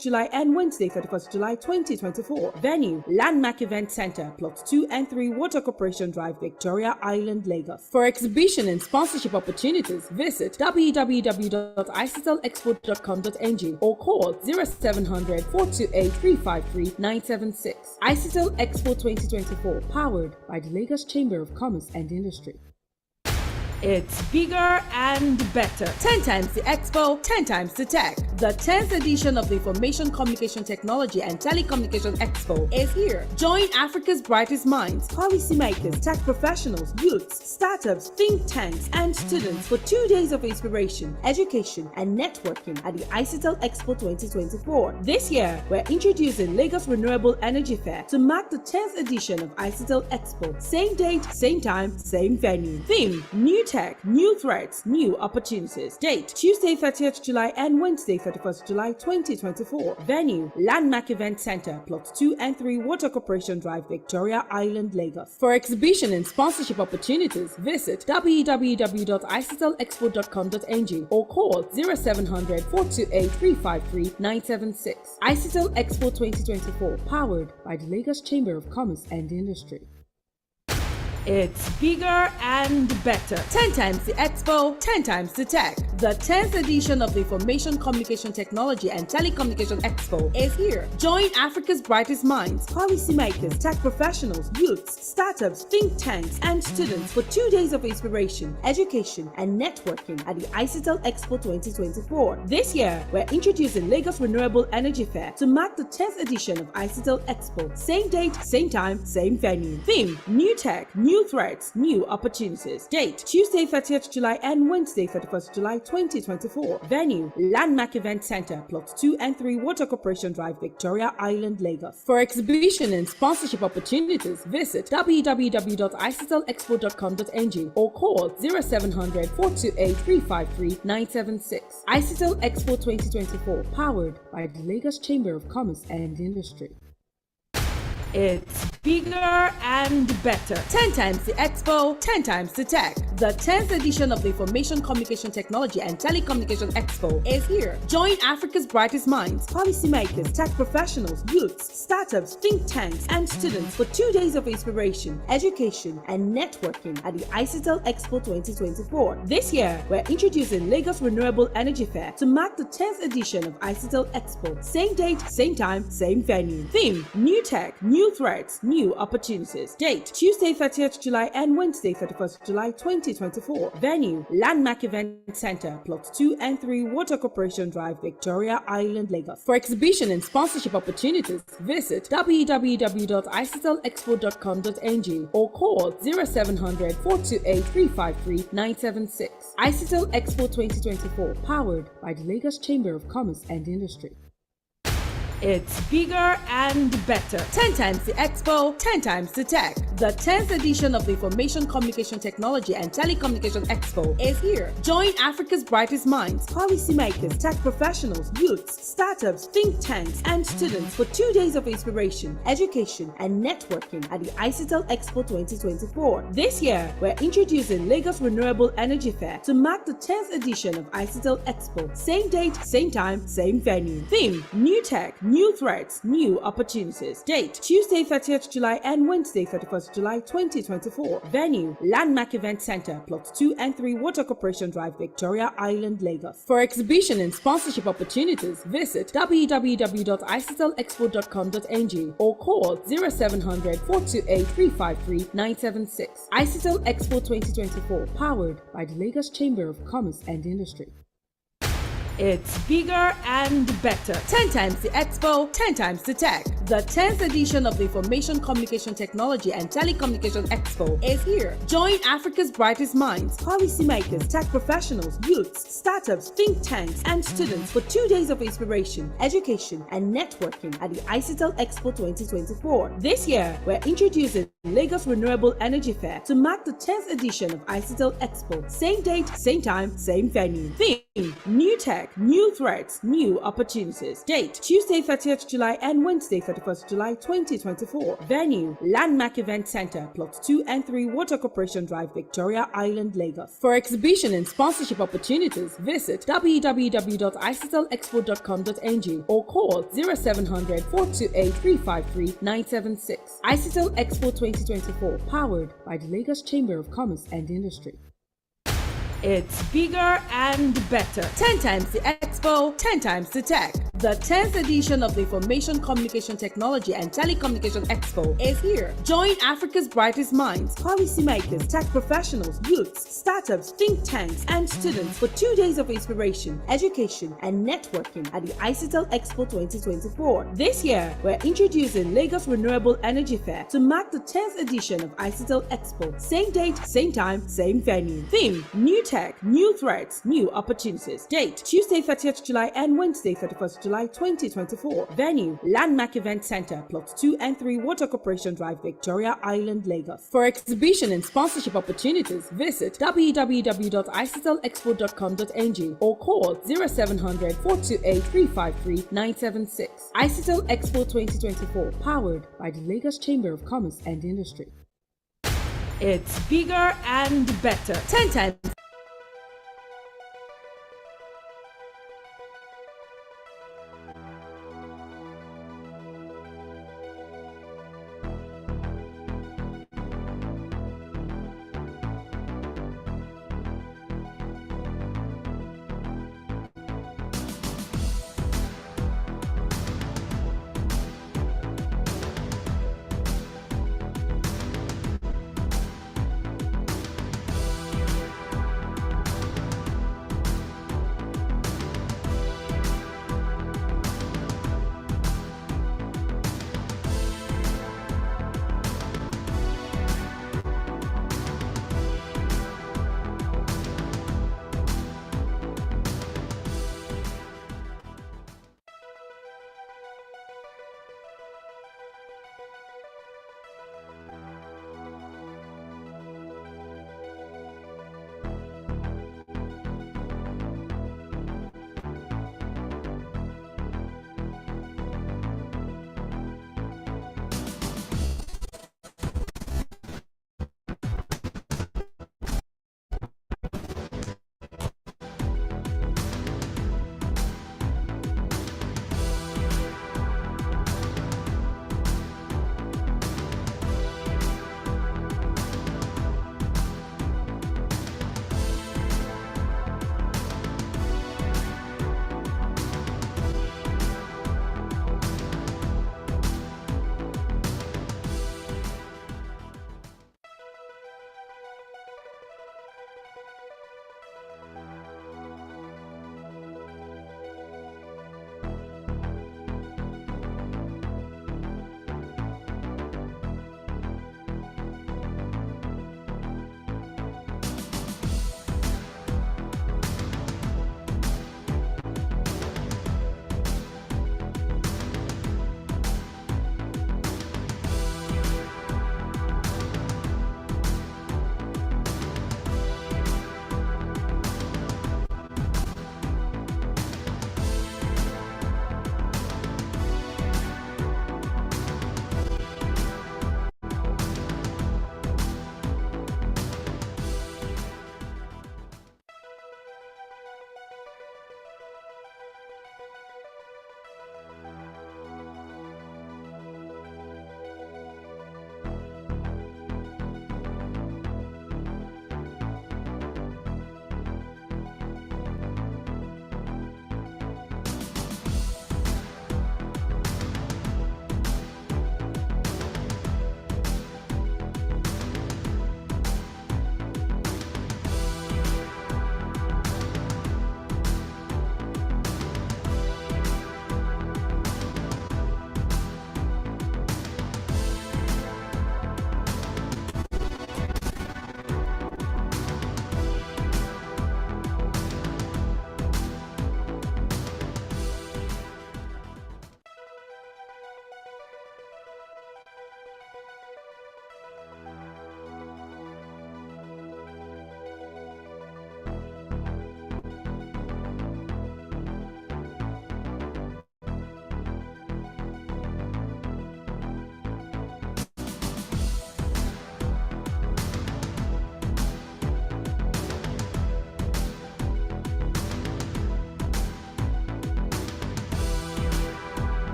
July and Wednesday, 31st July 2024. Venue, Landmark Event Center, Plots 2 and 3, Water Corporation Drive, Victoria Island, Lagos. For exhibition and sponsorship opportunities, visit www.ictelexpo.com.ng or call 0700 428 353 976. Icitel Expo 2024, powered by the Lagos Chamber of Commerce and Industry. It's bigger and better. 10 times the expo, 10 times the tech. The 10th edition of the Information Communication Technology and Telecommunication Expo is here. Join Africa's brightest minds, policymakers, tech professionals, youths, startups, think tanks, and students for 2 days of inspiration, education, and networking at the Icitel Expo 2024. This year, we're introducing Lagos Renewable Energy Fair to mark the 10th edition of Icitel Expo. Same date, same time, same venue. Theme: New Tech, New Threats, New Opportunities. Date: Tuesday 30th July and Wednesday 31st July 2024. Venue: Landmark Event Center, Plots 2 and 3, Water Corporation Drive, Victoria Island, Lagos. For exhibition and sponsorship opportunities, visit www.ictelexpo.com.ng or call 0700 428 353 976. Icitel Expo 2024, powered by the Lagos Chamber of Commerce and Industry. It's bigger and better. 10 times the expo, 10 times the tech. The 10th edition of the Information Communication Technology and Telecommunication Expo is here. Join Africa's brightest minds, policymakers, tech professionals, youths, startups, think tanks, and students for 2 days of inspiration, education, and networking at the Icitel Expo 2024. This year, we're introducing Lagos Renewable Energy Fair to mark the 10th edition of Icitel Expo. Same date, same time, same venue. Theme: New Tech, New Threats, New Opportunities. Date: Tuesday 30th July and Wednesday 31st July 2024. Venue: Landmark Event Center, Plots 2 and 3, Water Corporation Drive, Victoria Island, Lagos. For exhibition and sponsorship opportunities, visit www.ictelexpo.com.ng or call 0700 428 353 976. Icitel Expo 2024, powered by the Lagos Chamber of Commerce and Industry. It's bigger and better. 10 times the expo, 10 times the tech. The 10th edition of the Information Communication Technology and Telecommunication Expo is here. Join Africa's brightest minds, policymakers, tech professionals, youths, startups, think tanks, and students for 2 days of inspiration, education, and networking at the Icitel Expo 2024. This year, we're introducing Lagos Renewable Energy Fair to mark the 10th edition of Icitel Expo. Same date, same time, same venue. Theme: New Tech, New Threats, New Opportunities. Date: Tuesday 30th July and Wednesday 31st July 2024. Venue: Landmark Event Center, Plots 2 and 3, Water Corporation Drive, Victoria Island, Lagos. For exhibition and sponsorship opportunities, visit www.ictelexpo.com.ng or call 0700 428 353 976. Icitel Expo 2024, powered by the Lagos Chamber of Commerce and Industry. It's bigger and better. 10 times the expo, 10 times the tech. The 10th edition of the Information Communication Technology and Telecommunication Expo is here. Join Africa's brightest minds, policymakers, tech professionals, youths, startups, think tanks, and students for 2 days of inspiration, education, and networking at the Icitel Expo 2024. This year, we're introducing Lagos Renewable Energy Fair to mark the 10th edition of Icitel Expo. Same date, same time, same venue. Theme: New Tech, New Threats, New Opportunities. Date: Tuesday 30th July and Wednesday 31st July 2024. Venue: Landmark Event Center, Plots 2 and 3, Water Corporation Drive, Victoria Island, Lagos. For exhibition and sponsorship opportunities, visit www.ictelexpo.com.ng or call 0700 428 353 976. Icitel Expo 2024, powered by the Lagos Chamber of Commerce and Industry. It's bigger and better. 10 times the expo, 10 times the tech. The 10th edition of the Information Communication Technology and Telecommunication Expo is here. Join Africa's brightest minds, policymakers, tech professionals, youths, startups, think tanks, and students for 2 days of inspiration, education, and networking at the Icitel Expo 2024. This year, we're introducing Lagos Renewable Energy Fair to mark the 10th edition of Icitel Expo. Same date, same time, same venue. Theme: New tech, new threats, new opportunities. Date Tuesday 30th July and Wednesday 31st July 2024. Venue Landmark Event Center, Plots 2 and 3, Water Corporation Drive, Victoria Island, Lagos. For exhibition and sponsorship opportunities, visit www.isitelexpo.com.ng or call 0700 428 353 976. Isitel Expo 2024, powered by the Lagos Chamber of Commerce and Industry. It's bigger and better. 10 times the expo, 10 times the tech. The 10th edition of the Information Communication Technology and Telecommunication Expo is here. Join Africa's brightest minds, policymakers, tech professionals, youths, startups, think tanks, and students for 2 days of inspiration, education, and networking at the Isitel Expo 2024. This year, we're introducing Lagos Renewable Energy Fair to mark the 10th edition of Isitel Expo. Same date, same time, same venue. Theme: New Tech, New Threats, New Opportunities. Date: Tuesday 30th July and Wednesday 31st July 2024. Venue: Landmark Event Center, Plots 2 and 3, Water Corporation Drive, Victoria Island, Lagos. For exhibition and sponsorship opportunities, visit www.isitelexpo.com.ng or call 0700 428 353 976. Isitel Expo 2024, powered by the Lagos Chamber of Commerce and Industry. It's bigger and better. 10 times.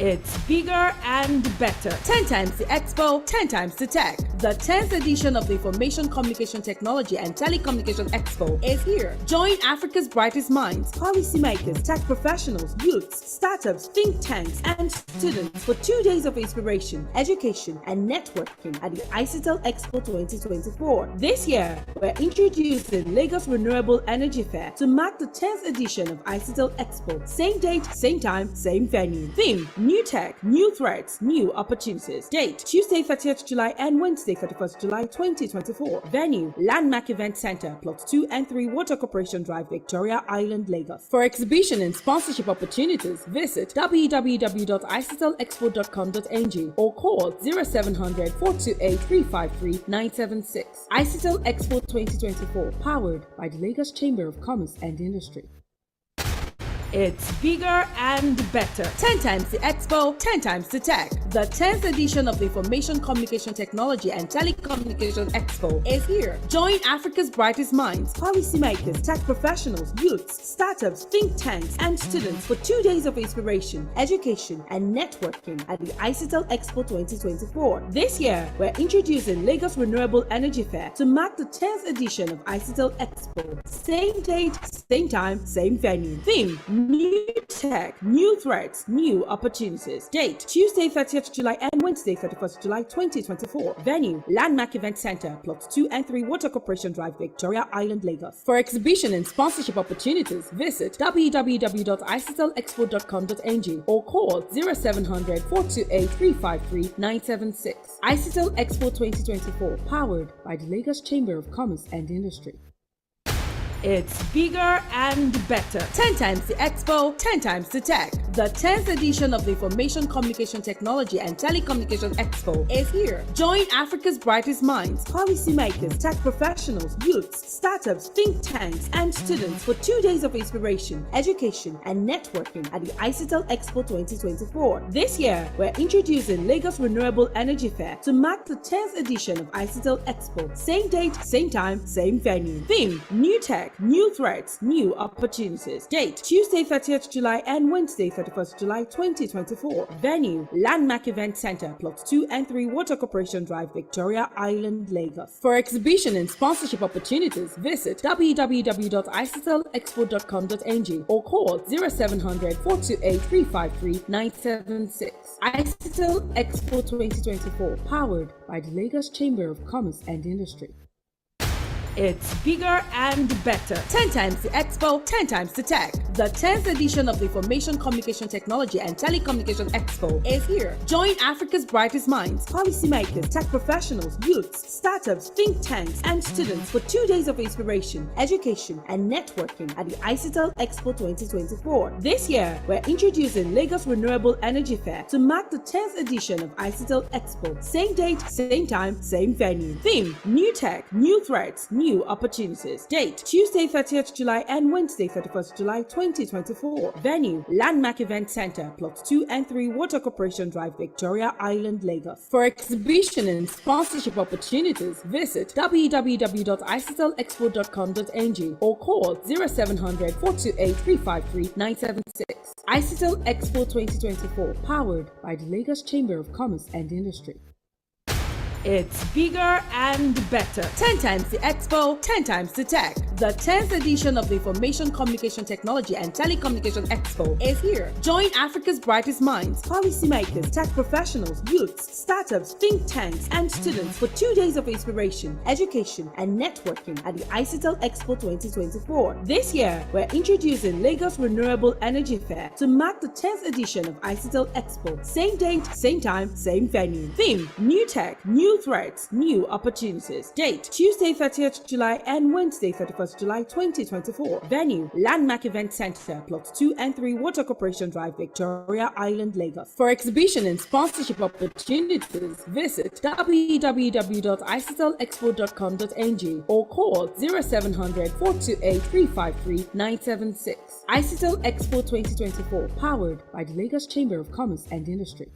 It's bigger and better. 10 times the expo, 10 times the tech. The 10th edition of the Information Communication Technology and Telecommunication Expo is here. Join Africa's brightest minds, policymakers, tech professionals, youths, startups, think tanks, and students for 2 days of inspiration, education, and networking at the ICITEL Expo 2024. This year, we're introducing Lagos Renewable Energy Fair to mark the 10th edition of ICITEL Expo. Same date, same time, same venue. Theme: New tech, new threats, new opportunities. Date: Tuesday 30th July and Wednesday 31st July 2024. Venue: Landmark Event Center, Plots 2 and 3, Water Corporation Drive, Victoria Island, Lagos. For exhibition and sponsorship opportunities, visit www.icitelexpo.com.ng or call 0700 428 353 976. ICITEL Expo 2024, powered by the Lagos Chamber of Commerce and Industry. It's bigger and better. 10 times the expo, 10 times the tech. The 10th edition of the Information Communication Technology and Telecommunication Expo is here. Join Africa's brightest minds, policymakers, tech professionals, youths, startups, think tanks, and students for 2 days of inspiration, education, and networking at the ICITEL Expo 2024. This year, we're introducing Lagos Renewable Energy Fair to mark the 10th edition of ICITEL Expo. Same date, same time, same venue. Theme: New tech, new threats, new opportunities. Date: Tuesday 30th July and Wednesday 31st July 2024. Venue: Landmark Event Center, Plots 2 and 3, Water Corporation Drive, Victoria Island, Lagos. For exhibition and sponsorship opportunities, visit www.icitelexpo.com.ng or call 0700 428 353 976. ICITEL Expo 2024, powered by the Lagos Chamber of Commerce and Industry. It's bigger and better. 10 times the expo, 10 times the tech. The 10th edition of the Information Communication Technology and Telecommunication Expo is here. Join Africa's brightest minds, policymakers, tech professionals, youths, startups, think tanks, and students for 2 days of inspiration, education, and networking at the ICITEL Expo 2024. This year, we're introducing Lagos Renewable Energy Fair to mark the 10th edition of ICITEL Expo. Same date, same time, same venue. Theme: New tech, new threats, new opportunities. Date: Tuesday 30th July and Wednesday 31st July 2024. Venue: Landmark Event Center, Plots 2 and 3, Water Corporation Drive, Victoria Island, Lagos. For exhibition and sponsorship opportunities, visit www.icitelexpo.com.ng or call 0700 428 353 976. ICITEL Expo 2024, powered by the Lagos Chamber of Commerce and Industry. It's bigger and better. 10 times the expo, 10 times the tech. The 10th edition of the Information Communication Technology and Telecommunication Expo is here. Join Africa's brightest minds, policymakers, tech professionals, youths, startups, think tanks, and students for 2 days of inspiration, education, and networking at the ICITEL Expo 2024. This year, we're introducing Lagos Renewable Energy Fair to mark the 10th edition of ICITEL Expo. Same date, same time, same venue. Theme: New tech, new threats, new opportunities. Date: Tuesday 30th July and Wednesday 31st July 2024. Venue: Landmark Event Center, Plots 2 and 3, Water Corporation Drive, Victoria Island, Lagos. For exhibition and sponsorship opportunities, visit www.icitelexpo.com.ng or call 0700 428 353 976. ICITEL Expo 2024, powered by the Lagos Chamber of Commerce and Industry. It's bigger and better. 10 times the expo, 10 times the tech. The 10th edition of the Information Communication Technology and Telecommunication Expo is here. Join Africa's brightest minds, policymakers, tech professionals, youths, startups, think tanks, and students for 2 days of inspiration, education, and networking at the ICITEL Expo 2024. This year, we're introducing Lagos Renewable Energy Fair to mark the 10th edition of ICITEL Expo. Same date, same time, same venue. Theme: New tech, new threats, new opportunities. Date: Tuesday 30th July and Wednesday 31st July 2024. Venue: Landmark Event Center, Plots 2 and 3, Water Corporation Drive, Victoria Island, Lagos. For exhibition and sponsorship opportunities, visit www.icitelexpo.com.ng or call 0700 428 353 976. ICITEL Expo 2024, powered by the Lagos Chamber of Commerce and Industry.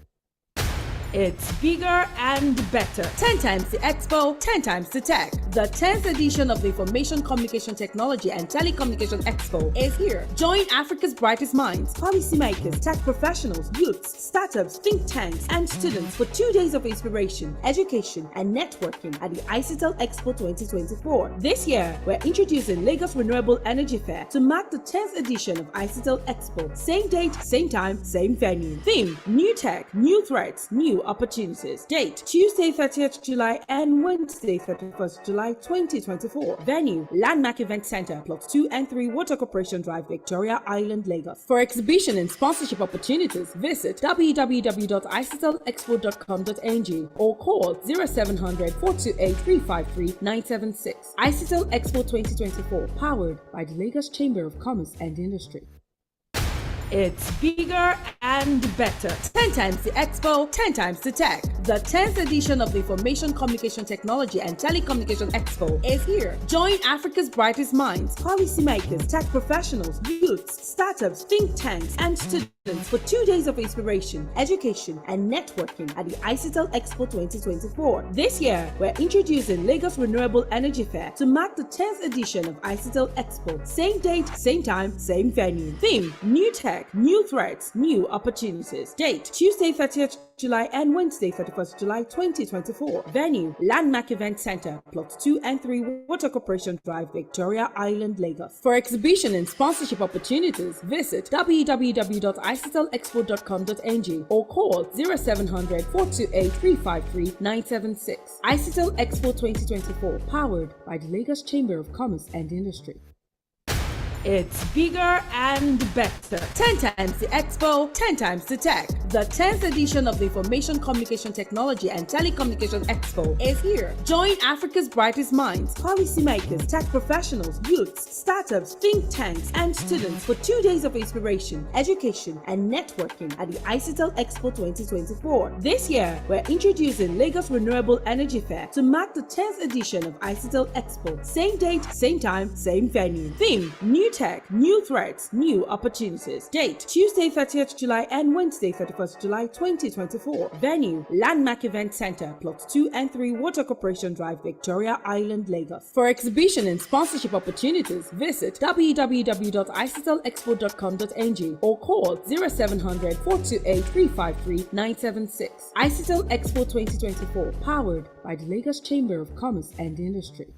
It's bigger and better. 10 times the Expo, 10 times the tech. The 10th edition of the Information Communication Technology and Telecommunication Expo is here. Join Africa's brightest minds, policymakers, tech professionals, youths, startups, think tanks, and students for 2 days of inspiration, education, and networking at the ICITEL Expo 2024. This year, we're introducing Lagos Renewable Energy Fair to mark the 10th edition of ICITEL Expo. Same date, same time, same venue. Theme: New Tech, New Threats, New Opportunities. Date: Tuesday 30th July and Wednesday 31st July 2024. Venue: Landmark Event Center, Plots 2 and 3, Water Corporation Drive, Victoria Island, Lagos. For exhibition and sponsorship opportunities, visit www.icitelexpo.com.ng or call 0700 428 353 976. ICITEL Expo 2024, powered by the Lagos Chamber of Commerce and Industry. It's bigger and better. 10 times the Expo, 10 times the tech. The 10th edition of the Information Communication Technology and Telecommunication Expo is here. Join Africa's brightest minds, policymakers, tech professionals, youths, startups, think tanks, and students for 2 days of inspiration, education, and networking at the ICITEL Expo 2024. This year, we're introducing Lagos Renewable Energy Fair to mark the 10th edition of ICITEL Expo. Same date, same time, same venue. Theme: New Tech, New Threats, New Opportunities. Date: Tuesday 30th July and Wednesday 31st July 2024. Venue: Landmark Event Center, Plots 2 and 3, Water Corporation Drive, Victoria Island, Lagos. For exhibition and sponsorship opportunities, visit www.icitelexpo.com.ng or call 0700 428 353 976. ICITEL Expo 2024, powered by the Lagos Chamber of Commerce and Industry. It's bigger and better. 10 times the Expo, 10 times the tech. The 10th edition of the Information Communication Technology and Telecommunication Expo is here. Join Africa's brightest minds, policymakers, tech professionals, youths, startups, think tanks, and students for 2 days of inspiration, education, and networking at the ICITEL Expo 2024. This year, we're introducing Lagos Renewable Energy Fair to mark the 10th edition of ICITEL Expo. Same date, same time, same venue. Theme: New Tech, New Threats, New Opportunities. Date: Tuesday 30th July and Wednesday 31st July 2024. Venue: Landmark Event Center, Plots 2 and 3, Water Corporation Drive, Victoria Island, Lagos. For exhibition and sponsorship opportunities, visit www.icitelexpo.com.ng or call 0700 428 353 976. ICITEL Expo 2024, powered by the Lagos Chamber of Commerce and Industry.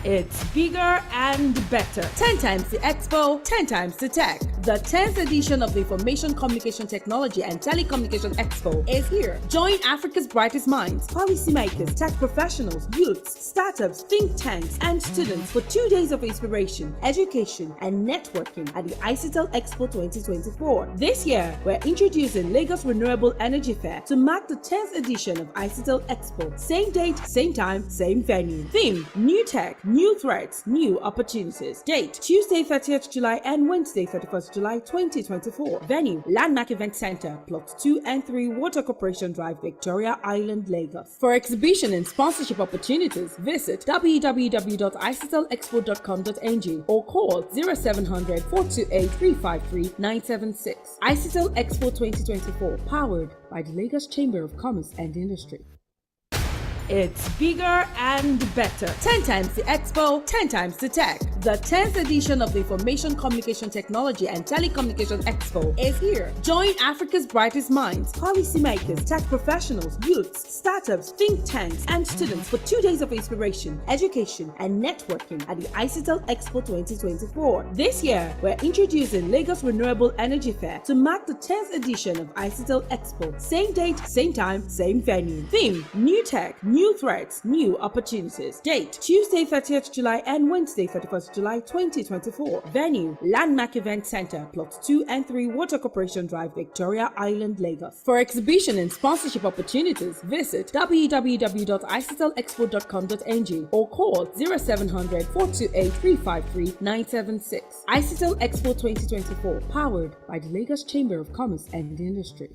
It's bigger and better. 10 times the Expo, 10 times the tech. The 10th edition of the Information Communication Technology and Telecommunication Expo is here. Join Africa's brightest minds, policymakers, tech professionals, youths, startups, think tanks, and students for 2 days of inspiration, education, and networking at the ICITEL Expo 2024. This year, we're introducing Lagos Renewable Energy Fair to mark the 10th edition of ICITEL Expo. Same date, same time, same venue. Theme: New Tech, New Threats, New Opportunities. Date: Tuesday 30th July and Wednesday 31st July 2024. Venue: Landmark Event Center, Plots 2 and 3, Water Corporation Drive, Victoria Island, Lagos. For exhibition and sponsorship opportunities, visit www.icitelexpo.com.ng or call 0700 428 353 976. ICITEL Expo 2024, powered by the Lagos Chamber of Commerce and Industry. It's bigger and better. 10 times the Expo, 10 times the tech. The 10th edition of the Information Communication Technology and Telecommunication Expo is here. Join Africa's brightest minds, policymakers, tech professionals, youths, startups, think tanks, and students for 2 days of inspiration, education, and networking at the ICITEL Expo 2024. This year, we're introducing Lagos Renewable Energy Fair to mark the 10th edition of ICITEL Expo. Same date, same time, same venue. Theme: New Tech, New Threats, New Opportunities. Date: Tuesday 30th July and Wednesday 31st July 2024. Venue: Landmark Event Center, Plots 2 and 3, Water Corporation Drive, Victoria Island, Lagos. For exhibition and sponsorship opportunities, visit www.icitelexpo.com.ng or call 0700 428 353 976. ICITEL Expo 2024, powered by the Lagos Chamber of Commerce and Industry.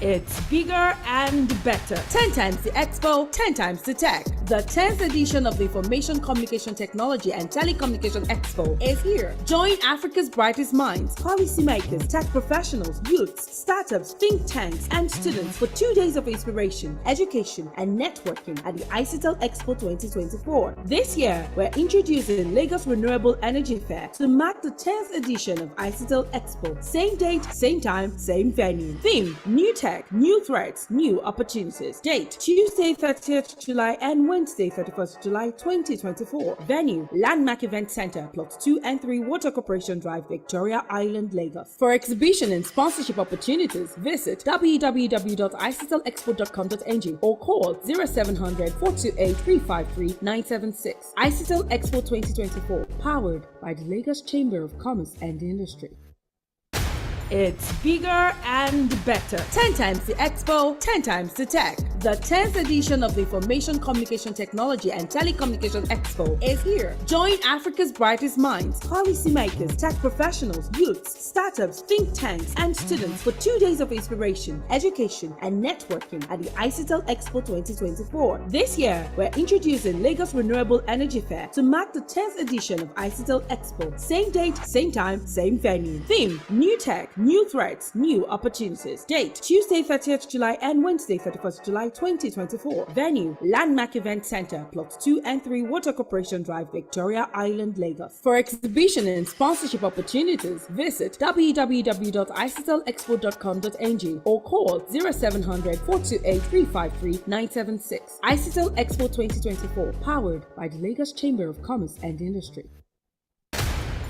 It's bigger and better. 10 times the expo, 10 times the tech. The 10th edition of the Information Communication Technology and Telecommunication Expo is here. Join Africa's brightest minds, policymakers, tech professionals, youths, startups, think tanks, and students for 2 days of inspiration, education, and networking at the ICITEL Expo 2024. This year, we're introducing Lagos Renewable Energy Fair to mark the 10th edition of ICITEL Expo. Same date, same time, same venue. Theme: New Tech, New Threats, New Opportunities. Date: Tuesday 30th July and Wednesday 31st July 2024. Venue: Landmark Event Center, Plots 2 and 3, Water Corporation Drive, Victoria Island, Lagos. For exhibition and sponsorship opportunities, visit www.icitelexpo.com.ng or call 0700 428 353 976. ICITEL Expo 2024, powered by the Lagos Chamber of Commerce and Industry. It's bigger and better. 10 times the expo, 10 times the tech. The 10th edition of the Information Communication Technology and Telecommunication Expo is here. Join Africa's brightest minds, policymakers, tech professionals, youths, startups, think tanks, and students for 2 days of inspiration, education, and networking at the ICITEL Expo 2024. This year, we're introducing Lagos Renewable Energy Fair to mark the 10th edition of ICITEL Expo. Same date, same time, same venue. Theme: New Tech, New Threats, New Opportunities. Date: Tuesday 30th July and Wednesday 31st July 2024. Venue: Landmark Event Center, Plots 2 and 3, Water Corporation Drive, Victoria Island, Lagos. For exhibition and sponsorship opportunities, visit www.icitelexpo.com.ng or call 0700 428 353 976. ICITEL Expo 2024, powered by the Lagos Chamber of Commerce and Industry.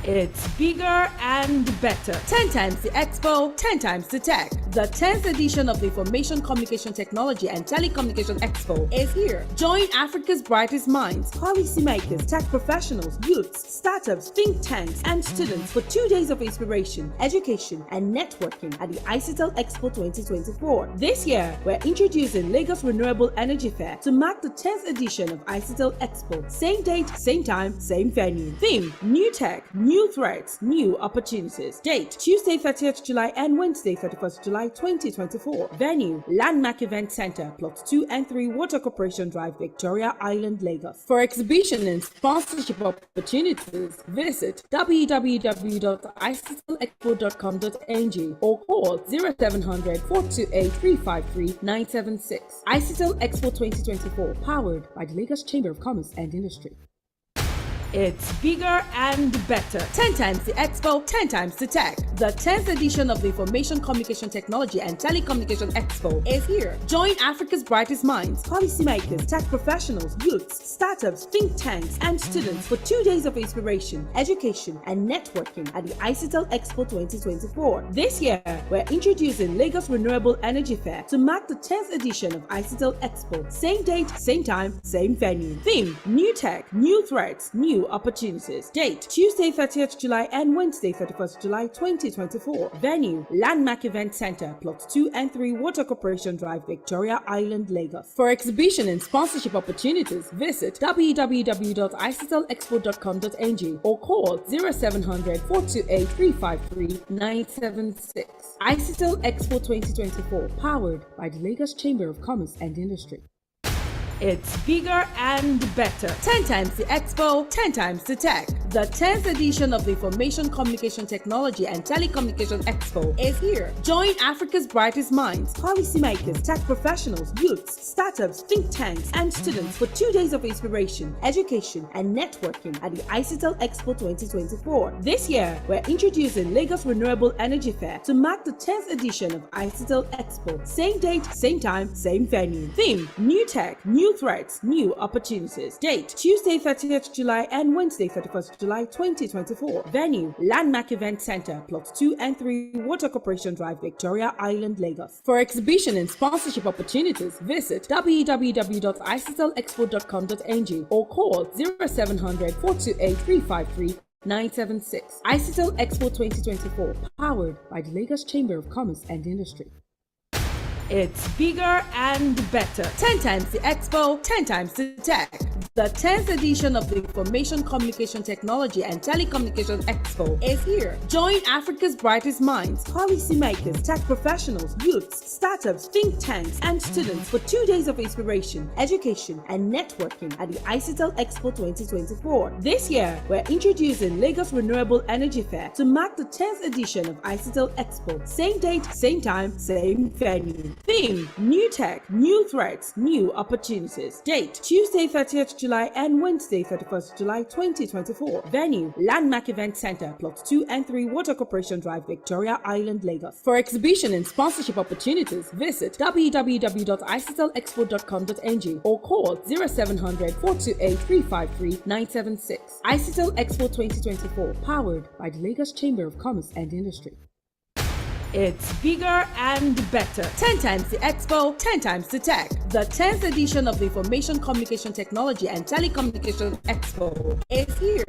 It's bigger and better. 10 times the expo, 10 times the tech. The 10th edition of the Information Communication Technology and Telecommunication Expo is here. Join Africa's brightest minds, policymakers, tech professionals, youths, startups, think tanks, and students for 2 days of inspiration, education, and networking at the ICITEL Expo 2024. This year, we're introducing Lagos Renewable Energy Fair to mark the 10th edition of ICITEL Expo. Same date, same time, same venue. Theme: New Tech, New Threats, New Opportunities. Date: Tuesday 30th July and Wednesday 31st July 2024. Venue: Landmark Event Center, Plots 2 and 3, Water Corporation Drive, Victoria Island, Lagos. For exhibition and sponsorship opportunities, visit www.icitelexpo.com.ng or call 0700 428 353 976. ICITEL Expo 2024, powered by the Lagos Chamber of Commerce and Industry. It's bigger and better. 10 times the expo, 10 times the tech. The 10th edition of the Information Communication Technology and Telecommunication Expo is here. Join Africa's brightest minds, policymakers, tech professionals, youths, startups, think tanks, and students for 2 days of inspiration, education, and networking at the ICITEL Expo 2024. This year, we're introducing Lagos Renewable Energy Fair to mark the 10th edition of ICITEL Expo. Same date, same time, same venue. Theme: New Tech, New Threats, New Opportunities. Date: Tuesday 30th July and Wednesday 31st July 2024. Venue: Landmark Event Center, Plots 2 and 3, Water Corporation Drive, Victoria Island, Lagos. For exhibition and sponsorship opportunities, visit www.icitelexpo.com.ng or call 0700 428 353 976. ICITEL Expo 2024, powered by the Lagos Chamber of Commerce and Industry. It's bigger and better. 10 times the expo, 10 times the tech. The 10th edition of the Information Communication Technology and Telecommunication Expo is here. Join Africa's brightest minds, policymakers, tech professionals, youths, startups, think tanks, and students for 2 days of inspiration, education, and networking at the ICITEL Expo 2024. This year, we're introducing Lagos Renewable Energy Fair to mark the 10th edition of ICITEL Expo. Same date, same time, same venue. Theme: New Tech, New Threats, New Opportunities. Date: Tuesday 30th July and Wednesday 31st July 2024. Venue: Landmark Event Center, Plots 2 and 3, Water Corporation Drive, Victoria Island, Lagos. For exhibition and sponsorship opportunities, visit www.icitelexpo.com.ng or call 0700 428 353 976. ICITEL Expo 2024, powered by the Lagos Chamber of Commerce and Industry. It's bigger and better. 10 times the expo, 10 times the tech. The 10th edition of the Information Communication Technology and Telecommunication Expo is here. Join Africa's brightest minds, policymakers, tech professionals, youths, startups, think tanks, and students for 2 days of inspiration, education, and networking at the ICITEL Expo 2024. This year, we're introducing Lagos Renewable Energy Fair to mark the 10th edition of ICITEL Expo. Same date, same time, same venue. Theme: New Tech, New Threats, New Opportunities. Date: Tuesday 30th July and Wednesday 31st July 2024. Venue: Landmark Event Center, Plot 2 and 3, Water Corporation Drive, Victoria Island, Lagos. For exhibition and sponsorship opportunities, visit www.icitelexpo.com.ng or call 0700 428 353 976. ICITEL Expo 2024, powered by the Lagos Chamber of Commerce and Industry. It's bigger and better. 10 times the expo, 10 times the tech. The 10th edition of the Information Communication Technology and Telecommunication Expo is here.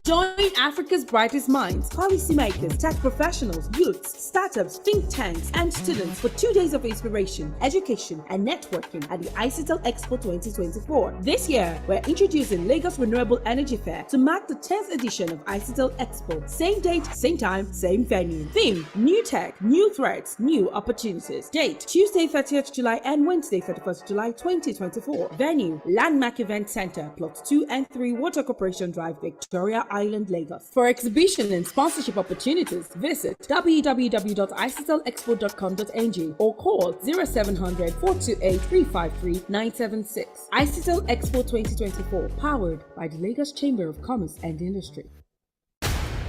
Join Africa's brightest minds, policymakers, tech professionals, youths, startups, think tanks, and students for 2 days of inspiration, education, and networking at the ICITEL Expo 2024. This year, we're introducing Lagos Renewable Energy Fair to mark the 10th edition of ICITEL Expo. Same date, same time, same venue. Theme: New Tech, New Threats, New Opportunities. Date: Tuesday 30th July and Wednesday 31st July 2024. Venue: Landmark Event Center, Plot 2 and 3, Water Corporation Drive, Victoria Island, Lagos. For exhibition and sponsorship opportunities, visit www.icitelexpo.com.ng or call 0700 428 353 976. ICITEL Expo 2024, powered by the Lagos Chamber of Commerce and Industry.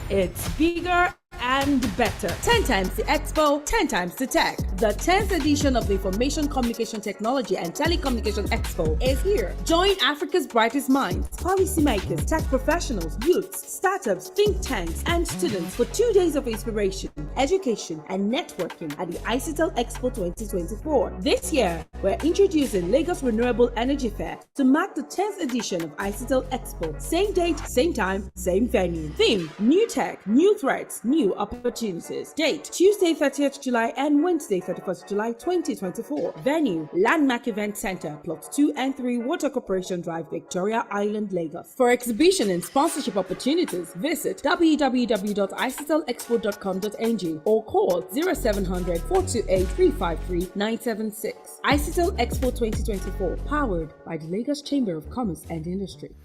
It's bigger and better. 10 times the expo, 10 times the tech. The 10th edition of the Information Communication Technology and Telecommunication Expo is here. Join Africa's brightest minds, policymakers, tech professionals, youths, startups, think tanks, and students for 2 days of inspiration, education, and networking at the ICITEL Expo 2024. This year, we're introducing Lagos Renewable Energy Fair to mark the 10th edition of ICITEL Expo. Same date, same time, same venue. Theme: New Tech, New Threats, New Opportunities. Date: Tuesday 30th July and Wednesday 31st July 2024. Venue: Landmark Event Center, Plot 2 and 3, Water Corporation Drive, Victoria Island, Lagos. For exhibition and sponsorship opportunities, visit www.icitelexpo.com.ng or call 0700 428 353 976. ICITEL Expo 2024, powered by the Lagos Chamber of Commerce and Industry.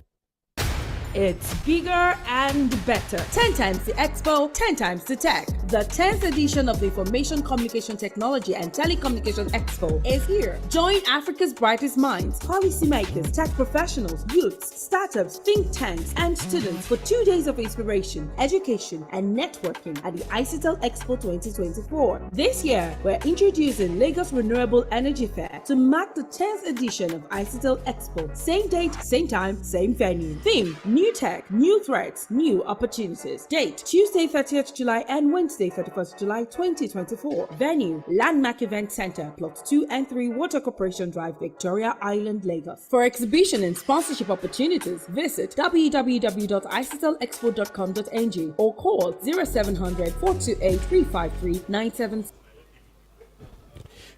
It's bigger and better. 10 times the expo, 10 times the tech. The 10th edition of the Information Communication Technology and Telecommunication Expo is here. Join Africa's brightest minds, policymakers, tech professionals, youths, startups, think tanks, and students for 2 days of inspiration, education, and networking at the ICITEL Expo 2024. This year, we're introducing Lagos Renewable Energy Fair to mark the 10th edition of ICITEL Expo. Same date, same time, same venue. Theme: New Tech, New Threats, New Opportunities. Date: Tuesday 30th July and Wednesday 31st July 2024. Venue: Landmark Event Center, Plot 2 and 3, Water Corporation Drive, Victoria Island, Lagos. For exhibition and sponsorship opportunities, visit www.icitelexpo.com.ng or call 0700 428 353 976.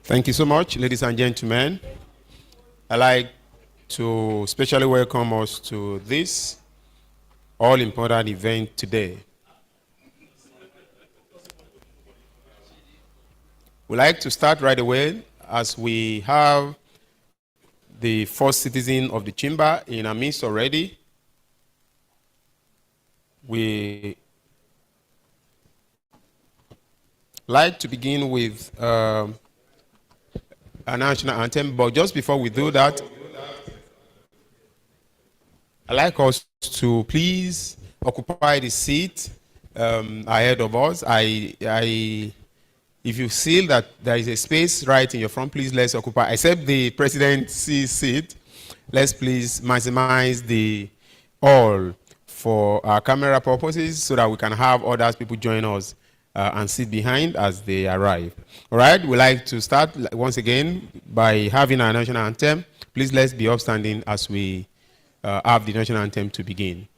Thank you so much, ladies and gentlemen. I'd like to especially welcome us to this all-important event today. We'd like to start right away as we have the first citizen of the chamber in our midst already. We like to begin with a national anthem, but just before we do that, I'd like us to please occupy the seat ahead of us. If you feel that there is a space right in your front, please let's occupy. Except the president's seat, let's please maximize the all for our camera purposes so that we can have other people join us and sit behind as they arrive. All right, we'd like to start once again by having our national anthem. Please let's be upstanding as we have the national anthem to begin.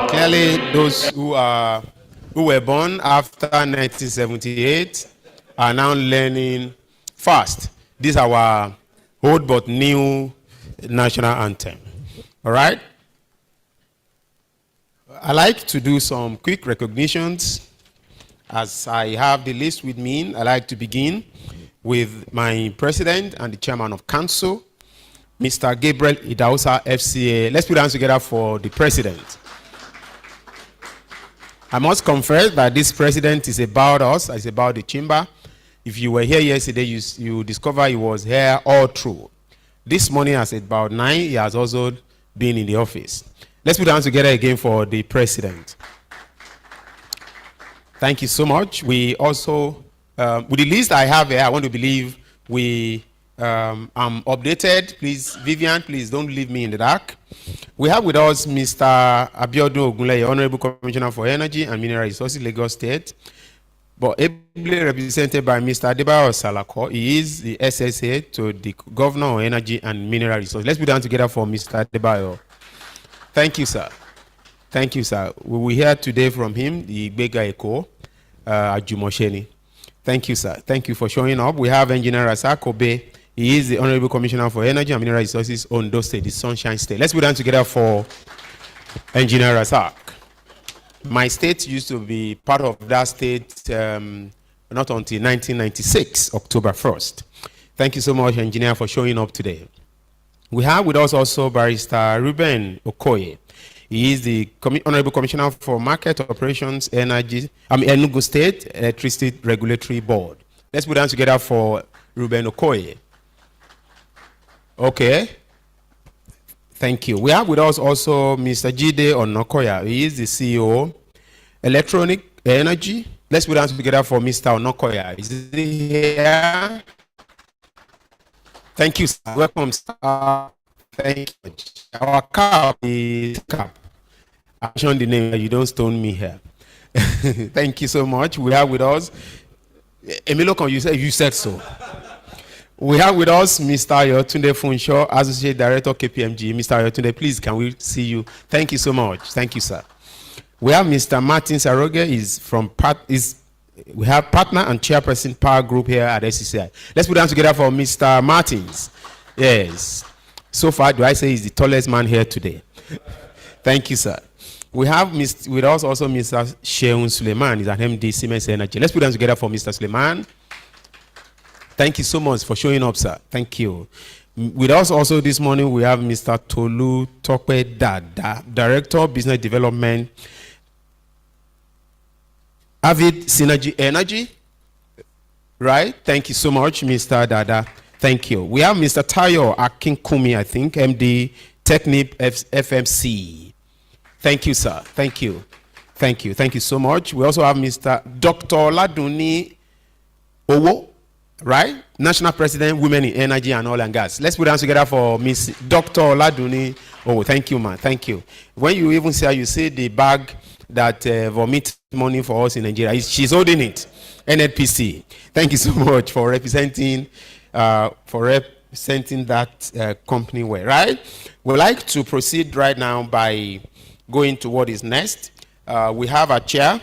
Clearly, those who were born after 1978 are now learning fast. This is our old but new national anthem. All right? I like to do some quick recognitions. As I have the list with me, I like to begin with my president and the chairman of council, Mr. Gabriel Idausa, FCA. Let's put hands together for the president. I must confess that this president is about us, it's about the chamber. If you were here yesterday, you discover he was here all through. This morning at about 9, he has also been in the office. Let's put hands together again for the president. Thank you so much. We also, with the list I have here, I want to believe we I'm updated. Please, Vivian, please don't leave me in the dark. We have with us Mr. Abiodun Ogunleye, Honorable Commissioner for Energy and Mineral Resources, Lagos State, but ably represented by Mr. Adebayo Salako. He is the SSA to the Governor of Energy and Mineral Resources. Let's put down together for Mr. Adebayo. Thank you, sir. Thank you, sir. We will hear today from him, the Bega Eko, Ajumosheni. Thank you, sir. Thank you for showing up. We have Engineer Rasak Obe. He is the Honorable Commissioner for Energy and Mineral Resources, Ondo State, the Sunshine State. Let's put down together for Engineer Rasak. My state used to be part of that state not until 1996, October 1st. Thank you so much, Engineer, for showing up today. We have with us also Barrister Ruben Okoye. He is the Honorable Commissioner for Market Operations, Enugu State Electricity Regulatory Board. Let's put down together for Ruben Okoye. Okay. Thank you. We have with us also Mr. Jide Onokoya. He is the CEO, Electronic Energy. Let's put down together for Mr. Onokoya. Is he here? Thank you, sir. Welcome, sir. Thank you. Our cap is cap. I mentioned the name, you don't stone me here. Thank you so much. We have with us, Emilio, you said so. We have with us Mr. Ayotunde Funsho, Associate Director, KPMG. Mr. Ayotunde, please, can we see you? Thank you so much. Thank you, sir. We have Mr. Martin Saroge, we have partner and chairperson Power Group here at SCCI. Let's put down together for Mr. Martins. Yes. So far, do I say he's the tallest man here today? Thank you, sir. We have with us also Mr. Sheun Suleiman, he's an MD Siemens Energy. Let's put them together for Mr. Suleiman. Thank you so much for showing up, sir. Thank you. With us also this morning, we have Mr. Tolu Tokwe Dada, Director of Business Development, Avid Synergy Energy. Right? Thank you so much, Mr. Dada. Thank you. We have Mr. Tayo Akinkumi, I think, MD Technip FMC. Thank you, sir. Thank you. Thank you. Thank you so much. We also have Mr. Dr. Laduni Owo, right? National President, Women in Energy and Oil and Gas. Let's put hands together for Miss Dr. Laduni Owo. Thank you, man. Thank you. When you even say, you see the bag that vomits money for us in Nigeria, she's holding it. NNPC. Thank you so much for representing that company well, right? We'd like to proceed right now by going to what is next. We have our chair,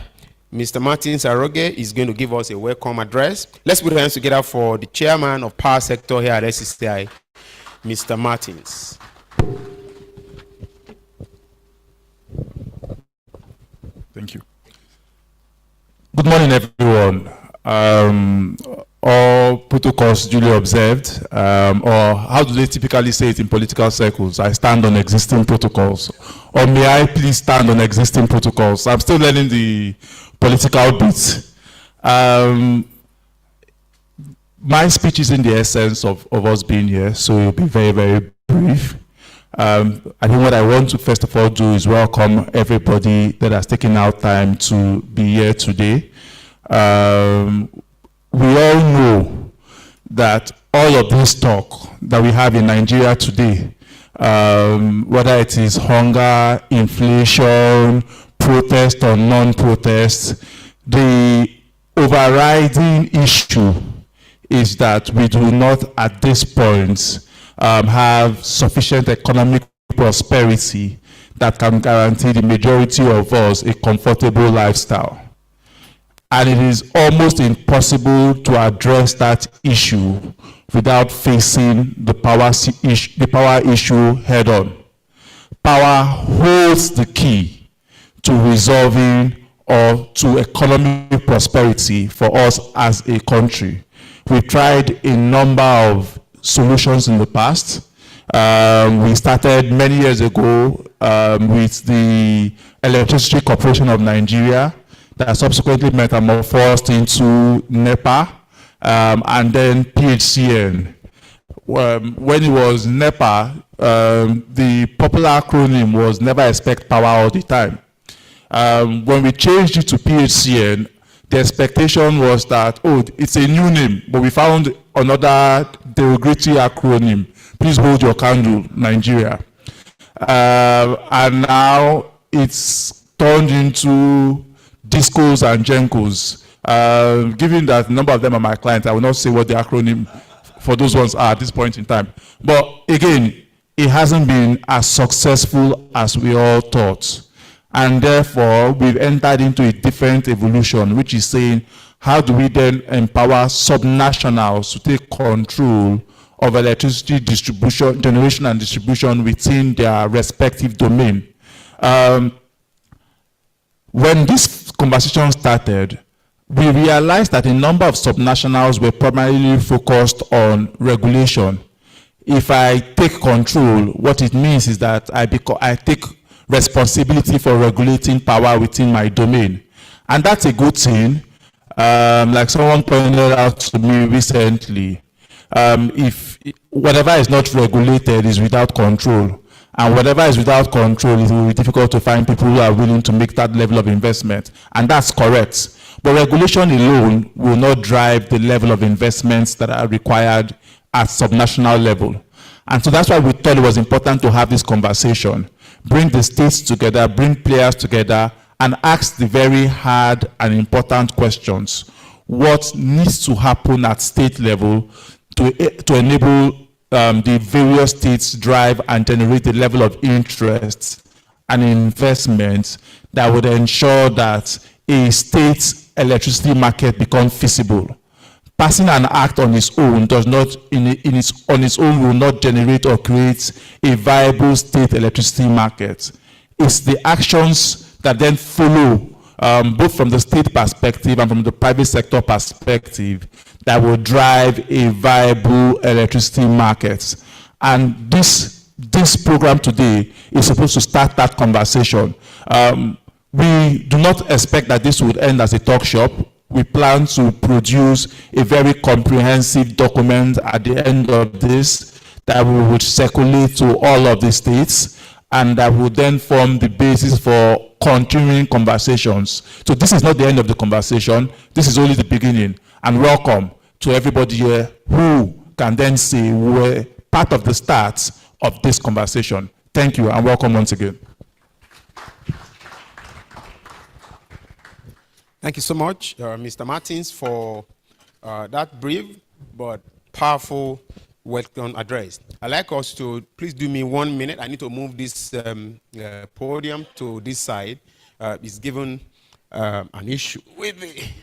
Mr. Martin Saroge, is going to give us a welcome address. Let's put our hands together for the chairman of power sector here at SCCI, Mr. Martins. Thank you. Good morning, everyone. All protocols duly observed, or how do they typically say it in political circles? I stand on existing protocols. Or may I please stand on existing protocols? I'm still learning the political bits. My speech is in the essence of us being here, so it'll be very, very brief. I think what I want to first of all do is welcome everybody that has taken out time to be here today. We all know that all of this talk that we have in Nigeria today, whether it is hunger, inflation, protest or non-protest, the overriding issue is that we do not at this point have sufficient economic prosperity that can guarantee the majority of us a comfortable lifestyle. And it is almost impossible to address that issue without facing the power issue head on. Power holds the key to resolving or to economic prosperity for us as a country. We've tried a number of solutions in the past. We started many years ago with the Electricity Corporation of Nigeria that subsequently metamorphosed into NEPA and then PHCN. When it was NEPA, the popular acronym was Never Expect Power All the Time. When we changed it to PHCN, the expectation was that, oh, it's a new name, but we found another derogatory acronym. Please hold your candle, Nigeria. And now it's turned into Discos and Gencos. Given that a number of them are my clients, I will not say what the acronym for those ones are at this point in time. But again, it hasn't been as successful as we all thought. And therefore, we've entered into a different evolution, which is saying, how do we then empower subnationals to take control of electricity distribution, generation and distribution within their respective domain? When this conversation started, we realized that a number of subnationals were primarily focused on regulation. If I take control, what it means is that I take responsibility for regulating power within my domain. And that's a good thing. Like someone pointed out to me recently, if whatever is not regulated is without control, and whatever is without control, it will be difficult to find people who are willing to make that level of investment. And that's correct. But regulation alone will not drive the level of investments that are required at subnational level. And so that's why we thought it was important to have this conversation. Bring the states together, bring players together, and ask the very hard and important questions. What needs to happen at state level to enable the various states drive and generate the level of interest and investment that would ensure that a state's electricity market becomes feasible. Passing an act on its own does not, on its own, will not generate or create a viable state electricity market. It's the actions that then follow, both from the state perspective and from the private sector perspective, that will drive a viable electricity market. And this program today is supposed to start that conversation. We do not expect that this would end as a talk shop. We plan to produce a very comprehensive document at the end of this that we would circulate to all of the states, and that would then form the basis for continuing conversations. So this is not the end of the conversation. This is only the beginning. And welcome to everybody here who can then say we're part of the start of this conversation. Thank you, and welcome once again. Thank you so much, Mr. Martins, for that brief but powerful welcome address. I'd like us to please do me 1 minute. I need to move this podium to this side. It's given an issue with me.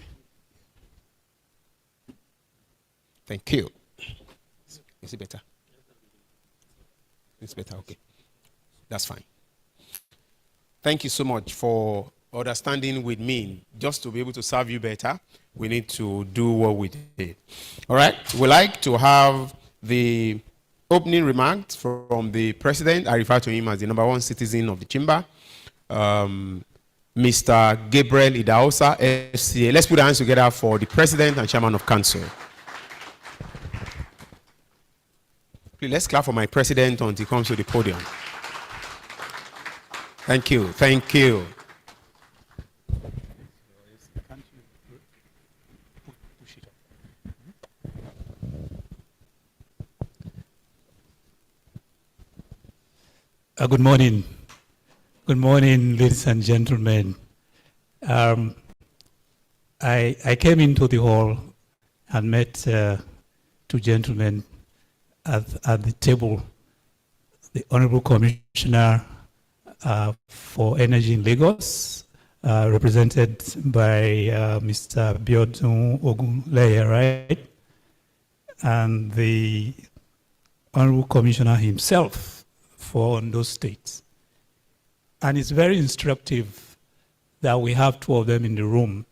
Thank you. Is it better? It's better, okay. That's fine. Thank you so much for understanding with me. Just to be able to serve you better, we need to do what we did. All right, we like to have the opening remarks from the president. I refer to him as the #1 citizen of the chamber, Mr. Gabriel Idahosa, FCA. Let's put our hands together for the president and chairman of council. Please, let's clap for my president until he comes to the podium. Thank you, thank you. Good morning. Good morning, ladies and gentlemen. I came into the hall and met two gentlemen at the table, the Honorable Commissioner for Energy in Lagos, represented by Mr. Biodun Ogunleye, right? And the Honorable Commissioner himself for Ondo State. And it's very instructive that we have two of them in the room.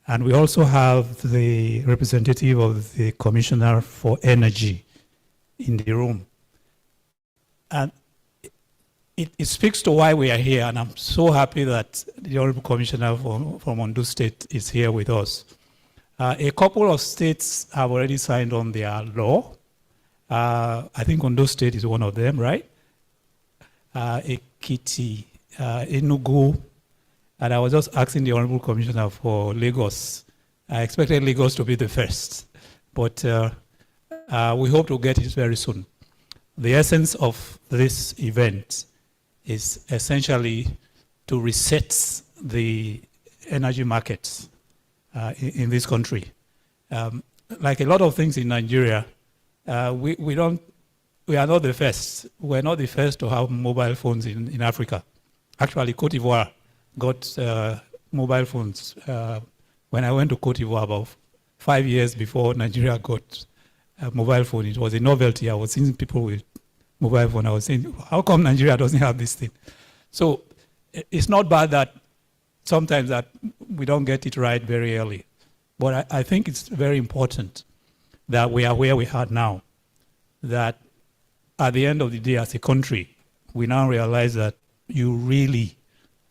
And we also have the representative of the Commissioner for Energy in the room. And it speaks to why we are here, and I'm so happy that the Honorable Commissioner from Ondo State is here with us. A couple of states have already signed on their law. I think Ondo State is one of them, right? Ekiti, Enugu, and I was just asking the Honorable Commissioner for Lagos. I expected Lagos to be the first, but we hope to get it very soon. The essence of this event is essentially to reset the energy markets in this country. Like a lot of things in Nigeria, we are not the first. We're not the first to have mobile phones in Africa. Actually, Cote d'Ivoire got mobile phones when I went to Cote d'Ivoire about 5 years before Nigeria got a mobile phone. It was a novelty. I was seeing people with mobile phone. I was saying, how come Nigeria doesn't have this thing? So it's not bad that sometimes that we don't get it right very early. But I think it's very important that we are where we are now, that at the end of the day as a country, we now realize that you really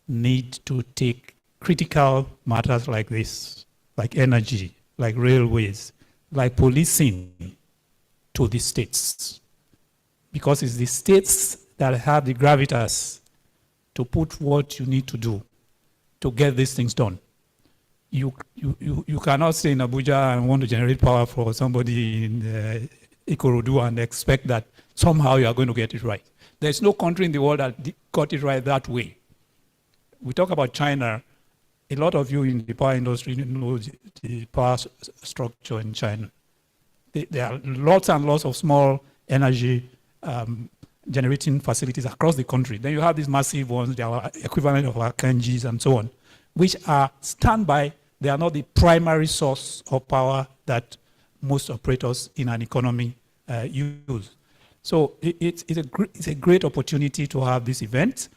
need to take critical matters like this, like energy, like railways, like policing, to the states. Because it's the states that have the gravitas to put what you need to do to get these things done. You cannot stay in Abuja and want to generate power for somebody in Ikorodu and expect that somehow you are going to get it right. There's no country in the world that got it right that way. We talk about China. A lot of you in the power industry know the power structure in China. There are lots and lots of small energy generating facilities across the country. Then you have these massive ones, they are equivalent of our Kenjis and so on, which are standby. They are not the primary source of power that most operators in an economy use. So it's a great opportunity to have this event.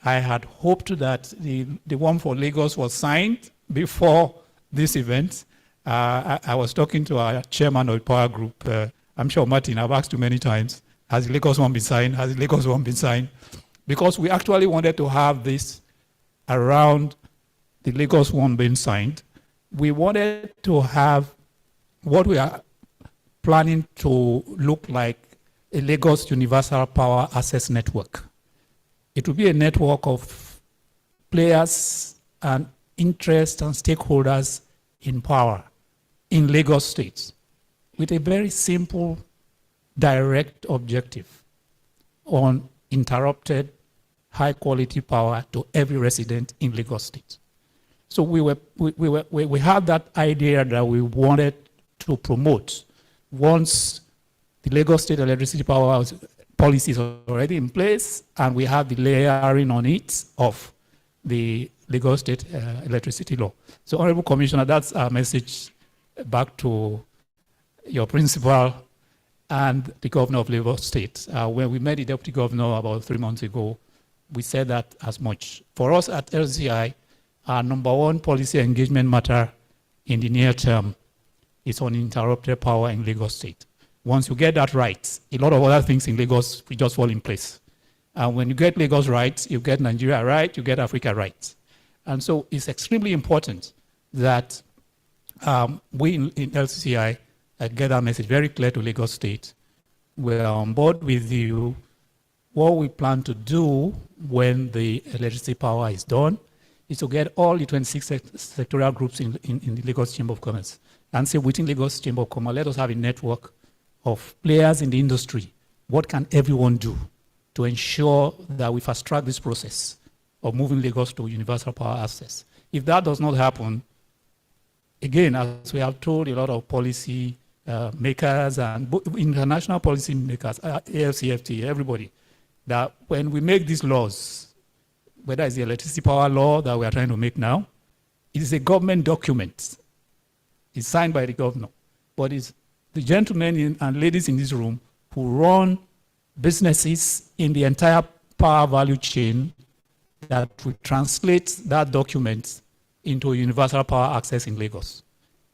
I had hoped that the one for Lagos was signed before this event. I was talking to our chairman of the power group. I'm sure Martin, I've asked you many times, has the Lagos one been signed? Has the Lagos one been signed? Because we actually wanted to have this around the Lagos one being signed. We wanted to have what we are planning to look like a Lagos Universal Power Access Network. It will be a network of players and interests and stakeholders in power in Lagos State with a very simple, direct objective on interrupted, high-quality power to every resident in Lagos State. So we had that idea that we wanted to promote once the Lagos State electricity power policy is already in place, and we have the layering on it of the Lagos State electricity law. So, Honorable Commissioner, that's our message back to your principal and the governor of Lagos State. When we met the deputy governor about 3 months ago, we said that as much. For us at LCI, our number one policy engagement matter in the near term is uninterrupted power in Lagos State. Once you get that right, a lot of other things in Lagos will just fall in place. And when you get Lagos right, you get Nigeria right, you get Africa right. And so it's extremely important that we in LCI get that message very clear to Lagos State. We're on board with you. What we plan to do when the electricity power is done is to get all the 26 sectorial groups in the Lagos Chamber of Commerce and say within Lagos Chamber of Commerce, let us have a network of players in the industry. What can everyone do to ensure that we fast track this process of moving Lagos to universal power access. If that does not happen, again, as we have told a lot of policy makers and international policy makers, AFCFT, everybody, that when we make these laws, whether it's the electricity power law that we are trying to make now, it is a government document. It's signed by the governor. But it's the gentlemen and ladies in this room who run businesses in the entire power value chain that will translate that document into universal power access in Lagos.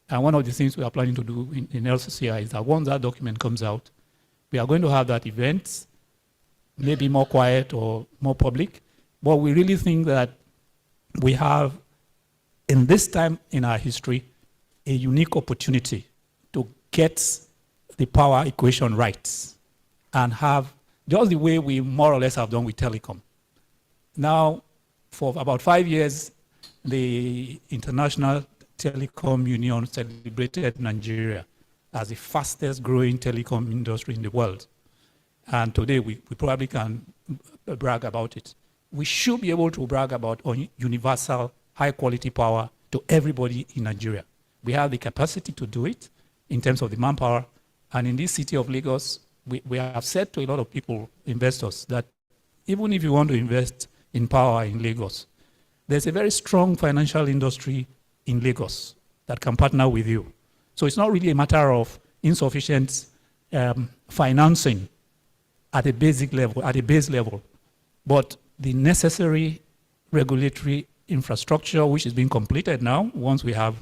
And one of the things we are planning to do in LCCI is that once that document comes out, we are going to have that event, maybe more quiet or more public, but we really think that we have, in this time in our history, a unique opportunity to get the power equation right and have just the way we more or less have done with telecom. Now, for about 5 years, the International Telecom Union celebrated Nigeria as the fastest growing telecom industry in the world. And today we probably can brag about it. We should be able to brag about universal high quality power to everybody in Nigeria. We have the capacity to do it in terms of the manpower. And in this city of Lagos, we have said to a lot of people, investors, that even if you want to invest in power in Lagos, there's a very strong financial industry in Lagos that can partner with you. So it's not really a matter of insufficient financing at a basic level, at a base level, but the necessary regulatory infrastructure, which is being completed now, once we have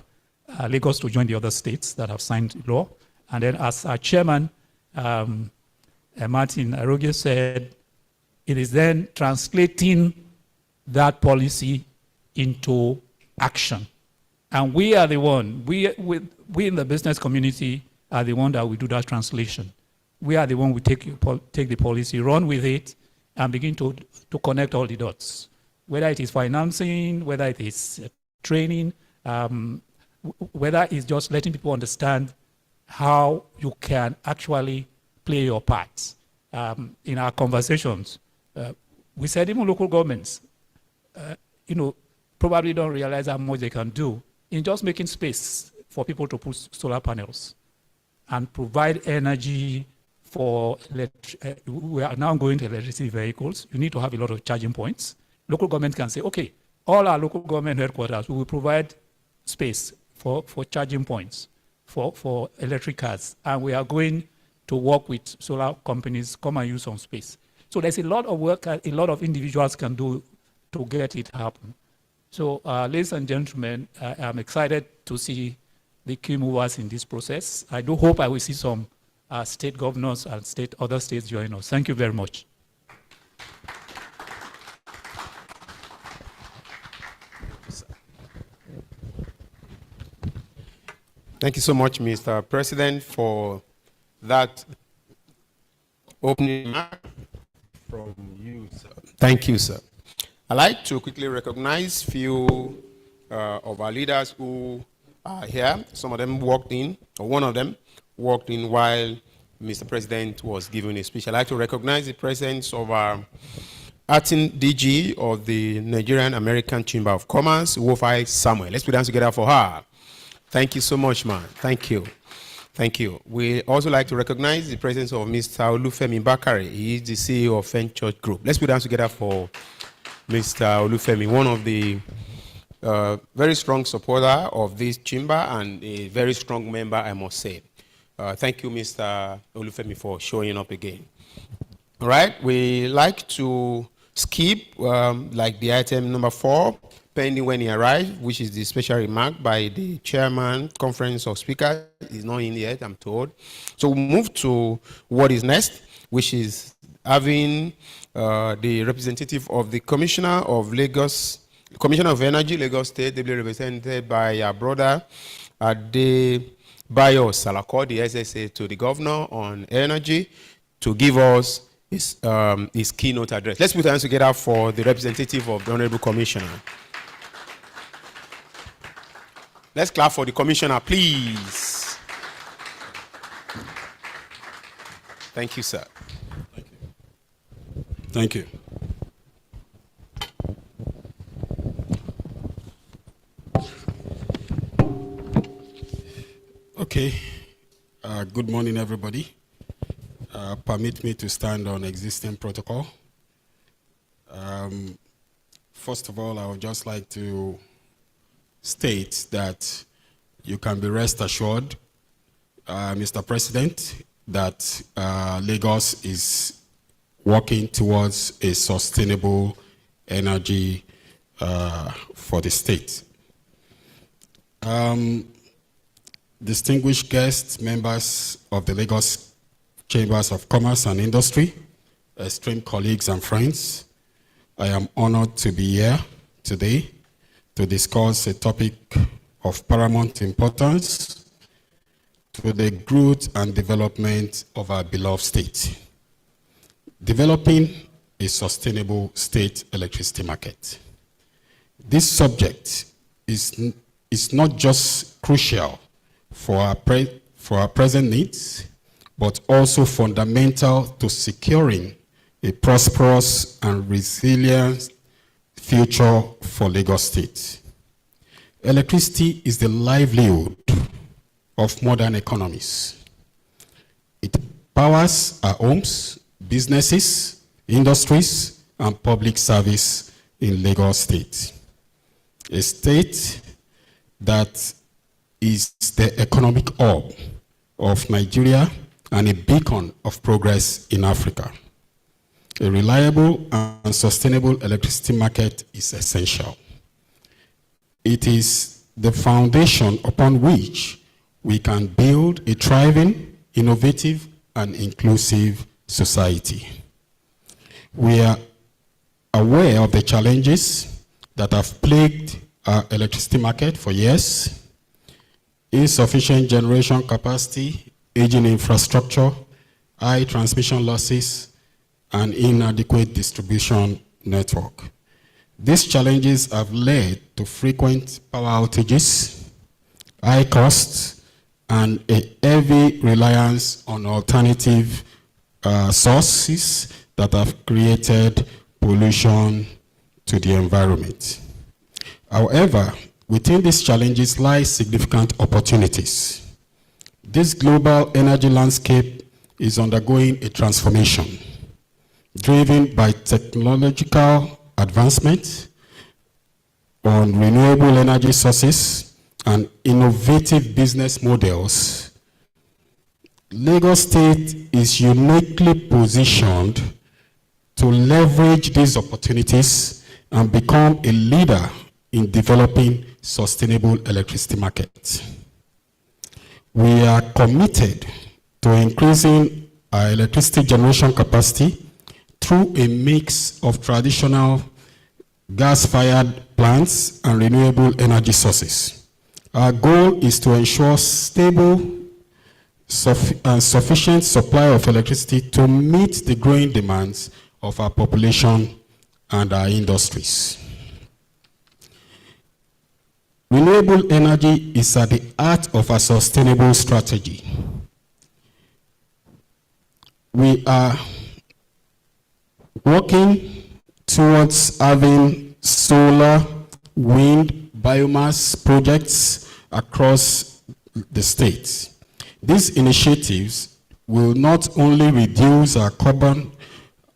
Lagos to join the other states that have signed the law. And then as our chairman, Martin Aroge said, it is then translating that policy into action. And we are the one, we in the business community are the one that will do that translation. We are the one who take the policy, run with it, and begin to connect all the dots. Whether it is financing, whether it is training, whether it's just letting people understand how you can actually play your part. In our conversations, we said even local governments, probably don't realize how much they can do in just making space for people to put solar panels and provide energy for, we are now going to electricity vehicles. You need to have a lot of charging points. Local government can say, okay, all our local government headquarters, we will provide space for charging points for electric cars. And we are going to work with solar companies, come and use some space. So there's a lot of work a lot of individuals can do to get it happen. So ladies and gentlemen, I'm excited to see the key movers in this process. I do hope I will see some state governors and other states join us. Thank you very much. Thank you so much, Mr. President, for that opening remark from you, sir. Thank you, sir. I'd like to quickly recognize a few of our leaders who are here. Some of them walked in, or one of them walked in while Mr. President was giving a speech. I'd like to recognize the presence of our acting DG of the Nigerian American Chamber of Commerce, Wofai Samuel. Let's put hands together for her. Thank you so much, man. Thank you. Thank you. We also like to recognize the presence of Mr. Olufemi Bakare. He is the CEO of Fen Church Group. Let's put hands together for Mr. Olufemi, one of the very strong supporter of this chamber and a very strong member, I must say. Thank you, Mr. Olufemi, for showing up again. All right, we like to skip like the item number 4, pending when he arrives, which is the special remark by the chairman, conference of speakers. He's not in yet, I'm told. So we'll move to what is next, which is having the representative of the Commissioner of Lagos, Commissioner of Energy, Lagos State, ably represented by our brother Adebayo Salako, the SSA to the Governor on Energy, to give us his keynote address. Let's put hands together for the representative of the Honorable Commissioner. Let's clap for the Commissioner, please. Thank you, sir. Thank you. Okay. Good morning, everybody. Permit me to stand on existing protocol. First of all, I would just like to state that you can be rest assured, Mr. President, that Lagos is working towards a sustainable energy for the state. Distinguished guests, members of the Lagos Chambers of Commerce and Industry, esteemed colleagues and friends, I am honored to be here today to discuss a topic of paramount importance to the growth and development of our beloved state. Developing a sustainable state electricity market. This subject is not just crucial for our present needs, but also fundamental to securing a prosperous and resilient future for Lagos State. Electricity is the livelihood of modern economies. It powers our homes, businesses, industries, and public service in Lagos State. A state that is the economic hub of Nigeria and a beacon of progress in Africa. A reliable and sustainable electricity market is essential. It is the foundation upon which we can build a thriving, innovative, and inclusive society. We are aware of the challenges that have plagued our electricity market for years: insufficient generation capacity, aging infrastructure, high transmission losses, and inadequate distribution network. These challenges have led to frequent power outages, high costs, and a heavy reliance on alternative sources that have created pollution to the environment. However, within these challenges lie significant opportunities. This global energy landscape is undergoing a transformation, driven by technological advancement on renewable energy sources and innovative business models. Lagos State is uniquely positioned to leverage these opportunities and become a leader in developing sustainable electricity markets. We are committed to increasing our electricity generation capacity through a mix of traditional gas-fired plants and renewable energy sources. Our goal is to ensure stable and sufficient supply of electricity to meet the growing demands of our population and our industries. Renewable energy is at the heart of our sustainable strategy. We are working towards having solar, wind, biomass projects across the state. These initiatives will not only reduce our carbon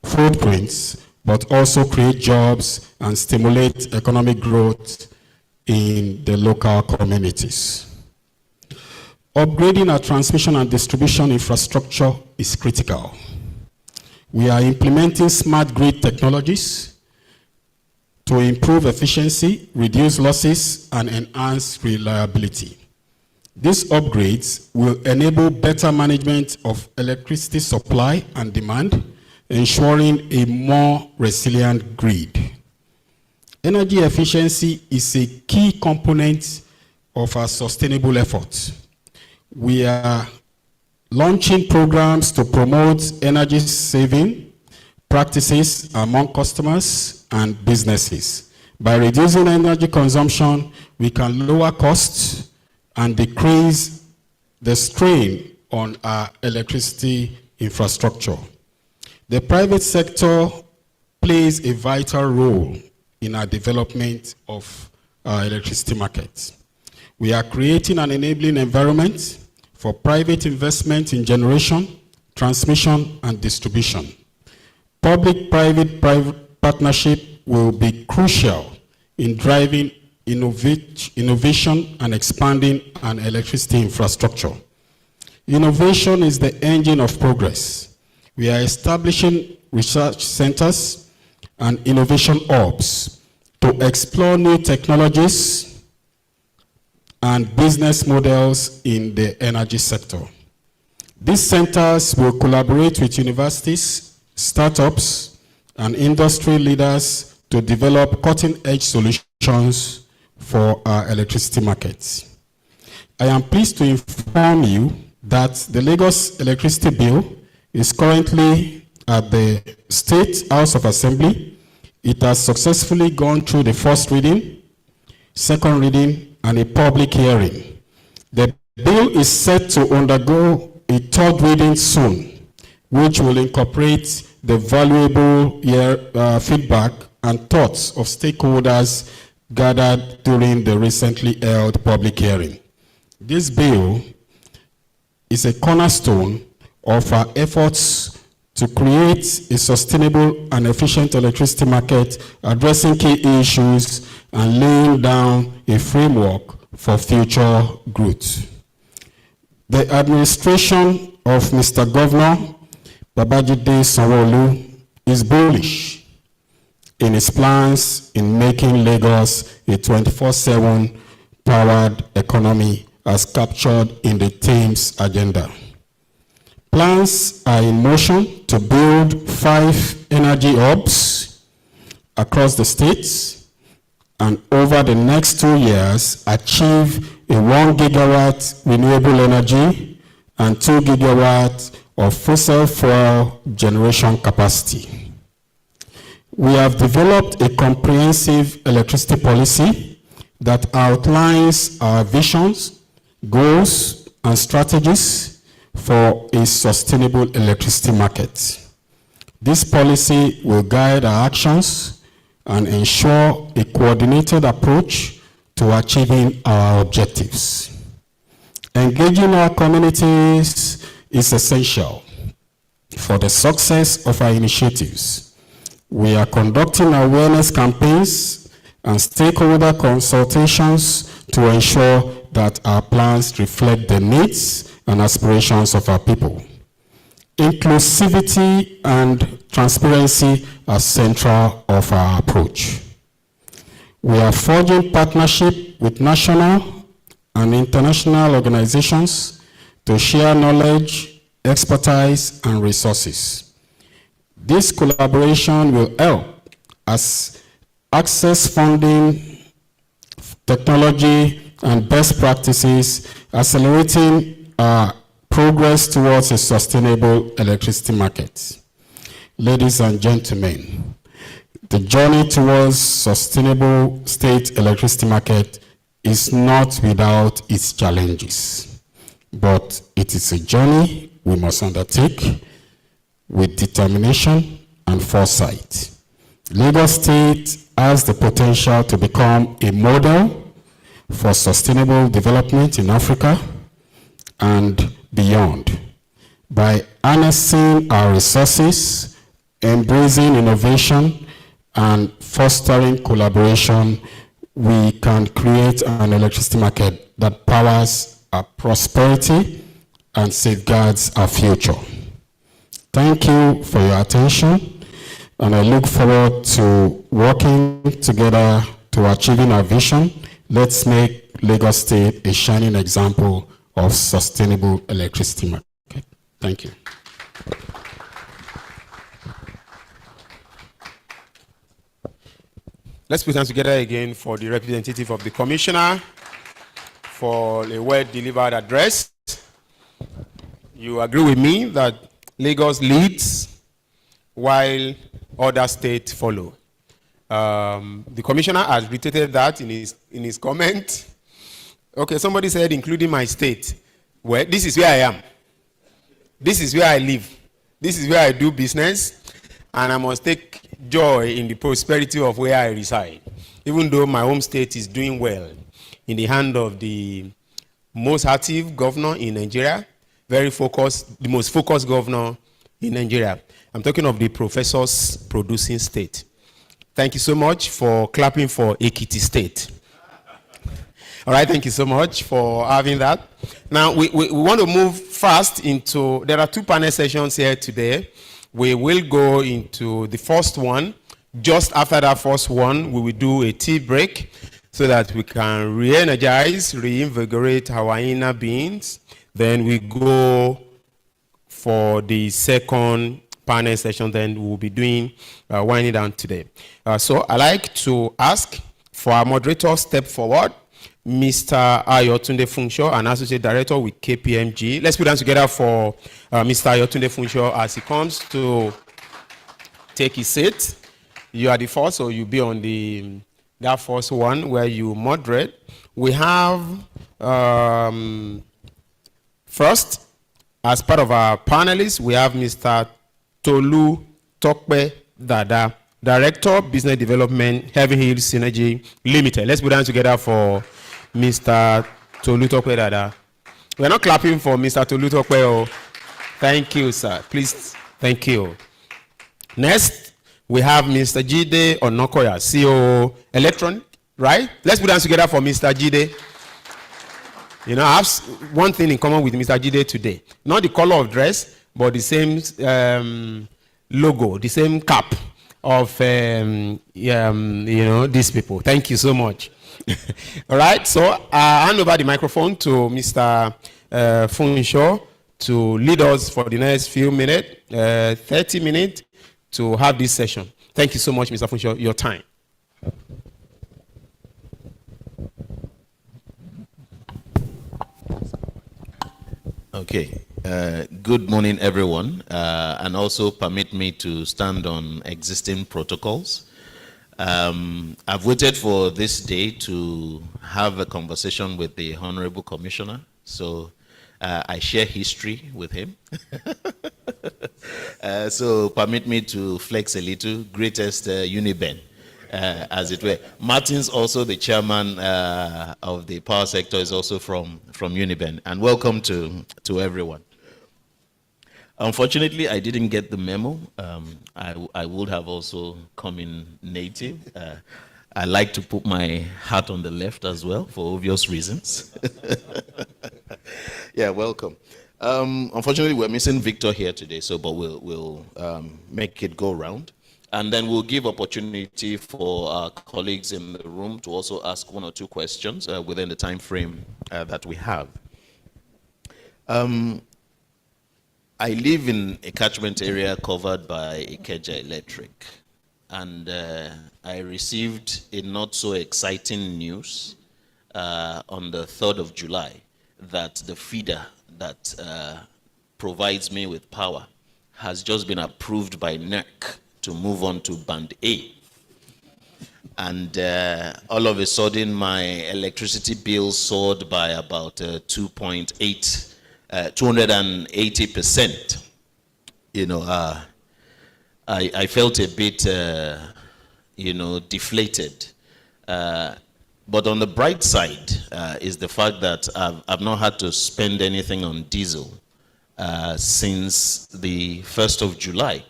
footprints, but also create jobs and stimulate economic growth in the local communities. Upgrading our transmission and distribution infrastructure is critical. We are implementing smart grid technologies to improve efficiency, reduce losses, and enhance reliability. These upgrades will enable better management of electricity supply and demand, ensuring a more resilient grid. Energy efficiency is a key component of our sustainable efforts. We are launching programs to promote energy saving practices among customers and businesses. By reducing energy consumption, we can lower costs and decrease the strain on our electricity infrastructure. The private sector plays a vital role in our development of our electricity market. We are creating an enabling environment for private investment in generation, transmission, and distribution. Public-private partnership will be crucial in driving innovation and expanding an electricity infrastructure. Innovation is the engine of progress. We are establishing research centers and innovation hubs to explore new technologies and business models in the energy sector. These centers will collaborate with universities, startups, and industry leaders to develop cutting-edge solutions for our electricity markets. I am pleased to inform you that the Lagos Electricity Bill is currently at the State House of Assembly. It has successfully gone through the first reading, second reading, and a public hearing. The bill is set to undergo a third reading soon, which will incorporate the valuable feedback and thoughts of stakeholders gathered during the recently held public hearing. This bill is a cornerstone of our efforts to create a sustainable and efficient electricity market, addressing key issues and laying down a framework for future growth. The administration of Mr. Governor Babajide Sanwo-Olu is bullish in its plans in making Lagos a 24/7 powered economy as captured in the Thames agenda. Plans are in motion to build 5 energy hubs across the states and over the next 2 years achieve a 1 gigawatt renewable energy and 2 gigawatts of fossil fuel generation capacity. We have developed a comprehensive electricity policy that outlines our visions, goals, and strategies for a sustainable electricity market. This policy will guide our actions and ensure a coordinated approach to achieving our objectives. Engaging our communities is essential for the success of our initiatives. We are conducting awareness campaigns and stakeholder consultations to ensure that our plans reflect the needs and aspirations of our people. Inclusivity and transparency are central of our approach. We are forging partnership with national and international organizations to share knowledge, expertise, and resources. This collaboration will help us access funding, technology, and best practices, accelerating our progress towards a sustainable electricity market. Ladies and gentlemen, the journey towards sustainable state electricity market is not without its challenges, but it is a journey we must undertake with determination and foresight. Lagos State has the potential to become a model for sustainable development in Africa and beyond. By harnessing our resources, embracing innovation, and fostering collaboration, we can create an electricity market that powers our prosperity and safeguards our future. Thank you for your attention, and I look forward to working together to achieving our vision. Let's make Lagos State a shining example of sustainable electricity market. Thank you. Let's put hands together again for the representative of the commissioner for a well-delivered address. You agree with me that Lagos leads while other states follow. The commissioner has reiterated that in his comment. Okay, somebody said including my state. Well, this is where I am. This is where I live. This is where I do business, and I must take joy in the prosperity of where I reside. Even though my home state is doing well, in the hand of the most active governor in Nigeria, very focused, the most focused governor in Nigeria. I'm talking of the professors producing state. Thank you so much for clapping for Ekiti State. All right, thank you so much for having that. Now, we want to move fast into, there are 2 panel sessions here today. We will go into the first one. Just after that first one, we will do a tea break so that we can re-energize, reinvigorate our inner beings. Then we go for the second panel session, then we'll be doing winding down today. So I'd like to ask for our moderator step forward, Mr. Ayotunde Funsho, an associate director with KPMG. Let's put them together for Mr. Ayotunde Funsho as he comes to take his seat. You are the first, so you'll be on that first one where you moderate. We have first, as part of our panelists, we have Mr. Tolu Tokpe Dada, Director, Business Development, Heaven Hill Synergy Limited. Let's put them together for Mr. Tolu Tokpe Dada. We're not clapping for Mr. Tolu Tokpe. Oh. Thank you, sir. Please, thank you. Next, we have Mr. Jide Onokoya, CEO Electron, right? Let's put them together for Mr. Jide. You know, I have one thing in common with Mr. Jide today. Not the color of dress, but the same logo, the same cap of, you know, these people. Thank you so much. All right, so I hand over the microphone to Mr. Funsho to lead us for the next few minutes, 30 minutes, to have this session. Thank you so much, Mr. Funsho, your time. Okay. Good morning, everyone, and also permit me to stand on existing protocols. I've waited for this day to have a conversation with the Honorable Commissioner, so I share history with him. So permit me to flex a little, greatest Uniben, as it were. Martin's also the chairman of the power sector, is also from Uniben, and welcome to everyone. Unfortunately, I didn't get the memo. I would have also come in native. I like to put my hat on the left as well, for obvious reasons. Yeah, welcome. Unfortunately, we're missing Victor here today, but we'll make it go round. And then we'll give opportunity for our colleagues in the room to also ask 1 or 2 questions within the time frame that we have. I live in a catchment area covered by Ikeja Electric, and I received a not so exciting news on the 3rd of July that the feeder that provides me with power has just been approved by NERC to move on to Band A. And all of a sudden, my electricity bill soared by about 280%. You know, I felt a bit, you know, deflated. But on the bright side is the fact that I've not had to spend anything on diesel since the 1st of July.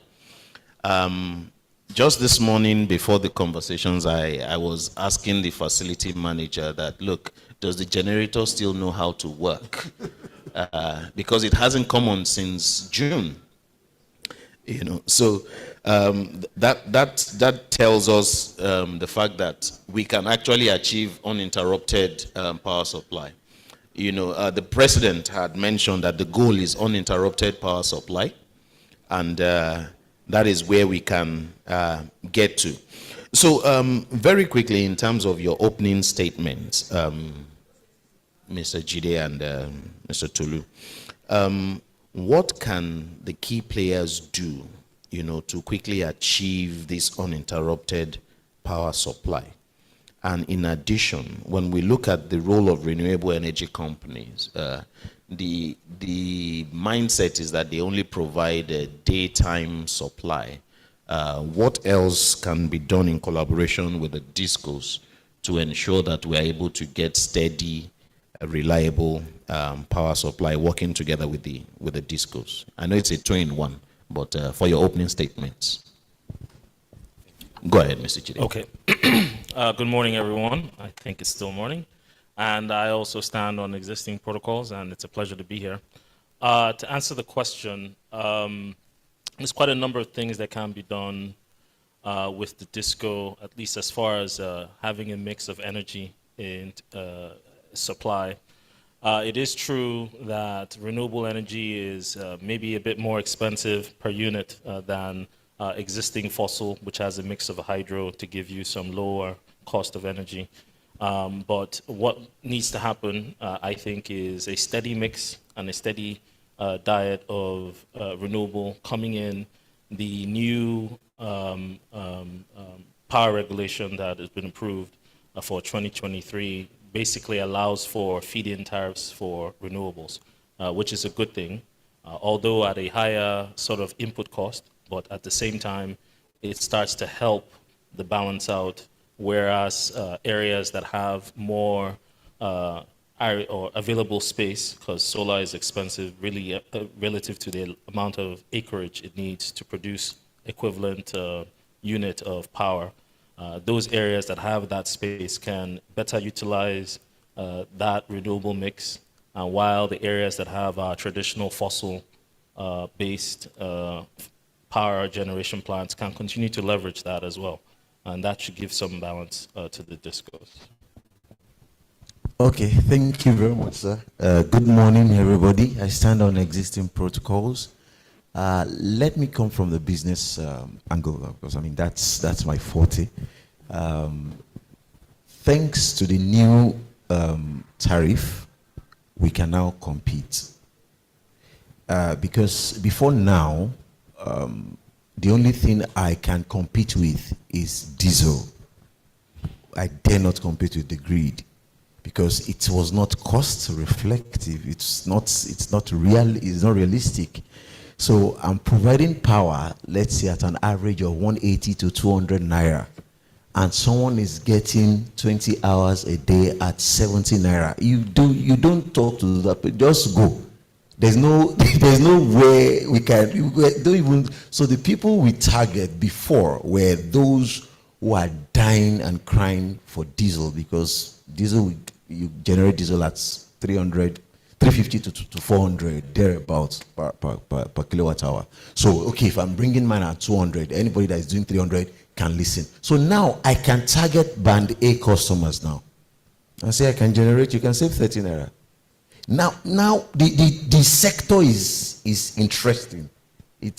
Just this morning before the conversations, I was asking the facility manager that, look, does the generator still know how to work? Because it hasn't come on since June. You know, so that tells us the fact that we can actually achieve uninterrupted power supply. You know, the president had mentioned that the goal is uninterrupted power supply, and that is where we can get to. So very quickly, in terms of your opening statements, Mr. Jide and Mr. Tolu, what can the key players do, you know, to quickly achieve this uninterrupted power supply? And in addition, when we look at the role of renewable energy companies, the mindset is that they only provide a daytime supply. What else can be done in collaboration with the DISCOs to ensure that we are able to get steady, reliable power supply working together with the DISCOs? I know it's a two-in-one, but for your opening statements. Go ahead, Mr. Chidi. Okay. Good morning, everyone. I think it's still morning. And I also stand on existing protocols, and it's a pleasure to be here. To answer the question, there's quite a number of things that can be done with the DISCO, at least as far as having a mix of energy in supply. It is true that renewable energy is maybe a bit more expensive per unit than existing fossil, which has a mix of hydro to give you some lower cost of energy. But what needs to happen, I think, is a steady mix and a steady diet of renewable coming in. The new power regulation that has been approved for 2023 basically allows for feed-in tariffs for renewables, which is a good thing, although at a higher sort of input cost, but at the same time, it starts to help the balance out, whereas areas that have more or available space, because solar is expensive really relative to the amount of acreage it needs to produce equivalent unit of power. Those areas that have that space can better utilize that renewable mix, while the areas that have traditional fossil based power generation plants can continue to leverage that as well. And that should give some balance to the DISCOs. Okay, thank you very much, sir. Good morning, everybody. I stand on existing protocols. Let me come from the business angle, because I mean that's my forte. Thanks to the new tariff, we can now compete. Because before now, the only thing I can compete with is diesel. I dare not compete with the grid because it was not cost reflective. It's not realistic. So I'm providing power, let's say at an average of 180 to 200 naira, and someone is getting 20 hours a day at 70 naira. You don't talk to that, but just go. There's no way we don't even. So the people we target before were those who are dying and crying for diesel, because diesel, you generate diesel at 350 to 400 thereabouts per kilowatt hour. So okay, if I'm bringing mine at 200, anybody that is doing 300 can listen. So now I can target band A customers now. I say I can generate, you can save 13 naira. Now the sector is interesting. We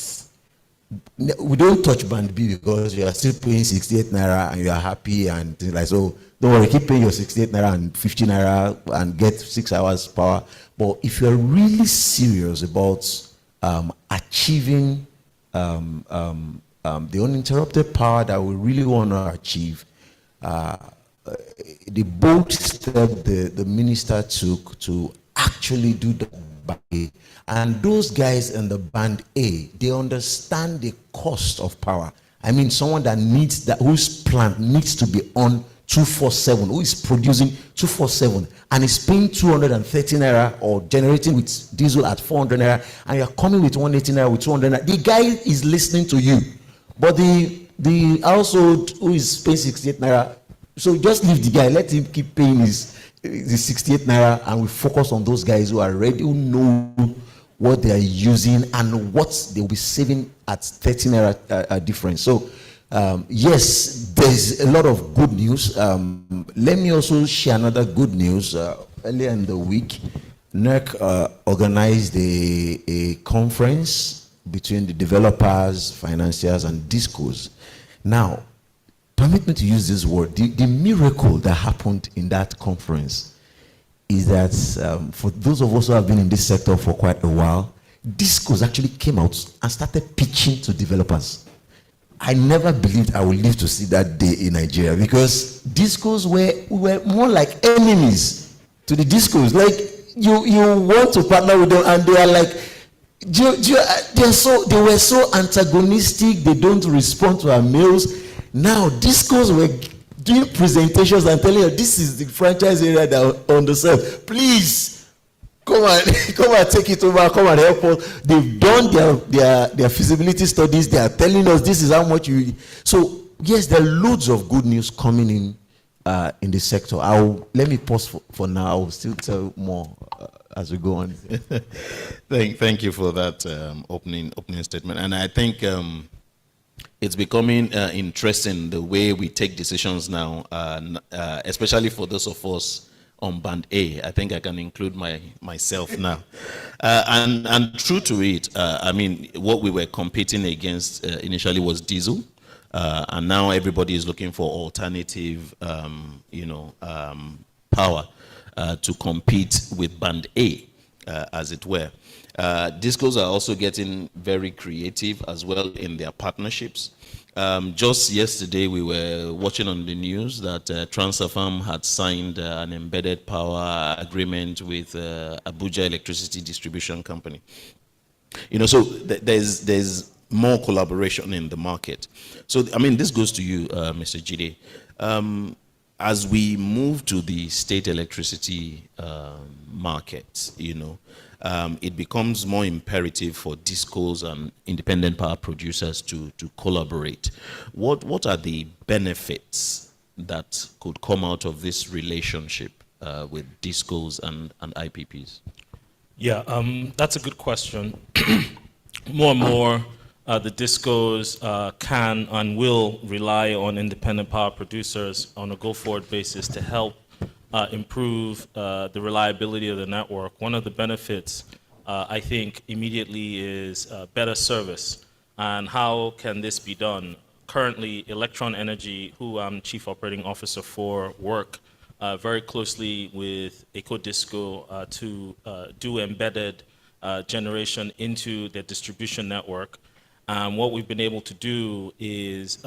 don't touch band B because you are still paying 68 naira and you are happy and things like so. Don't worry, keep paying your 68 naira and 50 naira and get 6 hours power. But if you are really serious about achieving the uninterrupted power that we really want to achieve, the bold step the minister took to actually do the band A. And those guys in the band A, they understand the cost of power. I mean, someone that needs that, whose plant needs to be on 247, who is producing 247 and is paying 230 naira or generating with diesel at 400 naira, and you're coming with 180 naira, with 200 naira. The guy is listening to you, but the household who is paying 68 naira, so just leave the guy, let him keep paying his 68 naira, and we focus on those guys who are ready, who know what they are using and what they will be saving at 13 naira difference. So yes, there's a lot of good news. Let me also share another good news. Earlier in the week, NERC organized a conference between the developers, financiers, and DISCOs. Now, permit me to use this word. The miracle that happened in that conference is that for those of us who have been in this sector for quite a while, DISCOs actually came out and started pitching to developers. I never believed I would live to see that day in Nigeria, because DISCOs were more like enemies to the DISCOs. Like you want to partner with them, and they are like, They were so antagonistic. They don't respond to our mails. Now, discos were doing presentations and telling us this is the franchise area that on the self. Please come and take it over. Come and help us. They've done their feasibility studies. They are telling us this is how much you. So yes, there are loads of good news coming in the sector. Let me pause for now. I will still tell more as we go on. Thank you for that opening statement. And I think it's becoming interesting the way we take decisions now, especially for those of us on band A. I think I can include myself now. And true to it, I mean, what we were competing against initially was diesel. And now everybody is looking for alternative, power to compete with band A, as it were. Discos are also getting very creative as well in their partnerships. Just yesterday, we were watching on the news that Transafam had signed an embedded power agreement with Abuja Electricity Distribution Company. So there's more collaboration in the market. So, I mean, this goes to you, Mr. Jide. As we move to the state electricity market, it becomes more imperative for discos and independent power producers to collaborate. What are the benefits that could come out of this relationship with discos and IPPs? Yeah, that's a good question. More and more, the discos can and will rely on independent power producers on a go-forward basis to help improve the reliability of the network. One of the benefits, I think, immediately is better service. And how can this be done? Currently, Electron Energy, who I'm Chief Operating Officer for, work very closely with EcoDisco to do embedded generation into their distribution network. And what we've been able to do is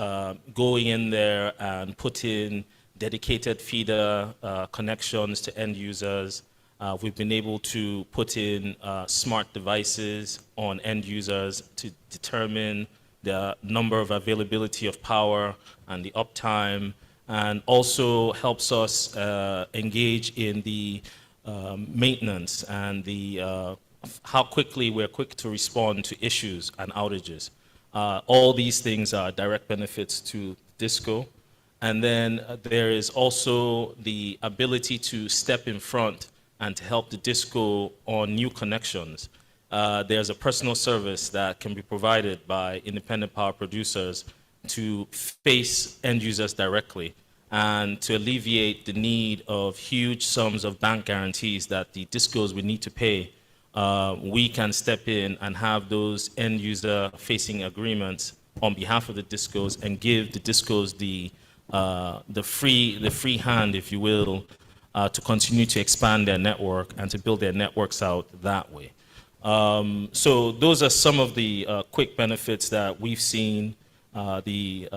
going in there and put in dedicated feeder connections to end users. We've been able to put in smart devices on end users to determine the number of availability of power and the uptime, and also helps us engage in the maintenance and the how quickly we're quick to respond to issues and outages. All these things are direct benefits to DISCO. And then there is also the ability to step in front and to help the DISCO on new connections. There's a personal service that can be provided by independent power producers to face end users directly and to alleviate the need of huge sums of bank guarantees that the DISCOs would need to pay. We can step in and have those end user facing agreements on behalf of the DISCOs and give the DISCOs the free hand, if you will, to continue to expand their network and to build their networks out that way. So those are some of the quick benefits that we've seen, the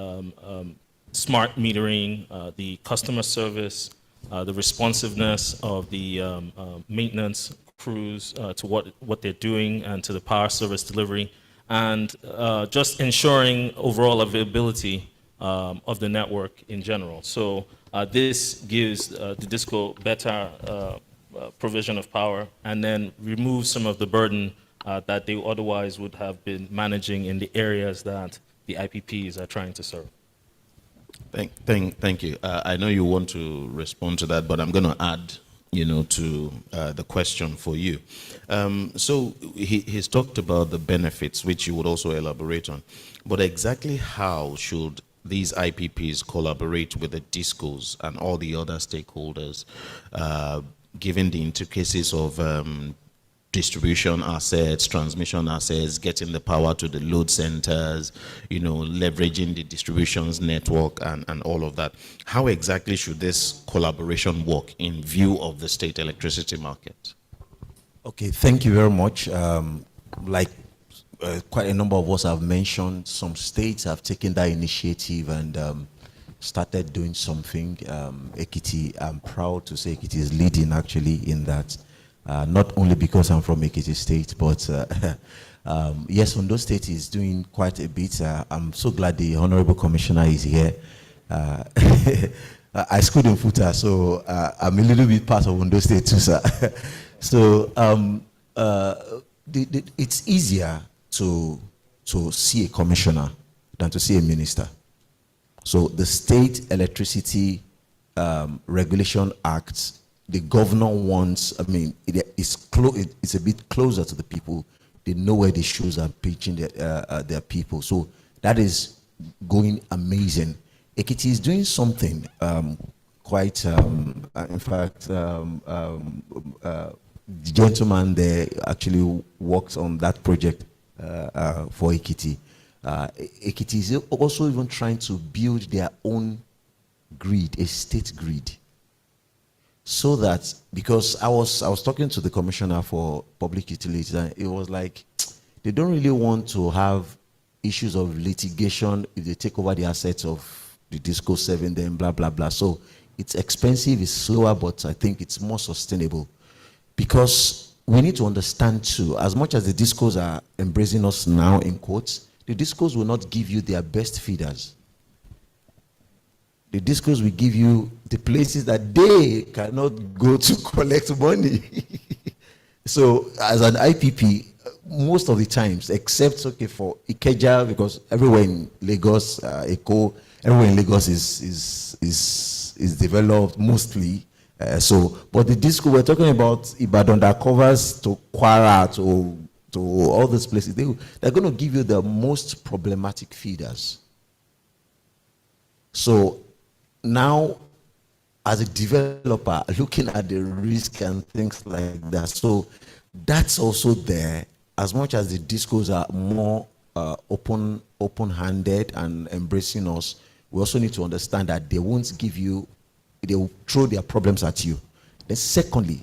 smart metering, the customer service, the responsiveness of the maintenance crews to what they're doing and to the power service delivery, and just ensuring overall availability of the network in general. So this gives the DISCO better provision of power and then removes some of the burden that they otherwise would have been managing in the areas that the IPPs are trying to serve. Thank you. I know you want to respond to that, but I'm going to add to the question for you. So he's talked about the benefits, which you would also elaborate on. But exactly how should these IPPs collaborate with the DISCOs and all the other stakeholders, given the intricacies of distribution assets, transmission assets, getting the power to the load centers, leveraging the distributions network and all of that? How exactly should this collaboration work in view of the state electricity market? Okay, thank you very much. Quite a number of us have mentioned, some states have taken that initiative and started doing something. Ekiti, I'm proud to say Ekiti is leading actually in that. not only because I'm from Ekiti State, but yes, Ondo State is doing quite a bit. I'm so glad the Honorable Commissioner is here. I schooled in Futa, so I'm a little bit part of Ondo State too, sir. So it's easier to see a commissioner than to see a minister. So the State Electricity Regulation Act, the governor wants, I mean, it's a bit closer to the people. They know where the shoes are pitching their people. So that is going amazing. Ekiti is doing something quite, in fact, the gentleman there actually works on that project for Ekiti. Ekiti is also even trying to build their own grid, a state grid. So that, because I was talking to the commissioner for public utilities, and it was like, they don't really want to have issues of litigation if they take over the assets of the Disco 7, then blah, blah, blah. So it's expensive, it's slower, but I think it's more sustainable. Because we need to understand too, as much as the discos are embracing us now in quotes, the discos will not give you their best feeders. The discos will give you the places that they cannot go to collect money. So as an IPP, most of the times, except for Ikeja, because everywhere in Lagos, Eko, everywhere in Lagos is developed mostly. But the disco we're talking about, Ibadan, that covers to Kwara, to all these places, they're going to give you the most problematic feeders. So now, as a developer, looking at the risk and things like that, so that's also there. As much as the discos are more open-handed and embracing us, we also need to understand that they won't give you, they will throw their problems at you. Then secondly,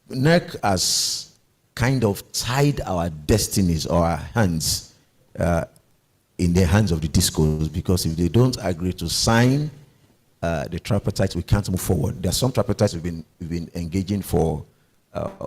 NERC has kind of tied our destinies or our hands in the hands of the discos, because if they don't agree to sign the tripartite, we can't move forward. There are some tripartites we've been engaging for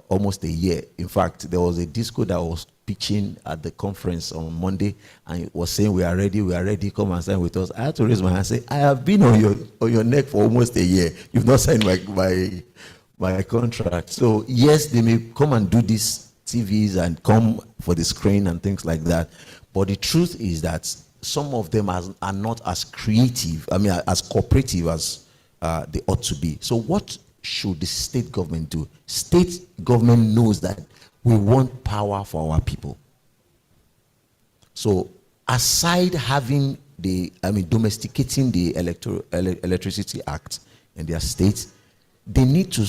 almost a year. In fact, there was a disco that was pitching at the conference on Monday, and it was saying, we are ready, come and sign with us. I had to raise my hand and say, I have been on your neck for almost a year. You've not signed my contract. So yes, they may come and do these TVs and come for the screen and things like that. But the truth is that some of them are not as creative, as cooperative as they ought to be. So what should the state government do? State government knows that we want power for our people. So aside having domesticating the Electricity Act in their state, they need to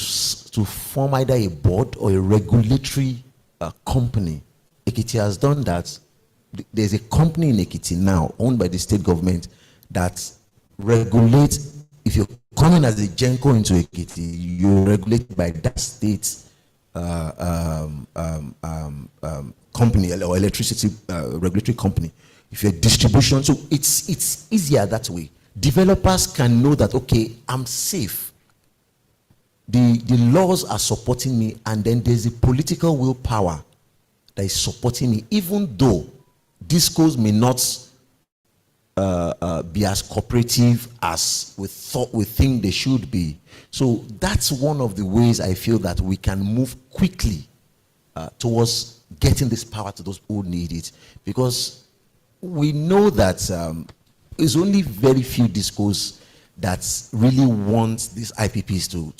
form either a board or a regulatory company. Ekiti has done that. There's a company in Ekiti now owned by the state government that regulates. If you're coming as a Genco into Ekiti, you're regulated by that state company or electricity regulatory company. If you're distribution, so it's easier that way. Developers can know that, okay, I'm safe. The laws are supporting me, and then there's a political willpower that is supporting me, even though discos may not be as cooperative as we think they should be. So that's one of the ways I feel that we can move quickly towards getting this power to those who need it, because we know that it's only very few discos that really want these IPPs to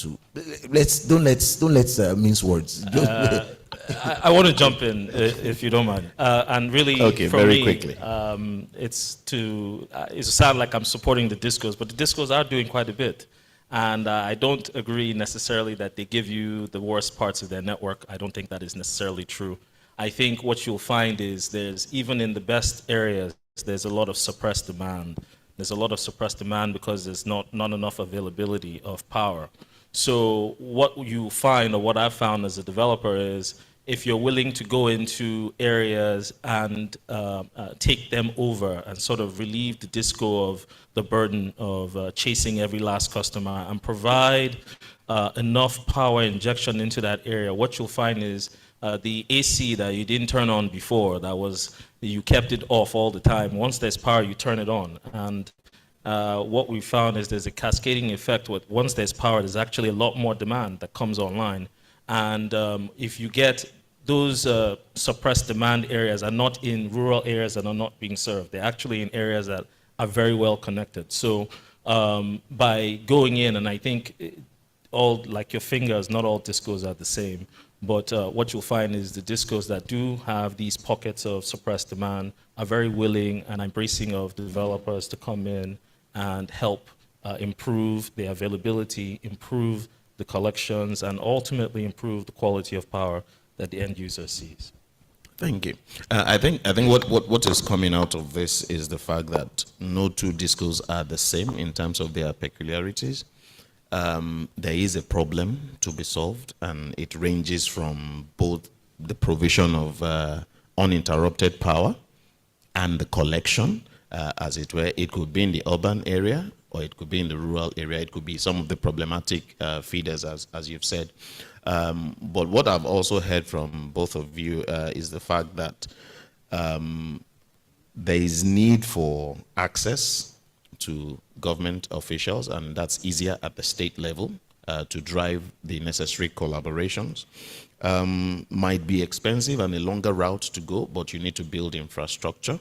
let's mince words. I want to jump in, if you don't mind, and really, okay, for very me, quickly. It sounds like I'm supporting the discos, but the discos are doing quite a bit, and I don't agree necessarily that they give you the worst parts of their network. I don't think that is necessarily true. I think what you'll find is even in the best areas, there's a lot of suppressed demand. There's a lot of suppressed demand because there's not enough availability of power. So what you find, or what I've found as a developer, is if you're willing to go into areas and take them over and sort of relieve the disco of the burden of chasing every last customer and provide enough power injection into that area, what you'll find is the AC that you didn't turn on before, you kept it off all the time. Once there's power, you turn it on. And what we found is there's a cascading effect. Once there's power, there's actually a lot more demand that comes online. And if you get those suppressed demand areas are not in rural areas that are not being served. They're actually in areas that are very well connected. So by going in, and I think all, like your fingers, not all discos are the same. But what you'll find is the discos that do have these pockets of suppressed demand are very willing and embracing of developers to come in and help improve the availability, improve the collections, and ultimately improve the quality of power that the end user sees. Thank you. I think what is coming out of this is the fact that no two discos are the same in terms of their peculiarities. There is a problem to be solved, and it ranges from both the provision of uninterrupted power and the collection, as it were. It could be in the urban area, or it could be in the rural area. It could be some of the problematic feeders, as you've said. But what I've also heard from both of you is the fact that there is need for access to government officials, and that's easier at the state level to drive the necessary collaborations. Might be expensive and a longer route to go, but you need to build infrastructure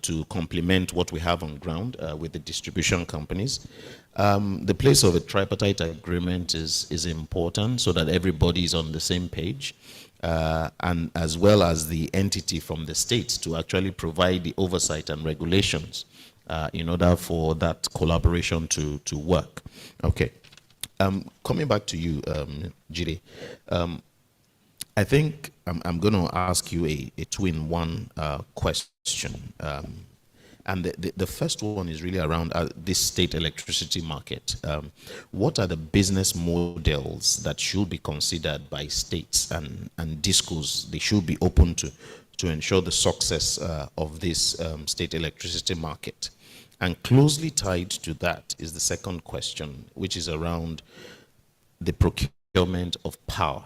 to complement what we have on ground with the distribution companies. The place of a tripartite agreement is important so that everybody is on the same page, and as well as the entity from the states to actually provide the oversight and regulations in order for that collaboration to work. Okay. Coming back to you, Jide, I think I'm going to ask you a two-in-one question. And the first one is really around this state electricity market. What are the business models that should be considered by states and discos they should be open to ensure the success of this state electricity market? And closely tied to that is the second question, which is around the procurement of power.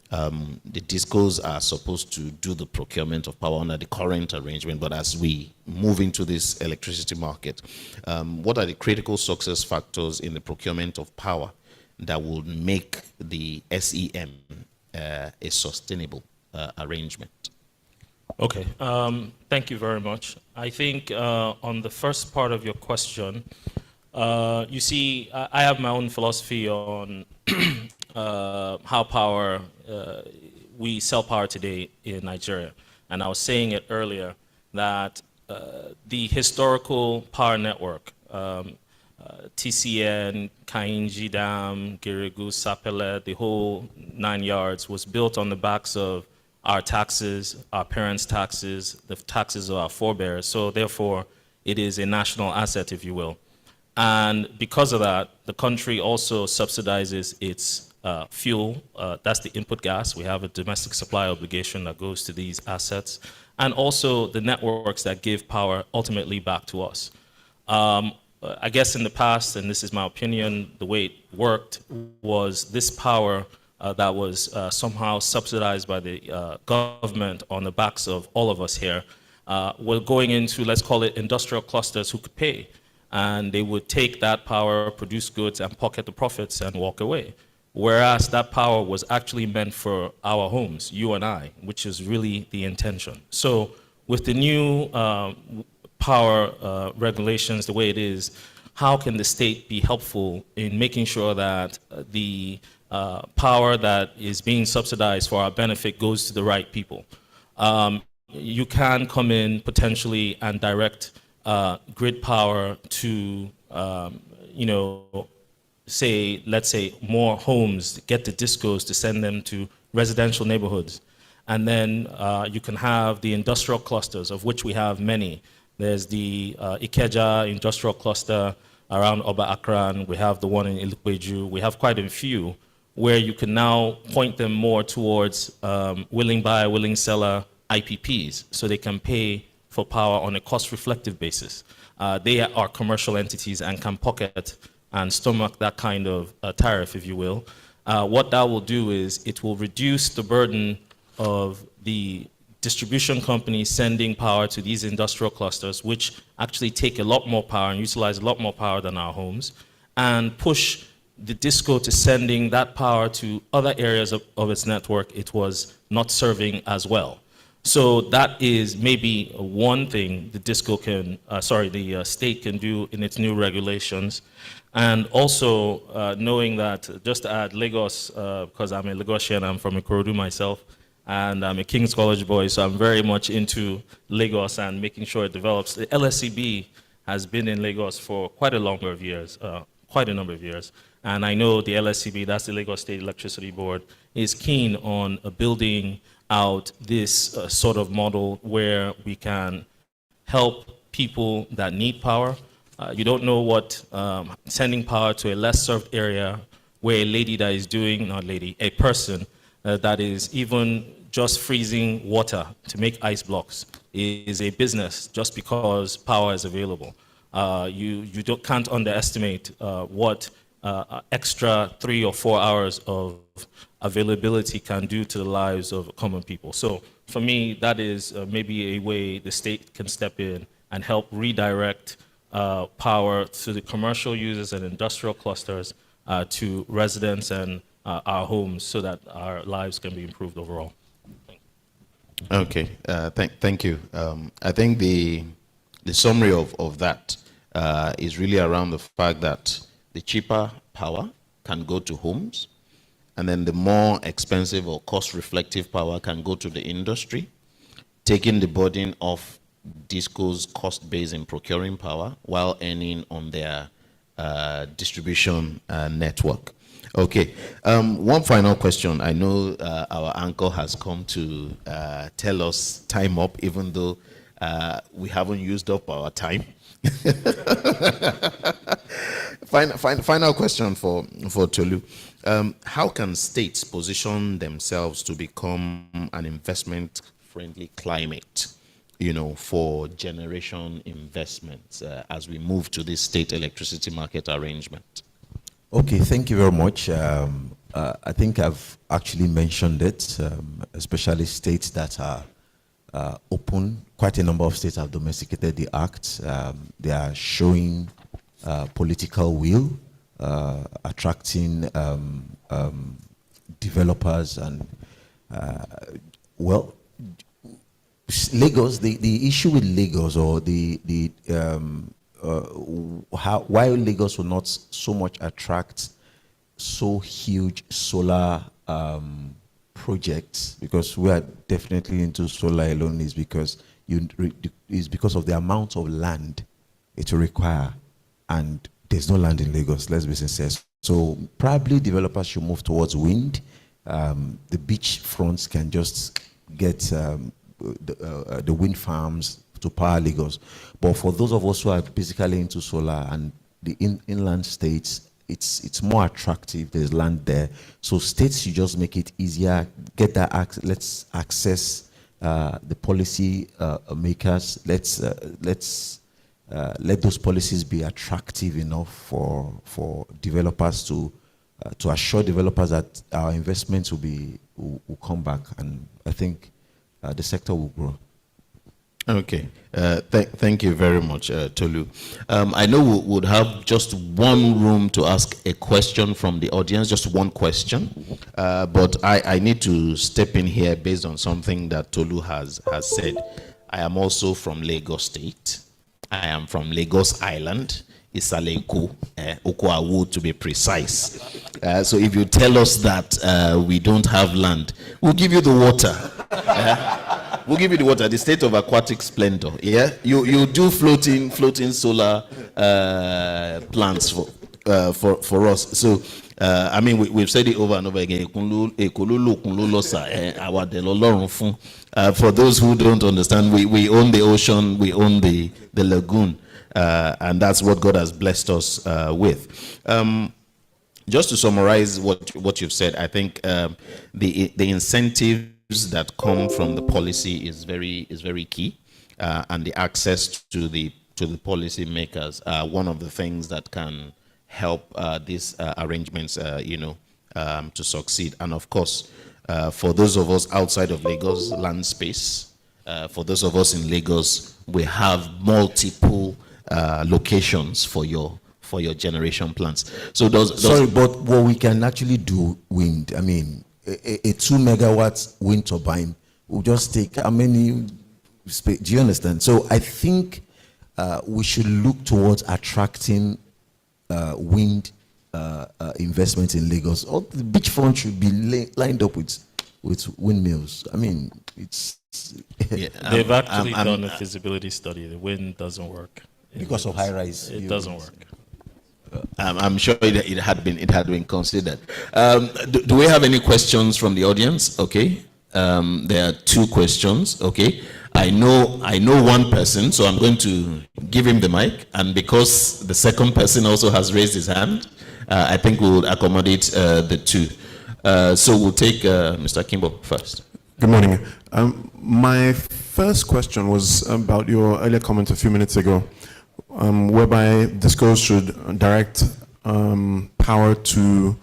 The discos are supposed to do the procurement of power under the current arrangement, but as we move into this electricity market, what are the critical success factors in the procurement of power that will make the SEM a sustainable arrangement? Okay, thank you very much. I think on the first part of your question, you see, I have my own philosophy on how power, we sell power today in Nigeria. And I was saying it earlier that the historical power network, TCN, Kainji Dam, Girigu, Sapele, the whole 9 yards was built on the backs of our taxes, our parents' taxes, the taxes of our forebears. So therefore, it is a national asset, if you will. And because of that, the country also subsidizes its fuel. That's the input gas. We have a domestic supply obligation that goes to these assets. And also the networks that give power ultimately back to us. I guess in the past, and this is my opinion, the way it worked was this power that was somehow subsidized by the government on the backs of all of us here, were going into, let's call it, industrial clusters who could pay. And they would take that power, produce goods, and pocket the profits and walk away. Whereas that power was actually meant for our homes, you and I, which is really the intention. So with the new power regulations the way it is, how can the state be helpful in making sure that the power that is being subsidized for our benefit goes to the right people? You can come in potentially and direct grid power to, let's say more homes, get the discos to send them to residential neighborhoods. And then you can have the industrial clusters, of which we have many. There's the Ikeja industrial cluster around Oba Akran. We have the one in Ilukweju. We have quite a few where you can now point them more towards willing buyer, willing seller IPPs, so they can pay for power on a cost-reflective basis. They are commercial entities and can pocket and stomach that kind of tariff, if you will. What that will do is it will reduce the burden of the distribution companies sending power to these industrial clusters, which actually take a lot more power and utilize a lot more power than our homes, and push the DISCO to sending that power to other areas of its network it was not serving as well. So that is maybe one thing the DISCO can, the state can do in its new regulations. And also knowing that, just to add, Lagos, because I'm a Lagosian, I'm from Ikorodu myself, and I'm a King's College boy, so I'm very much into Lagos and making sure it develops. The LSCB has been in Lagos for quite a number of years, And I know the LSCB, that's the Lagos State Electricity Board, is keen on building out this sort of model where we can help people that need power. You don't know what sending power to a less served area where a lady that is doing, not lady, a person that is even just freezing water to make ice blocks is a business just because power is available. You can't underestimate what extra 3 or 4 hours of availability can do to the lives of common people. So for me, that is maybe a way the state can step in and help redirect power to the commercial users and industrial clusters to residents and our homes so that our lives can be improved overall. Okay, thank you. I think the summary of that is really around the fact that the cheaper power can go to homes, and then the more expensive or cost-reflective power can go to the industry, taking the burden off DISCO's cost base in procuring power while earning on their distribution network. Okay, one final question. I know our anchor has come to tell us time up, even though we haven't used up our time. Final question for Tolu. How can states position themselves to become an investment-friendly climate, for generation investments as we move to this state electricity market arrangement? Okay, thank you very much. I think I've actually mentioned it, especially states that are open. Quite a number of states have domesticated the act. They are showing political will, attracting developers and, Lagos, the issue with Lagos, or why Lagos will not so much attract so huge solar projects, because we are definitely into solar alone, is because of the amount of land it will require, and there's no land in Lagos, let's be sincere. So probably developers should move towards wind. The beach fronts can just get the wind farms to power Lagos. But for those of us who are basically into solar and the inland states, it's more attractive. There's land there. So states should just make it easier, get that let's access the policy makers. Let's let those policies be attractive enough for developers to assure developers that our investments will come back, and I think the sector will grow. Okay, thank you very much, Tolu. I know we would have just one room to ask a question from the audience, just one question, but I need to step in here based on something that Tolu has said. I am also from Lagos State. I am from Lagos Island, Isaleku, Okwawu to be precise. So if you tell us that we don't have land, we'll give you the water. We'll give you the water, the state of aquatic splendor. Yeah, you do floating solar plants for us. So I mean, we've said it over and over again. For those who don't understand, we own the ocean, we own the lagoon, and that's what God has blessed us with. Just to summarize what you've said, I think the incentives that come from the policy is very key, and the access to the policy makers are one of the things that can help these arrangements, to succeed. And of course, for those of us outside of Lagos land space, for those of us in Lagos, we have multiple locations for your generation plants. So Sorry, but what we can actually do wind, I mean, a 2 megawatt wind turbine will just take how many, do you understand? So I think we should look towards attracting wind investments in Lagos. All the beachfront should be lined up with windmills. I mean, it's... They've actually done a feasibility study. The wind doesn't work. Because of high rise. It doesn't work. I'm sure it had been considered. Do we have any questions from the audience? Okay. There are 2 questions. Okay. I know one person, so I'm going to give him the mic. And because the second person also has raised his hand, I think we'll accommodate the 2. So we'll take Mr. Kimbo first. Good morning. My first question was about your earlier comment a few minutes ago, whereby DISCOs should direct power to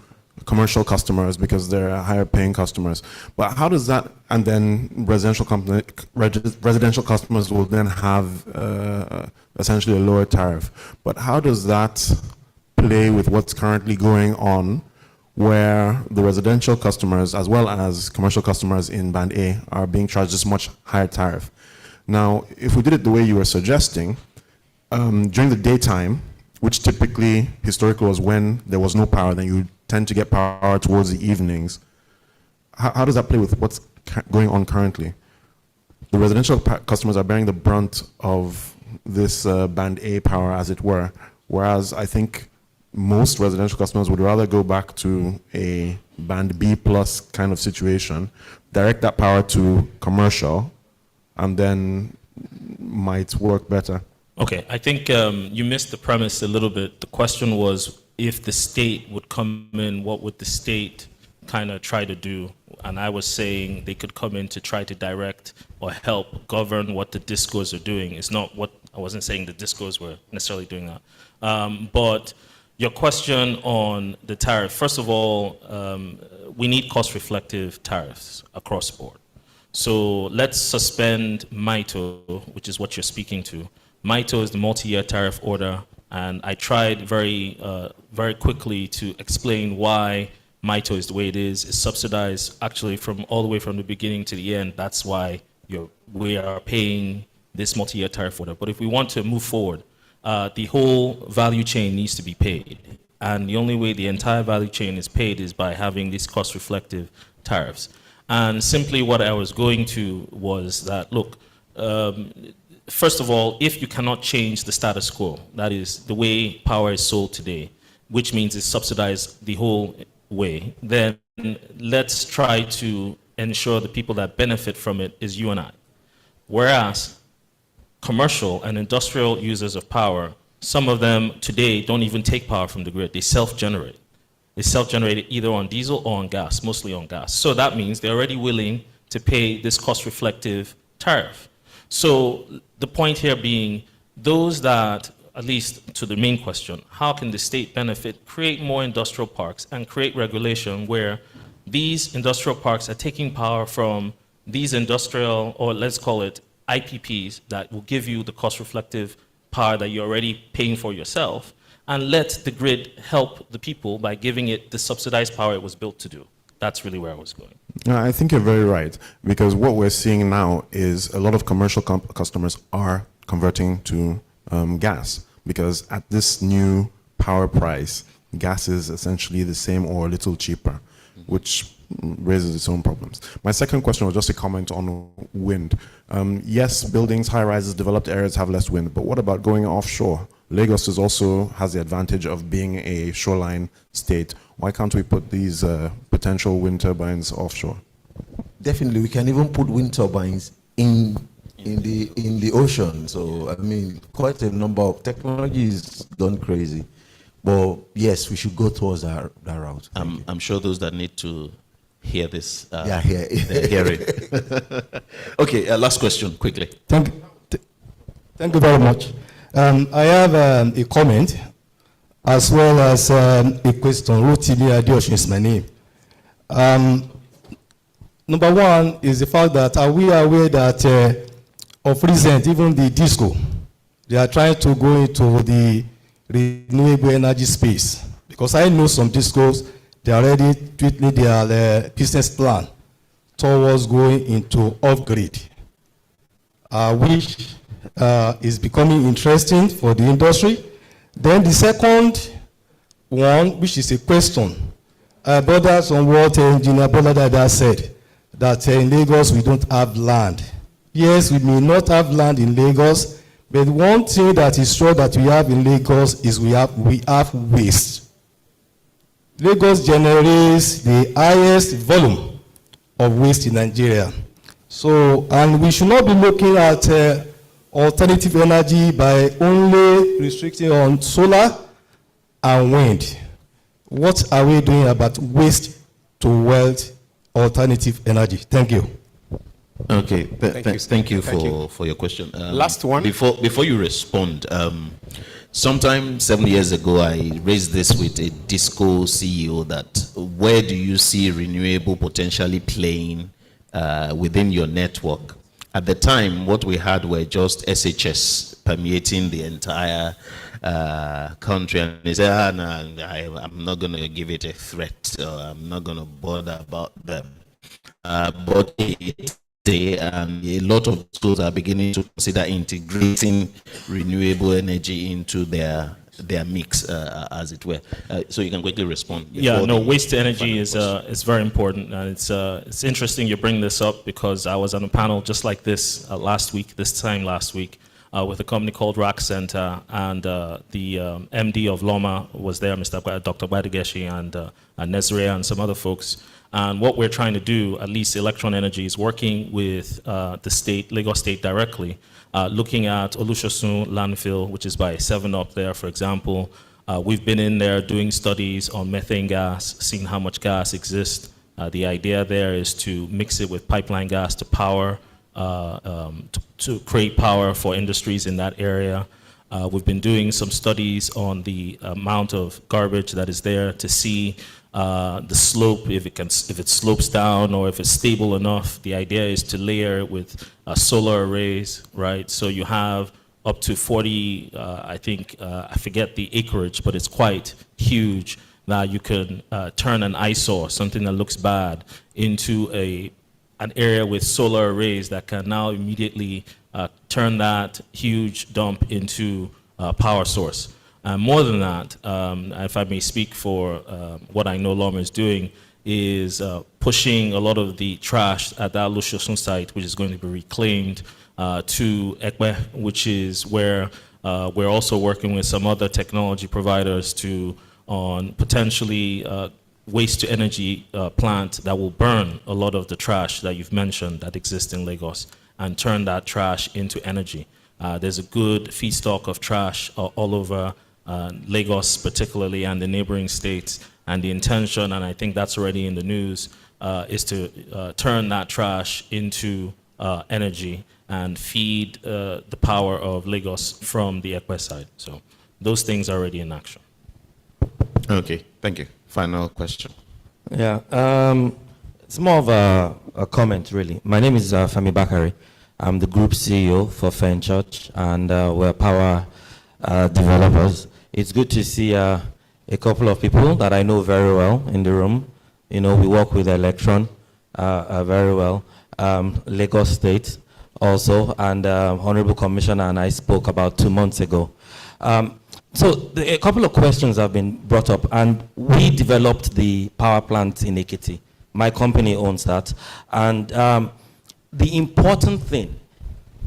commercial customers because they're higher paying customers. But how does that, and then residential customers will then have essentially a lower tariff. But how does that play with what's currently going on, where the residential customers as well as commercial customers in Band A are being charged this much higher tariff? Now, if we did it the way you were suggesting, during the daytime, which typically historically was when there was no power, then you tend to get power towards the evenings. How does that play with what's going on currently? The residential customers are bearing the brunt of this Band A power, as it were, whereas I think most residential customers would rather go back to a Band B plus kind of situation, direct that power to commercial, and then might work better. Okay, I think you missed the premise a little bit. The question was, if the state would come in, what would the state kind of try to do? And I was saying they could come in to try to direct or help govern what the DISCOs are doing. It's not what, I wasn't saying the DISCOs were necessarily doing that. But your question on the tariff, first of all, we need cost-reflective tariffs across the board. So let's suspend MITO, which is what you're speaking to. MITO is the multi-year tariff order, and I tried very quickly to explain why MITO is the way it is. It's subsidized actually from all the way from the beginning to the end. That's why we are paying this multi-year tariff order. But if we want to move forward, the whole value chain needs to be paid. And the only way the entire value chain is paid is by having these cost-reflective tariffs. And simply what I was going to was that, look, first of all, if you cannot change the status quo, that is the way power is sold today, which means it's subsidized the whole way, then let's try to ensure the people that benefit from it is you and I. Whereas commercial and industrial users of power, some of them today don't even take power from the grid. They self-generate. They self-generate it either on diesel or on gas, mostly on gas. So that means they're already willing to pay this cost-reflective tariff. So the point here being, those that, at least to the main question, how can the state benefit, create more industrial parks and create regulation where these industrial parks are taking power from these industrial, or let's call it IPPs, that will give you the cost-reflective power that you're already paying for yourself, and let the grid help the people by giving it the subsidized power it was built to do. That's really where I was going. I think you're very right, because what we're seeing now is a lot of commercial customers are converting to gas, because at this new power price, gas is essentially the same or a little cheaper, which raises its own problems. My second question was just a comment on wind. Yes, buildings, high-rises, developed areas have less wind, but what about going offshore? Lagos also has the advantage of being a shoreline state. Why can't we put these potential wind turbines offshore? Definitely, we can even put wind turbines in the ocean. So I mean, quite a number of technology is gone crazy. But yes, we should go towards that route. I'm sure those that need to hear this, Yeah, hear it. they hear it. Okay, last question, quickly. Thank you very much. I have a comment as well as a question. Rotimi Adeosun is my name. Number one is the fact that are we aware that of recent, even the DISCO, they are trying to go into the renewable energy space? Because I know some DISCOs, they are already tweeting their business plan towards going into off-grid, which is becoming interesting for the industry. Then the second one, which is a question, borders on what Engineer Boladada said, that in Lagos we don't have land. Yes, we may not have land in Lagos, but one thing that is sure that we have in Lagos is we have waste. Lagos generates the highest volume of waste in Nigeria. So, and we should not be looking at alternative energy by only restricting on solar and wind. What are we doing about waste to wealth alternative energy? Thank you. Okay, thank you for your question. Last one. Before you respond, sometime 7 years ago, I raised this with a DISCO CEO that where do you see renewable potentially playing within your network? At the time, what we had were just SHS permeating the entire country, and he said, I'm not going to give it a threat, or I'm not going to bother about them. But a lot of schools are beginning to consider integrating renewable energy into their mix, as it were. So you can quickly respond. Yeah, no, waste to energy is very important, and it's interesting you bring this up because I was on a panel just like this this time last week, with a company called Rack Center, and the MD of Loma was there, Dr. Badigeshi, and Nezrea and some other folks. And what we're trying to do, at least Electron Energy, is working with the state, Lagos State directly, looking at Olusosun landfill, which is by 7 Up there, for example. We've been in there doing studies on methane gas, seeing how much gas exists. The idea there is to mix it with pipeline gas to power, to create power for industries in that area. We've been doing some studies on the amount of garbage that is there to see the slope, if it slopes down or if it's stable enough. The idea is to layer it with solar arrays, right? So you have up to 40, I think, I forget the acreage, but it's quite huge. Now you can turn an eyesore, something that looks bad, into an area with solar arrays that can now immediately turn that huge dump into a power source. More than that, if I may speak for what I know Loma is doing, is pushing a lot of the trash at that Olusosun site, which is going to be reclaimed, to Ekpe, which is where we're also working with some other technology providers on potentially waste-to-energy plant that will burn a lot of the trash that you've mentioned that exists in Lagos and turn that trash into energy. There's a good feedstock of trash all over Lagos particularly, and the neighboring states, and the intention, and I think that's already in the news, is to turn that trash into energy and feed the power of Lagos from the Ekpe side. So those things are already in action. Okay, thank you. Final question. Yeah, it's more of a comment, really. My name is Femi Bakari. I'm the group CEO for Fenchurch, and we're power developers. It's good to see a couple of people that I know very well in the room. You know, we work with Electron very well. Lagos State also, and Honorable Commissioner and I spoke about 2 months ago. So a couple of questions have been brought up, and we developed the power plant in Ekiti. My company owns that. And the important thing,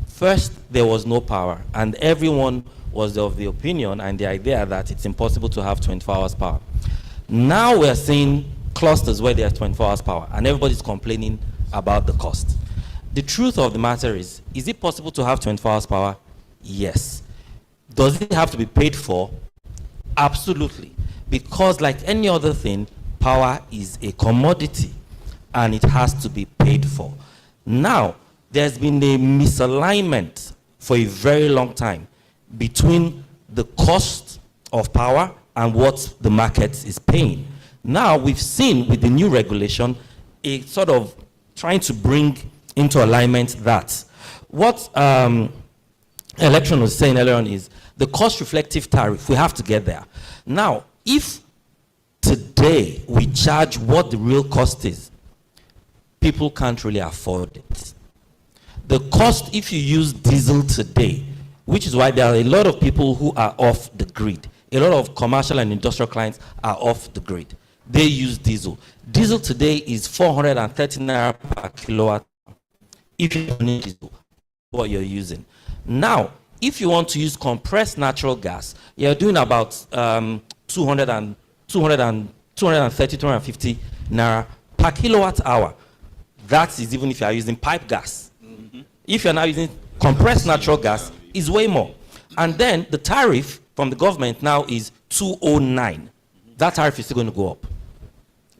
first, there was no power, and everyone was of the opinion and the idea that it's impossible to have 24 hours power. Now we're seeing clusters where there's 24 hours power, and everybody's complaining about the cost. The truth of the matter is it possible to have 24 hours power? Yes. Does it have to be paid for? Absolutely. Because like any other thing, power is a commodity and it has to be paid for. Now, there's been a misalignment for a very long time between the cost of power and what the market is paying. Now, we've seen with the new regulation, a sort of trying to bring into alignment that. What Electron was saying earlier on is the cost reflective tariff, we have to get there. Now, if today we charge what the real cost is, people can't really afford it. The cost, if you use diesel today, which is why there are a lot of people who are off the grid. A lot of commercial and industrial clients are off the grid. They use diesel. Diesel today is 430 naira per kilowatt. If you need diesel, what you're using. Now, if you want to use compressed natural gas, you're doing about 230, 250 naira per kilowatt hour. That is even if you are using pipe gas. If you're now using compressed natural gas, is way more. And then the tariff from the government now is 209. That tariff is still going to go up.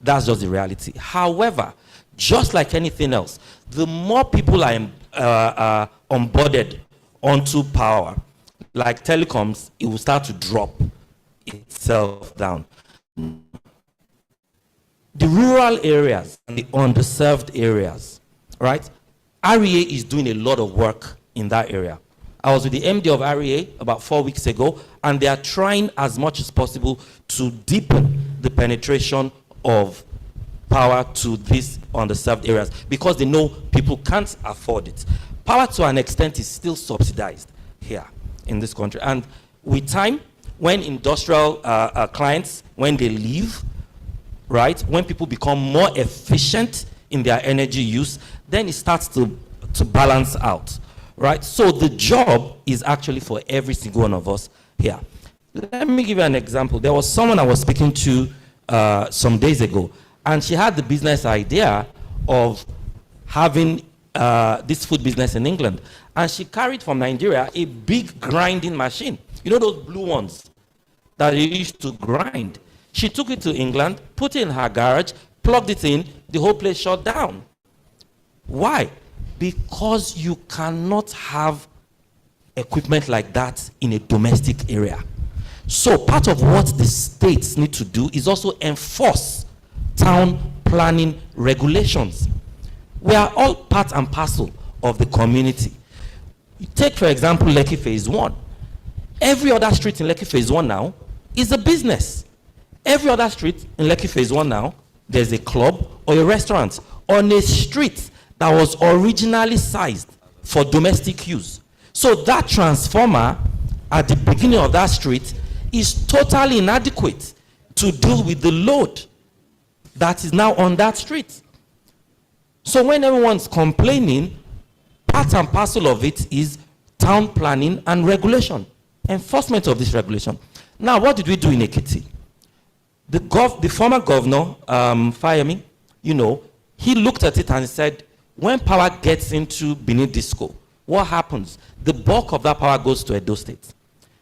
That's just the reality. However, just like anything else, the more people are onboarded onto power, like telecoms, it will start to drop itself down. The rural areas and the underserved areas, right? REA is doing a lot of work in that area. I was with the MD of REA about 4 weeks ago, and they are trying as much as possible to deepen the penetration of power to these underserved areas because they know people can't afford it. Power to an extent is still subsidized here in this country. And with time, when industrial clients, when they leave, right, when people become more efficient in their energy use, then it starts to balance out, right? So the job is actually for every single one of us here. Let me give you an example. There was someone I was speaking to some days ago, and she had the business idea of having this food business in England. And she carried from Nigeria a big grinding machine. You know those blue ones that they used to grind? She took it to England, put it in her garage, plugged it in, the whole place shut down. Why? Because you cannot have equipment like that in a domestic area. So part of what the states need to do is also enforce town planning regulations. We are all part and parcel of the community. You take, for example, Lekki Phase 1. Every other street in Lekki Phase 1 now is a business. Every other street in Lekki Phase 1 now, there's a club or a restaurant on a street that was originally sized for domestic use. So that transformer at the beginning of that street is totally inadequate to deal with the load that is now on that street. So when everyone's complaining, part and parcel of it is town planning and regulation, enforcement of this regulation. Now, what did we do in Ekiti? The former governor, Fayemi, you know, he looked at it and said, when power gets into Benin Disco, what happens? The bulk of that power goes to Edo State.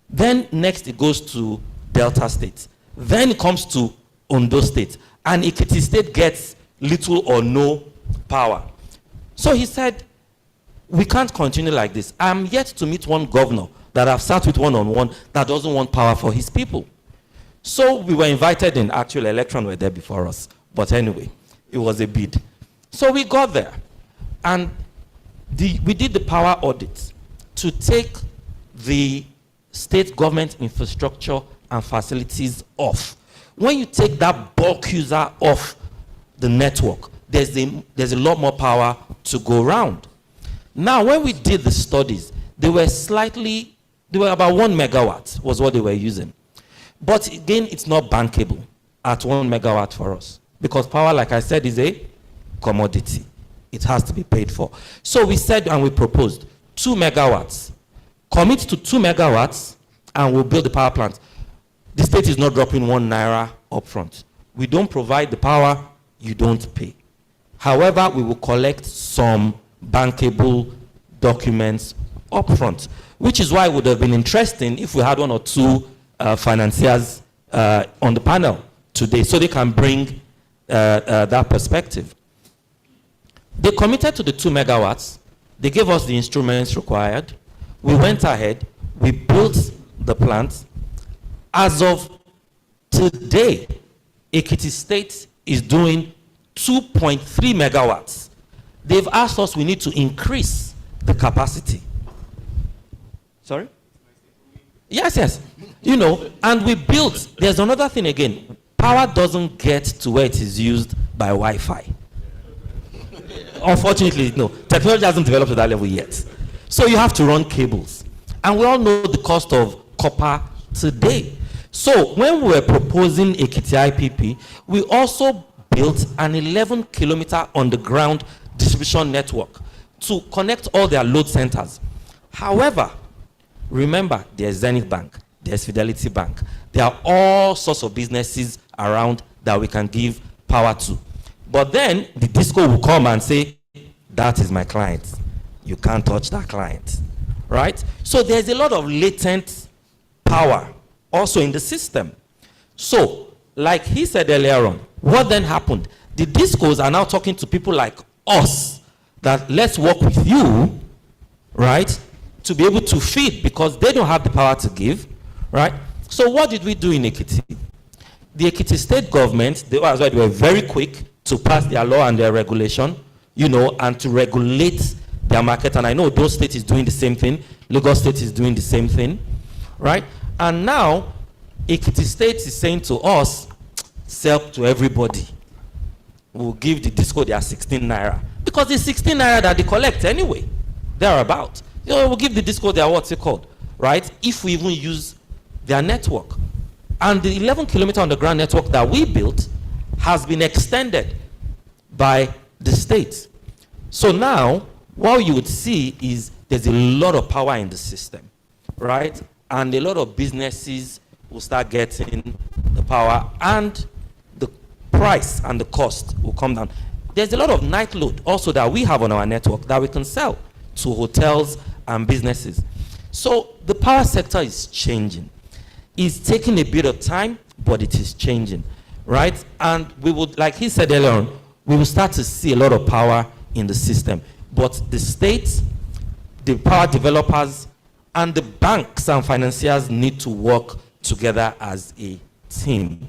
Then next it goes to Delta State. Then it comes to Ondo State. And Ekiti State gets little or no power. So he said, we can't continue like this. I'm yet to meet one governor that I've sat with one-on-one that doesn't want power for his people. So we were invited in. Actually, Electron were there before us. But anyway, it was a bid. So we got there. And we did the power audit to take the state government infrastructure and facilities off. When you take that bulk user off the network, there's a lot more power to go around. Now, when we did the studies, they were about 1 megawatt was what they were using. But again, it's not bankable at 1 megawatt for us because power, like I said, is a commodity. It has to be paid for. So we said and we proposed 2 megawatts. Commit to 2 megawatts and we'll build the power plant. The state is not dropping 1 naira upfront. We don't provide the power, you don't pay. However, we will collect some bankable documents upfront, which is why it would have been interesting if we had 1 or 2 financiers on the panel today, so they can bring that perspective. They committed to the 2 megawatts. They gave us the instruments required. We went ahead. We built the plant. As of today, Ekiti State is doing 2.3 megawatts. They've asked us we need to increase the capacity. Sorry? Yes. You know, and we built, there's another thing again. Power doesn't get to where it is used by Wi-Fi. Unfortunately, no. Technology hasn't developed to that level yet. So you have to run cables. And we all know the cost of copper today. So when we were proposing Ekiti IPP, we also built an 11-kilometer underground distribution network to connect all their load centers. However, remember, there's Zenith Bank, there's Fidelity Bank. There are all sorts of businesses around that we can give power to. But then the DISCO will come and say, that is my client. You can't touch that client, right? So there's a lot of latent power also in the system. So, like he said earlier on, what then happened? The DISCOs are now talking to people like us that let's work with you, right, to be able to feed, because they don't have the power to give, right? So what did we do in Ekiti? The Ekiti state government, they were very quick to pass their law and their regulation, you know, and to regulate their market. And I know those states is doing the same thing. Lagos State is doing the same thing, right? And now, Ekiti State is saying to us, sell to everybody. We'll give the DISCO their 16 naira. Because it's 16 naira that they collect anyway. Thereabout. You know, we'll give the DISCO their, what's it called, right? If we even use their network. And the 11-kilometer underground network that we built has been extended by the state. So now, what you would see is there's a lot of power in the system, right? And a lot of businesses will start getting the power, and the price and the cost will come down. There's a lot of night load also that we have on our network that we can sell to hotels and businesses. So the power sector is changing. It's taking a bit of time, but it is changing, right? And we would, like he said earlier on, we will start to see a lot of power in the system. But the states, the power developers, and the banks and financiers need to work together as a team.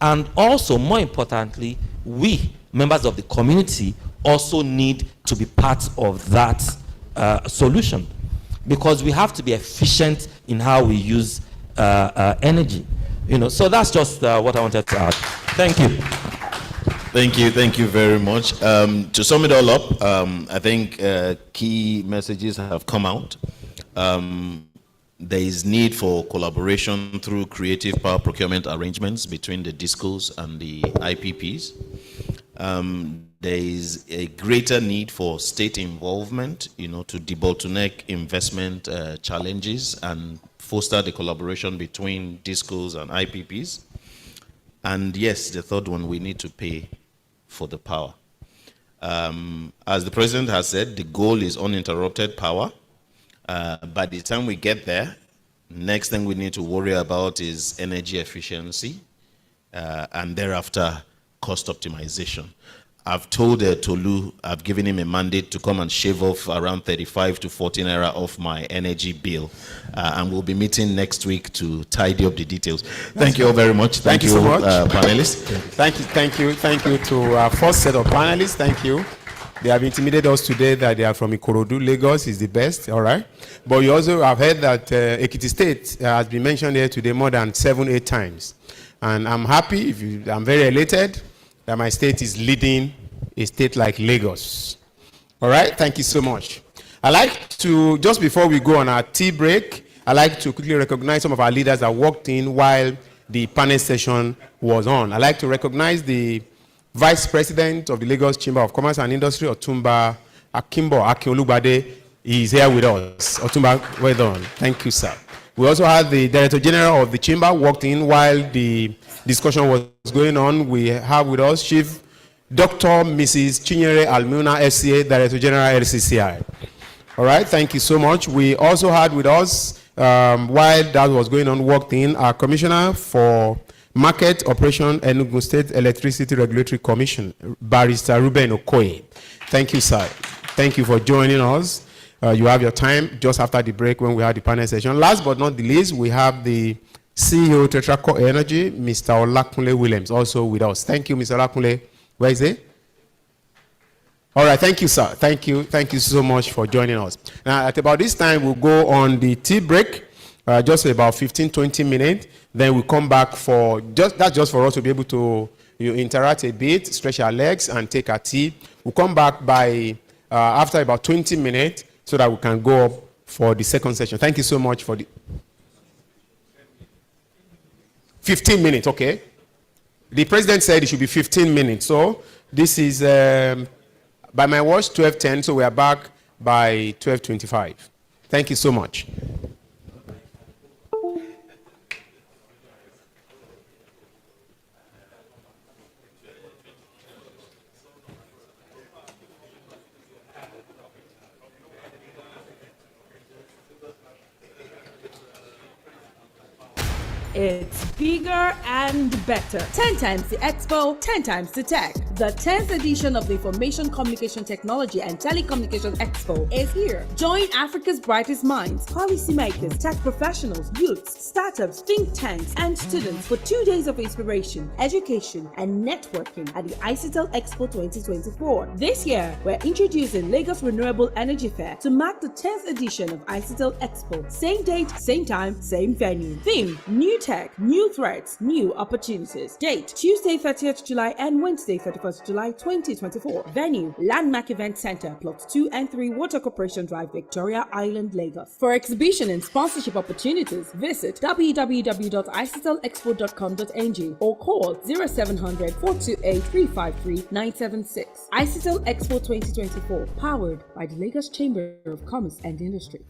And also, more importantly, we, members of the community, also need to be part of that solution, because we have to be efficient in how we use energy. You know, so that's just what I wanted to add. Thank you. Thank you very much. To sum it all up, I think key messages have come out. There is need for collaboration through creative power procurement arrangements between the DISCOs and the IPPs. There is a greater need for state involvement, you know, to debottleneck investment challenges and foster the collaboration between DISCOs and IPPs. And yes, the third one, we need to pay for the power. As the president has said, the goal is uninterrupted power. By the time we get there, next thing we need to worry about is energy efficiency, and thereafter cost optimization. I've told Tolu, I've given him a mandate to come and shave off around 35 to 40 naira off my energy bill, and we'll be meeting next week to tidy up the details. Thank you all very much. Thank you so much, panelists. Thank you to our first set of panelists. Thank you. They have intimidated us today that they are from Ikorodu. Lagos is the best, all right? But you also have heard that Ekiti State has been mentioned here today more than 7-8 times. And I'm happy, I'm very elated that my state is leading a state like Lagos. All right, thank you so much. I'd like to, just before we go on our tea break, I'd like to quickly recognize some of our leaders that walked in while the panel session was on. I'd like to recognize the Vice President of the Lagos Chamber of Commerce and Industry, Otumba Akimbo Akiolubade. He is here with us. Otumba, well done. Thank you, sir. We also had the Director General of the Chamber walked in while the discussion was going on. We have with us Chief Dr. Mrs. Chinyere Almuna, FCA, Director General, LCCI. All right, thank you so much. We also had with us, while that was going on, walked in our Commissioner for Market Operation Enugu State Electricity Regulatory Commission, Barrister Ruben Okoye. Thank you, sir. Thank you for joining us. You have your time just after the break when we have the panel session. Last but not the least, we have the CEO Tetraco Energy, Mr. Olakunle Williams, also with us. Thank you, Mr. Olakunle. Where is he? All right, thank you, sir. Thank you so much for joining us. Now, at about this time, we'll go on the tea break, just about 15-20 minutes. Then we'll come back for just for us to be able to interact a bit, stretch our legs, and take our tea. We'll come back by after about 20 minutes so that we can go up for the second session. Thank you so much for the 15 minutes. Okay. The president said it should be 15 minutes. So this is. By my watch, 12:10, so we are back by 12:25. Thank you so much. It's bigger and better. 10 times the expo, 10 times the tech. The 10th edition of the Information Communication Technology and Telecommunication Expo is here. Join Africa's brightest minds, policymakers, tech professionals, youths, startups, think tanks, and students for 2 days of inspiration, education, and networking at the ICITEL Expo 2024. This year, we're introducing Lagos Renewable Energy Fair to mark the 10th edition of ICITEL Expo. Same date, same time, same venue. Theme: New Tech, New Threats, New Opportunities. Date: Tuesday 30th July and Wednesday 31st July 2024. Venue: Landmark Event Center, Plots 2 and 3, Water Corporation Drive, Victoria Island, Lagos. For exhibition and sponsorship opportunities, visit www.icitelexpo.com.ng or call 0700 428 353 976. ICITEL Expo 2024, powered by the Lagos Chamber of Commerce and Industry.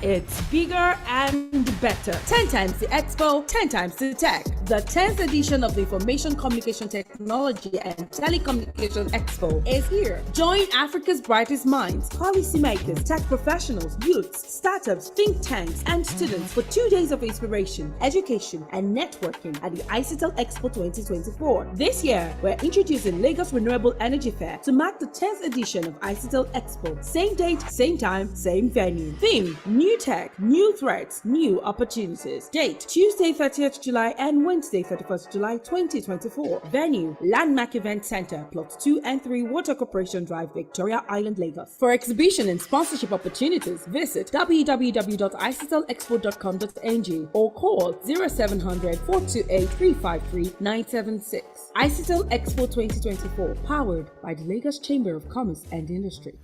It's bigger and better. 10 times the expo, 10 times the tech. The 10th edition of the Information Communication Technology and Telecommunication Expo is here. Join Africa's brightest minds, policymakers, tech professionals, youths, startups, think tanks, and students for 2 days of inspiration, education, and networking at the ICITEL Expo 2024. This year, we're introducing Lagos Renewable Energy Fair to mark the 10th edition of ICITEL Expo. Same date, same time, same venue. Theme: New Tech, New Threats, New Opportunities. Date: Tuesday 30th July and Wednesday 31st July 2024. Venue: Landmark Event Center, Plots 2 and 3, Water Corporation Drive, Victoria Island, Lagos. For exhibition and sponsorship opportunities, visit www.icitelexpo.com.ng or call 0700 428 353 976. ICITEL Expo 2024, powered by the Lagos Chamber of Commerce and Industry.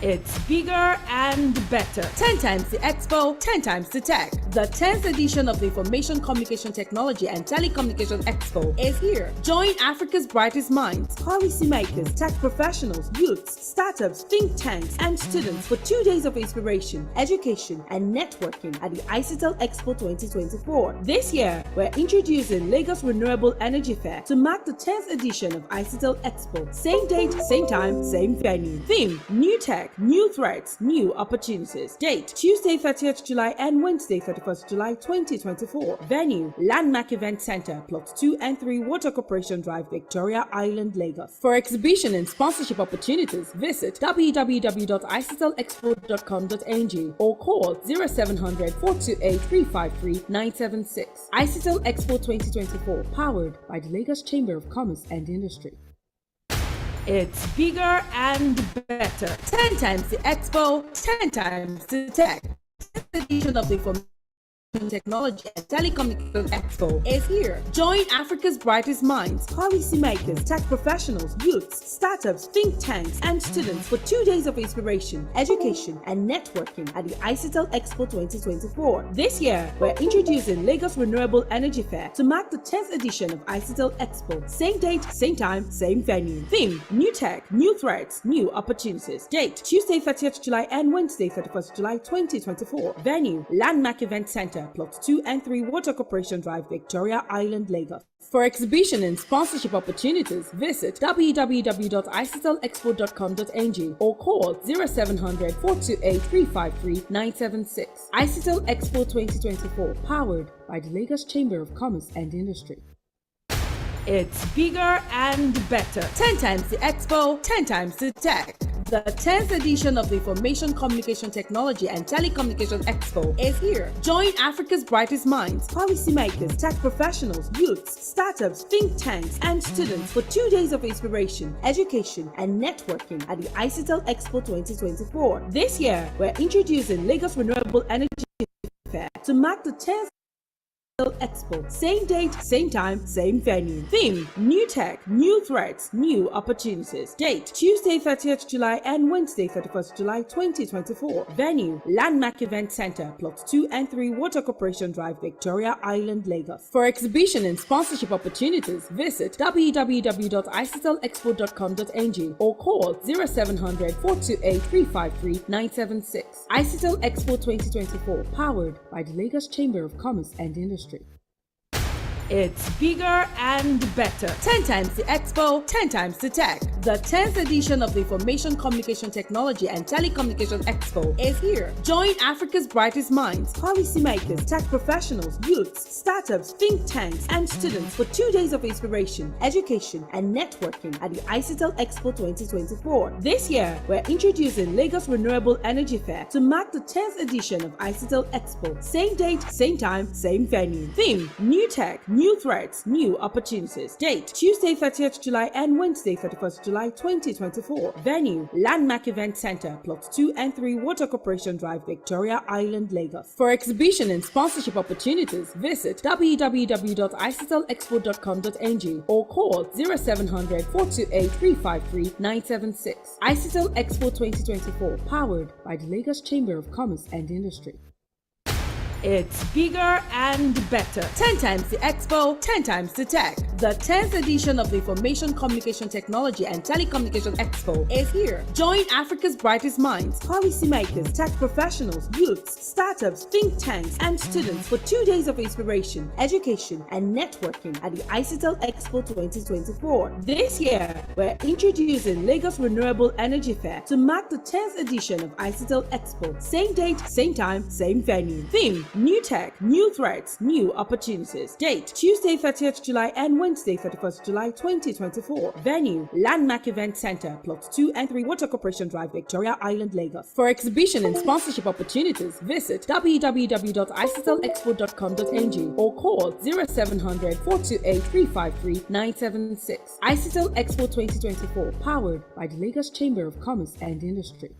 It's bigger and better. 10 times the expo, 10 times the tech. The 10th edition of the Information Communication Technology and Telecommunication Expo is here. Join Africa's brightest minds, policymakers, tech professionals, youths, startups, think tanks, and students for 2 days of inspiration, education, and networking at the ICITEL Expo 2024. This year, we're introducing Lagos Renewable Energy Fair to mark the 10th edition of ICITEL Expo. Same date, same time, same venue. Theme: New Tech, New Threats, New Opportunities. Date: Tuesday 30th July and Wednesday 31st July 2024. Venue: Landmark Event Center, Plots 2 and 3, Water Corporation Drive, Victoria Island, Lagos. For exhibition and sponsorship opportunities, visit www.icitelexpo.com.ng or call 0700 428 353 976. ICITEL Expo 2024, powered by the Lagos Chamber of Commerce and Industry. It's bigger and better. 10 times the expo, 10 times the tech. 10th edition of the Information Technology and Telecommunication Expo is here. Join Africa's brightest minds, policymakers, tech professionals, youths, startups, think tanks, and students for 2 days of inspiration, education, and networking at the ICITEL Expo 2024. This year, we're introducing Lagos Renewable Energy Fair to mark the 10th edition of ICITEL Expo. Same date, same time, same venue. Theme: New Tech, New Threats, New Opportunities. Date: Tuesday 30th July and Wednesday 31st July 2024. Venue: Landmark Event Center, Center, Plot 2 and 3, Water Corporation Drive, Victoria Island, Lagos. For exhibition and sponsorship opportunities, visit www.isitelexpo.com.ng or call 0700 428 353 976. Isitel Expo 2024, powered by the Lagos Chamber of Commerce and Industry. It's bigger and better. 10 times the expo, 10 times the tech. The 10th edition of the Information Communication Technology and Telecommunication Expo is here. Join Africa's brightest minds, policymakers, tech professionals, youths, startups, think tanks, and students for 2 days of inspiration, education, and networking at the Isitel Expo 2024. This year, we're introducing Lagos Renewable Energy Fair to mark the 10th Expo. Same date, same time, same venue. Theme: new tech, new threats, new opportunities. Date: Tuesday 30th July and Wednesday 31st July 2024. Venue: Landmark Event Center, Plot 2 and 3, Water Corporation Drive, Victoria Island, Lagos. For exhibition and sponsorship opportunities, visit www.isitelexpo.com.ng or call 0700 428 353 976. Isitel Expo 2024, powered by the Lagos Chamber of Commerce and Industry. It's bigger and better. 10 times the expo, 10 times the tech. The 10th edition of the Information Communication Technology and Telecommunication Expo is here. Join Africa's brightest minds, policymakers, tech professionals, youths, startups, think tanks, and students for 2 days of inspiration, education, and networking at the Isitel Expo 2024. This year, we're introducing Lagos Renewable Energy Fair to mark the 10th edition of Isitel Expo. Same date, same time, same venue. Theme: new tech, new threats, new opportunities. Date: Tuesday 30th July and Wednesday 31st July 2024. Venue: Landmark Event Center, Plot 2 and 3, Water Corporation Drive, Victoria Island, Lagos. For exhibition and sponsorship opportunities, visit www.isitelexpo.com.ng or call 0700 428 353 976. Isitel Expo 2024, powered by the Lagos Chamber of Commerce and Industry. It's bigger and better. 10 times the expo, 10 times the tech. The 10th edition of the Information Communication Technology and Telecommunication Expo is here. Join Africa's brightest minds, policymakers, tech professionals, youths, startups, think tanks, and students for 2 days of inspiration, education, and networking at the Isitel Expo 2024. This year, we're introducing Lagos Renewable Energy Fair to mark the 10th edition of Isitel Expo. Same date, same time, same venue. Theme: new tech, new threats, new opportunities. Date: Tuesday 30th July and Wednesday 31st July 2024. Venue: Landmark Event Center, Plot 2 and 3, Water Corporation Drive, Victoria Island, Lagos. For exhibition and sponsorship opportunities, visit www.isitelexpo.com.ng or call 0700 428 353 976. Isitel Expo 2024, powered by the Lagos Chamber of Commerce and Industry.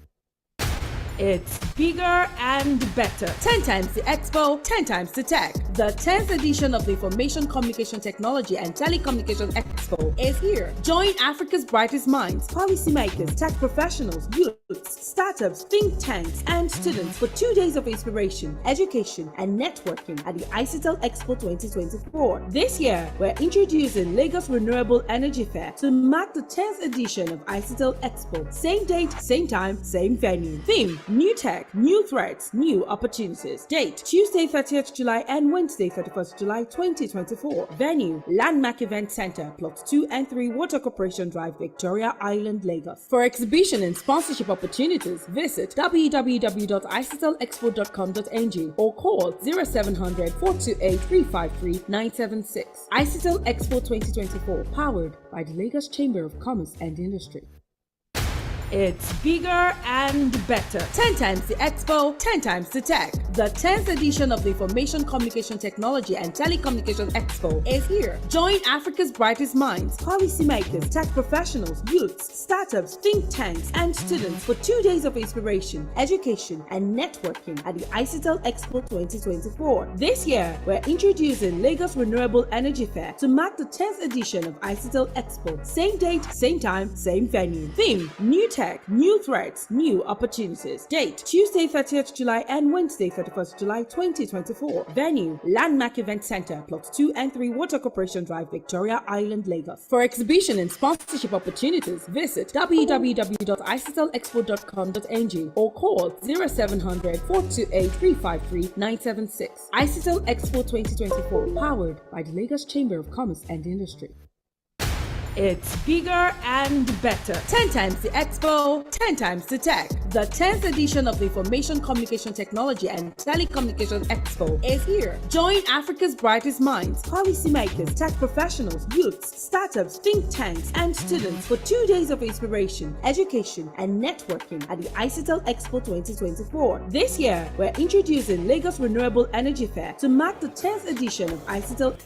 It's bigger and better. 10 times the expo, 10 times the tech. The 10th edition of the Information Communication Technology and Telecommunication Expo is here. Join Africa's brightest minds, policymakers, tech professionals, youths, startups, think tanks, and students for 2 days of inspiration, education, and networking at the Isitel Expo 2024. This year, we're introducing Lagos Renewable Energy Fair to mark the 10th edition of Isitel Expo. Same date, same time, same venue. Theme: new tech, new threats, new opportunities. Date: Tuesday 30th July and Wednesday 31st July 2024. Venue: Landmark Event Center, Plot 2 and 3, Water Corporation Drive, Victoria Island, Lagos. For exhibition and sponsorship opportunities, visit www.isitelexpo.com.ng or call 0700 428 353 976. Isitel Expo 2024, powered by the Lagos Chamber of Commerce and Industry. It's bigger and better. 10 times the expo, 10 times the tech. The 10th edition of the Information Communication Technology and Telecommunication Expo is here. Join Africa's brightest minds, policymakers, tech professionals, youths, startups, think tanks, and students for 2 days of inspiration, education, and networking at the Isitel Expo 2024. This year, we're introducing Lagos Renewable Energy Fair to mark the 10th edition of Isitel Expo. Same date, same time, same venue. Theme: new tech, new threats, new opportunities. Date Tuesday 30th July and Wednesday 31st July 2024. Venue Landmark Event Center, Plots 2 and 3, Water Corporation Drive, Victoria Island, Lagos. For exhibition and sponsorship opportunities, visit www.isitelexpo.com.ng or call 0700 428 353 976. Isitel Expo 2024, powered by the Lagos Chamber of Commerce and Industry. It's bigger and better. 10 times the expo, 10 times the tech. The 10th edition of the Information Communication Technology and Telecommunication Expo is here. Join Africa's brightest minds, policymakers, tech professionals, youths, startups, think tanks, and students for 2 days of inspiration, education, and networking at the Isitel Expo 2024. This year, we're introducing Lagos Renewable Energy Fair to mark the 10th edition of Isitel.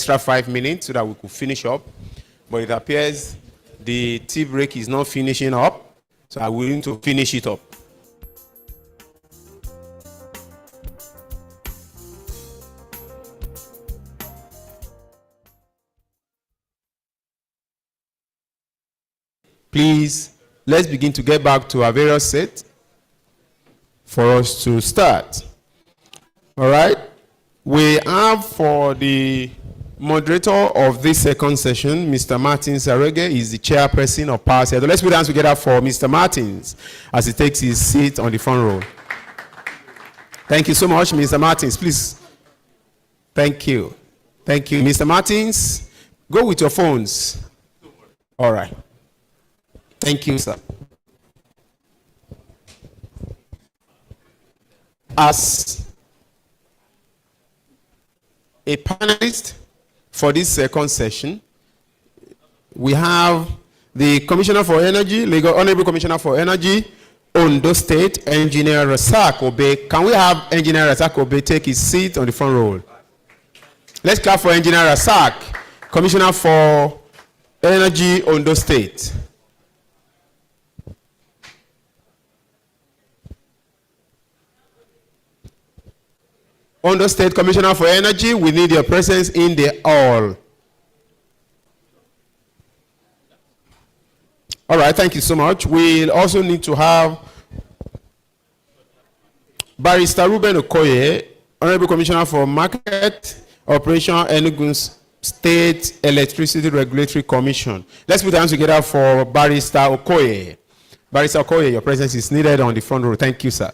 extra 5 minutes so that we could finish up. But it appears the tea break is not finishing up, so I'm willing to finish it up. Please, let's begin to get back to our various seats for us to start. All right? We have for the moderator of this second session, Mr. Martin Sarege, is the chairperson of Power Sector. Let's put hands together for Mr. Martins as he takes his seat on the front row. Thank you so much, Mr. Martins. Please. Thank you. Thank you. Mr. Martins, go with your phones. All right. Thank you, sir. As a panelist for this second session, we have the Commissioner for Energy, Honorable Commissioner for Energy, Ondo State, Engineer Rasak Obe. Can we have Engineer Rasak Obe take his seat on the front row? Let's clap for Engineer Rasak, Commissioner for Energy, Ondo State. Ondo State Commissioner for Energy, we need your presence in the hall. All right, thank you so much. We'll also need to have Barrister Ruben Okoye, Honorable Commissioner for Market Operation, Enugu State Electricity Regulatory Commission. Let's put hands together for Barrister Okoye. Barrister Okoye, your presence is needed on the front row. Thank you, sir.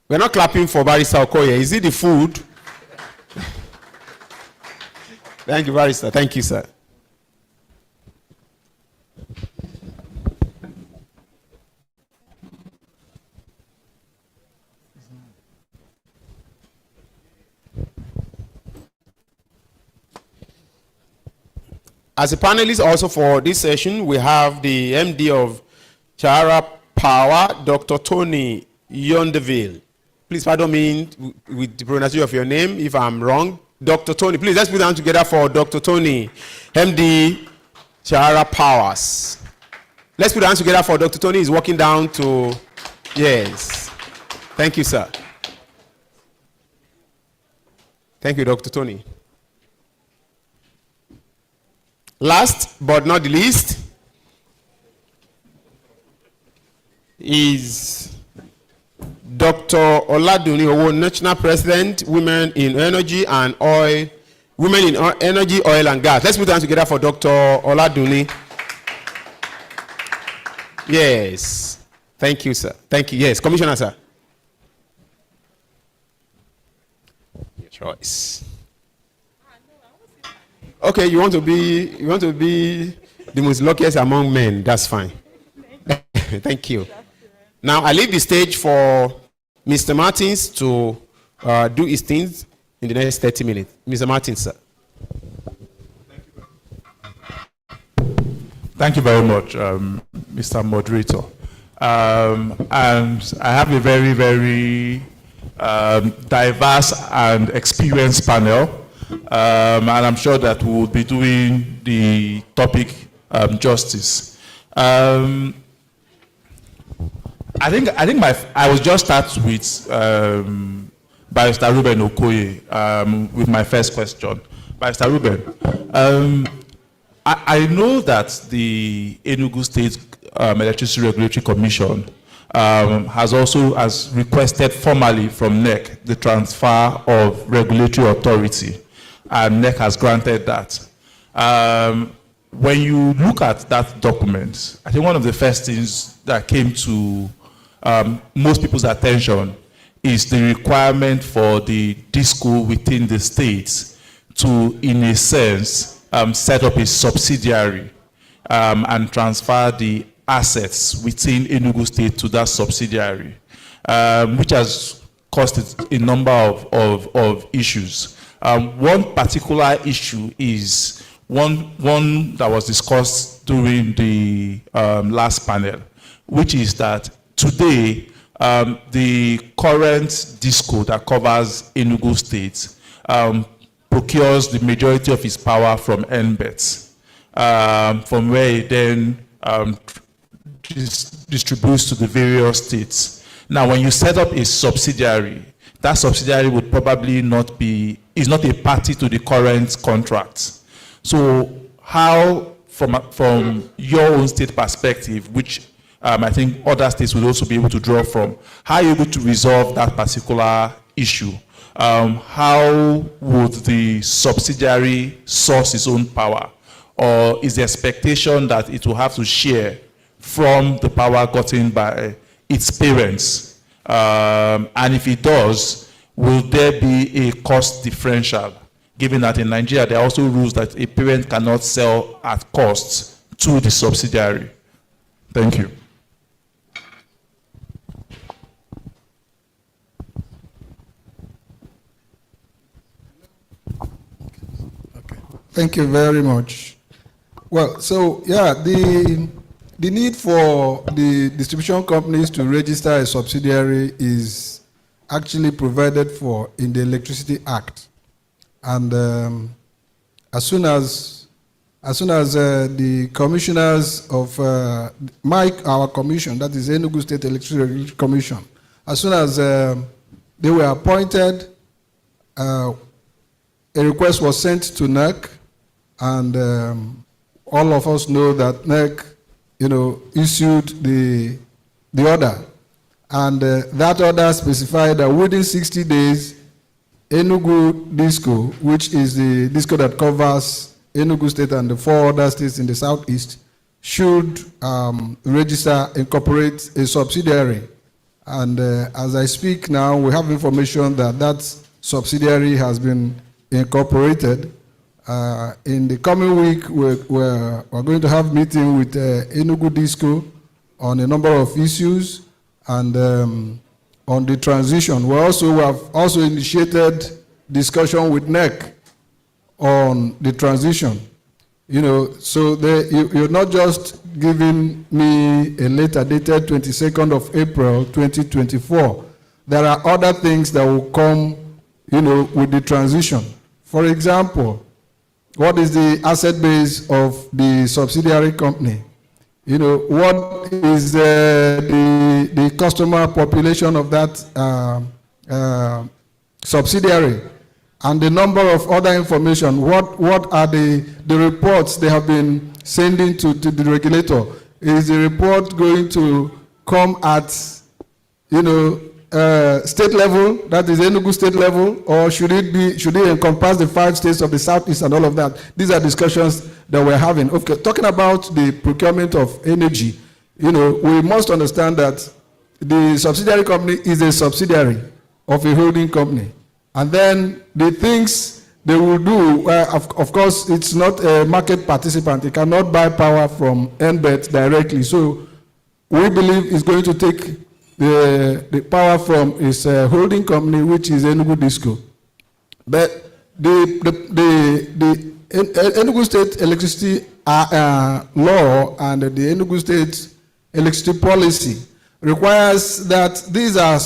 We're not clapping for Barrister Okoye. Is it the food? Thank you, Barrister. Thank you, sir. As a panelist also for this session, we have the MD of Chara Power, Dr. Tony Yondeville. Please pardon me with the pronunciation of your name if I'm wrong. Dr. Tony, please let's put down together for Dr. Tony, MD, Chara Powers. Let's put hands together for Dr. Tony. He's walking down to, yes. Thank you, sir. Thank you, Dr. Tony. Last but not the least is Dr. Oladuni Owo, National President, Women in Energy and Oil, Women in Energy, Oil and Gas. Let's put hands together for Dr. Oladuni. Yes. Thank you, sir. Thank you. Yes, Commissioner, sir. Your choice. Okay, you want to be the most luckiest among men. That's fine. Thank you. Now I leave the stage for Mr. Martins to do his things in the next 30 minutes. Mr. Martins, sir. Thank you very much, Mr. Moderator. And I have a very, very diverse and experienced panel. And I'm sure that we will be doing the topic justice. I will just start with Barrister Ruben Okoye with my first question. Barrister Ruben, I know that the Enugu State Electricity Regulatory Commission has requested formally from NEC the transfer of regulatory authority, and NEC has granted that. When you look at that document, I think one of the first things that came to most people's attention is the requirement for the DISCO within the states to, in a sense, set up a subsidiary and transfer the assets within Enugu State to that subsidiary, which has caused a number of issues. One particular issue is one that was discussed during the last panel, which is that today the current DISCO that covers Enugu State procures the majority of its power from NBET, from where it then distributes to the various states. Now, when you set up a subsidiary, that subsidiary would probably is not a party to the current contract. So how, from your own state perspective, which I think other states will also be able to draw from, how are you able to resolve that particular issue? How would the subsidiary source its own power? Or is the expectation that it will have to share from the power gotten by its parents? And if it does, will there be a cost differential? Given that in Nigeria, there are also rules that a parent cannot sell at cost to the subsidiary. Thank you. Thank you very much. Well, so yeah, the need for the distribution companies to register a subsidiary is actually provided for in the Electricity Act. And as soon as the commissioners of our commission, that is Enugu State Electricity Commission, as soon as they were appointed, a request was sent to NERC, and all of us know that NERC, issued the order. And that order specified that within 60 days, Enugu DISCO, which is the DISCO that covers Enugu State and the 4 other states in the southeast, should register, incorporate a subsidiary. And as I speak now, we have information that that subsidiary has been incorporated. In the coming week, we're going to have a meeting with Enugu DISCO on a number of issues, and on the transition. We have also initiated discussion with NERC on the transition. So you're not just giving me a letter dated 22nd of April 2024. There are other things that will come, with the transition. For example, what is the asset base of the subsidiary company? What is the customer population of that subsidiary? And the number of other information. What are the reports they have been sending to the regulator? Is the report going to come at, state level, that is Enugu state level, or should it encompass the 5 states of the southeast and all of that? These are discussions that we're having. Okay, talking about the procurement of energy, we must understand that the subsidiary company is a subsidiary of a holding company. And then the things they will do, of course, it's not a market participant. It cannot buy power from NBET directly. So we believe it's going to take the power from its holding company, which is Enugu DISCO. But the Enugu State Electricity Law and the Enugu State Electricity Policy requires that these are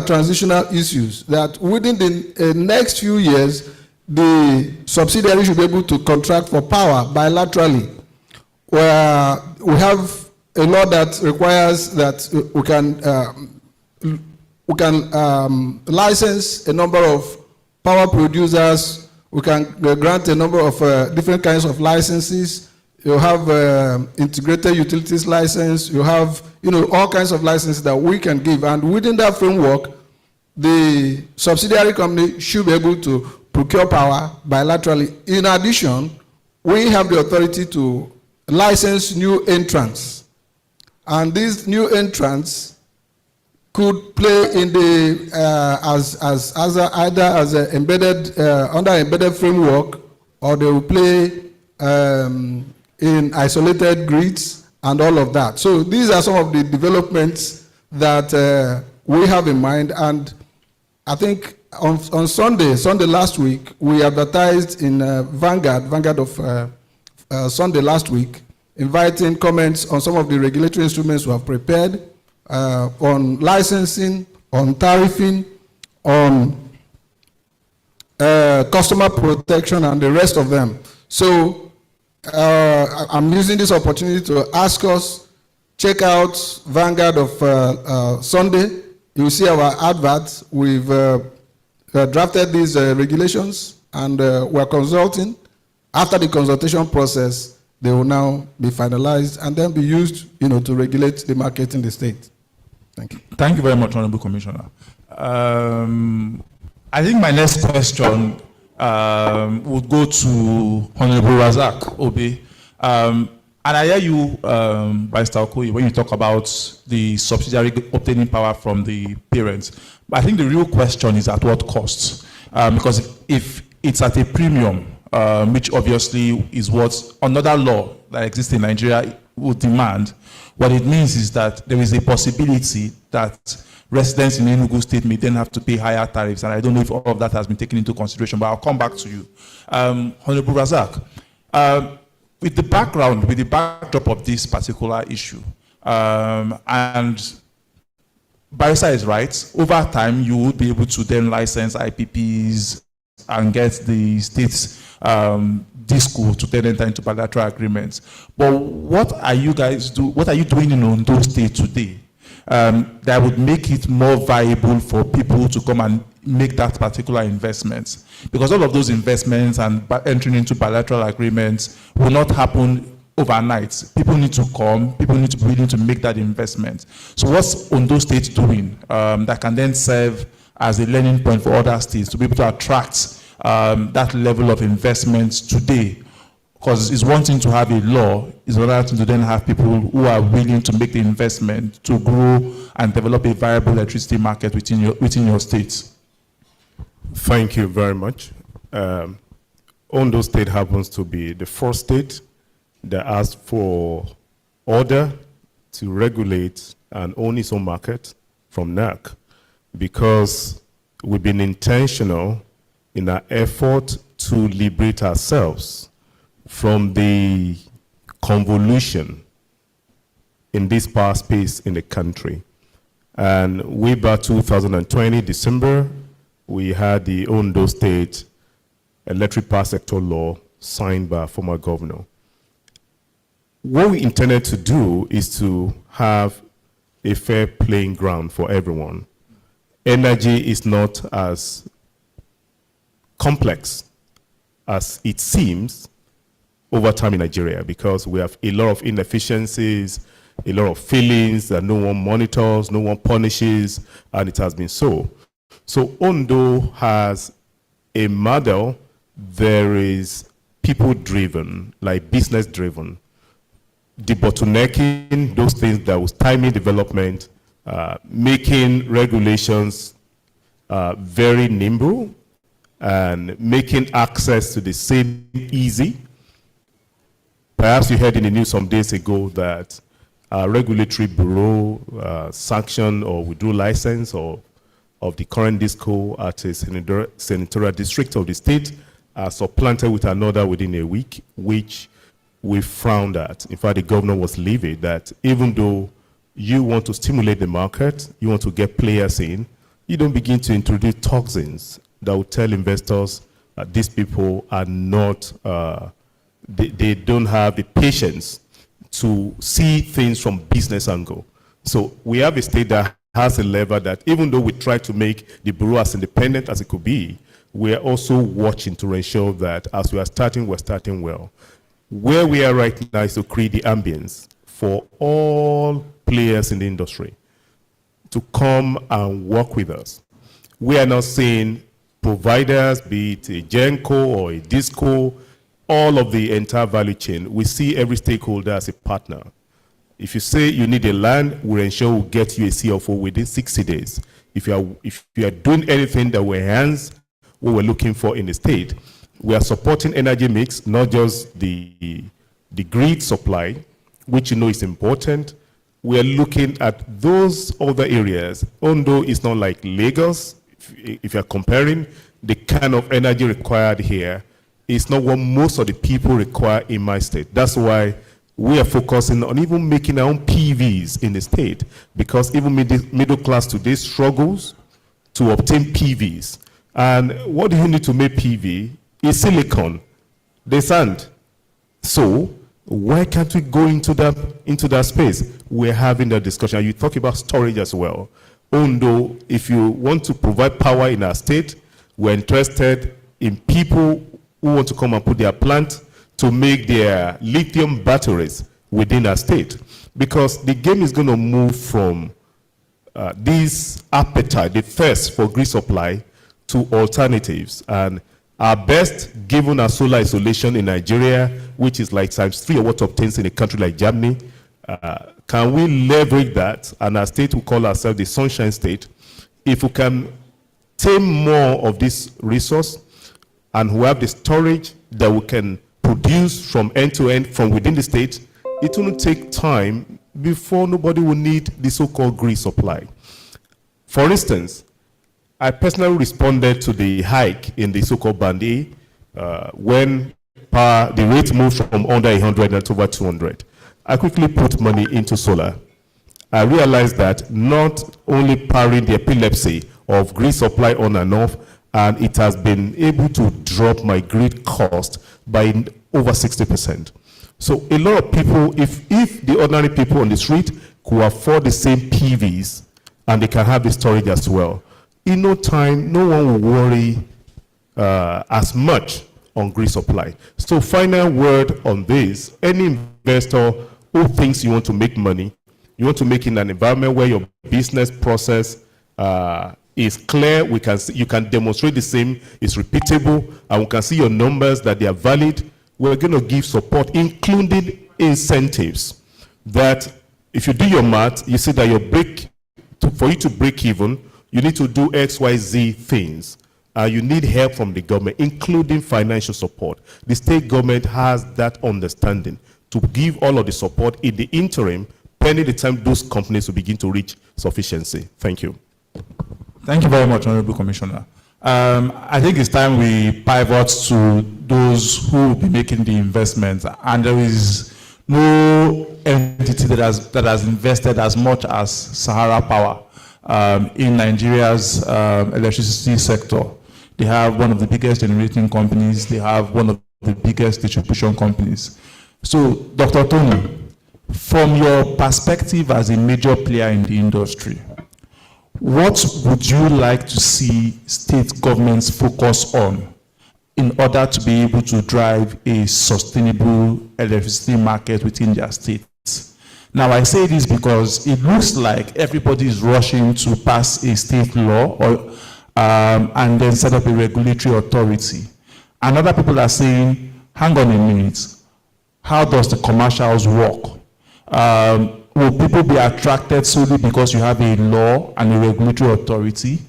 transitional issues, that within the next few years, the subsidiary should be able to contract for power bilaterally. Where we have a law that requires that we can license a number of power producers. We can grant a number of different kinds of licenses. You have integrated utilities license. You have all kinds of licenses that we can give. And within that framework, the subsidiary company should be able to procure power bilaterally. In addition, we have the authority to license new entrants. And these new entrants could play in the either as a embedded under embedded framework, or they will play in isolated grids and all of that. So these are some of the developments that we have in mind. And I think on Sunday last week, we advertised in Vanguard of Sunday last week, inviting comments on some of the regulatory instruments we have prepared on licensing, on tariffing, on customer protection, and the rest of them. So I'm using this opportunity to ask us, check out Vanguard of Sunday. You will see our adverts. We've drafted these regulations, and we're consulting. After the consultation process, they will now be finalized and then be used, to regulate the market in the state. Thank you. Thank you very much, Honorable Commissioner. I think my next question would go to Honorable Razak Obe. And I hear you, Barrister Okoye, when you talk about the subsidiary obtaining power from the parents. But I think the real question is at what cost? Because if it's at a premium, which obviously is what another law that exists in Nigeria would demand, what it means is that there is a possibility that residents in Enugu State may then have to pay higher tariffs, and I don't know if all of that has been taken into consideration, but I'll come back to you. Honorable Razak, with the backdrop of this particular issue, and Barrister is right, over time you would be able to then license IPPs and get the state's DISCO to then enter into bilateral agreements. But what are you doing in Ondo State today that would make it more viable for people to come and make that particular investment? Because all of those investments and entering into bilateral agreements will not happen overnight. People need to come, people need to be willing to make that investment. So what's Ondo State doing that can then serve as a learning point for other states to be able to attract that level of investment today? Because it's one thing to have a law, it's another thing to then have people who are willing to make the investment to grow and develop a viable electricity market within your state. Thank you very much. Ondo State happens to be the first state that asked for order to regulate and own its own market from NERC, because we've been intentional in our effort to liberate ourselves from the convolution in this power space in the country. And way back 2020, December, we had the Ondo State Electric Power Sector Law signed by a former governor. What we intended to do is to have a fair playing ground for everyone. Energy is not as complex as it seems over time in Nigeria, because we have a lot of inefficiencies, a lot of failings that no one monitors, no one punishes, and it has been so. So Ondo has a model. There is people-driven, like business-driven, debottlenecking, those things that will stymie development, making regulations very nimble, and making access to the same easy. Perhaps you heard in the news some days ago that a regulatory bureau sanctioned or withdrew license of the current DISCO at a senatorial district of the state, supplanted with another within a week, which we frowned at. In fact, the governor was livid that even though you want to stimulate the market, you want to get players in, you don't begin to introduce toxins that will tell investors that these people are not, they don't have the patience to see things from business angle. So we have a state that has a lever that even though we try to make the bureau as independent as it could be, we are also watching to ensure that as we are starting, we're starting well. Where we are right now is to create the ambience for all players in the industry to come and work with us. We are not saying providers, be it a GENCO or a DISCO, all of the entire value chain. We see every stakeholder as a partner. If you say you need a land, we'll ensure we'll get you a CFO within 60 days. If you are doing anything that will enhance what we're looking for in the state, we are supporting energy mix, not just the grid supply, which you know is important. We are looking at those other areas. Ondo is not like Lagos. If you're comparing the kind of energy required here, it's not what most of the people require in my state. That's why we are focusing on even making our own PVs in the state, because even middle class today struggles to obtain PVs. And what do you need to make PV? Is silicon, the sand. So why can't we go into that space? We're having that discussion. You talk about storage as well. Although if you want to provide power in our state, we're interested in people who want to come and put their plant to make their lithium batteries within our state. Because the game is going to move from this appetite, the thirst for grid supply, to alternatives. And our best, given our solar isolation in Nigeria, which is like ×3 of what obtains in a country like Germany, can we leverage that? And our state will call ourselves the Sunshine State. If we can tame more of this resource and who have the storage that we can produce from end to end from within the state, it will take time before nobody will need the so-called grid supply. For instance, I personally responded to the hike in the so-called Band A when the rate moved from under 100 and over 200. I quickly put money into solar. I realized that not only powering the epilepsy of grid supply on and off, and it has been able to drop my grid cost by over 60%. So a lot of people, if the ordinary people on the street could afford the same PVs and they can have the storage as well, in no time, no one will worry as much on grid supply. So final word on this, any investor who thinks you want to make money, you want to make in an environment where your business process is clear, you can demonstrate the same, it's repeatable, and we can see your numbers that they are valid. We're going to give support, including incentives, that if you do your math, you see that for you to break even, you need to do X, Y, Z things. You need help from the government, including financial support. The state government has that understanding to give all of the support in the interim, pending the time those companies will begin to reach sufficiency. Thank you. Thank you very much, Honorable Commissioner. I think it's time we pivot to those who will be making the investments, and there is no entity that has invested as much as Sahara Power in Nigeria's electricity sector. They have one of the biggest generating companies. They have one of the biggest distribution companies. So, Dr. Tony, from your perspective as a major player in the industry, what would you like to see state governments focus on in order to be able to drive a sustainable electricity market within their states? Now, I say this because it looks like everybody is rushing to pass a state law and then set up a regulatory authority. And other people are saying, hang on a minute, how does the commercials work? Will people be attracted solely because you have a law and a regulatory authority,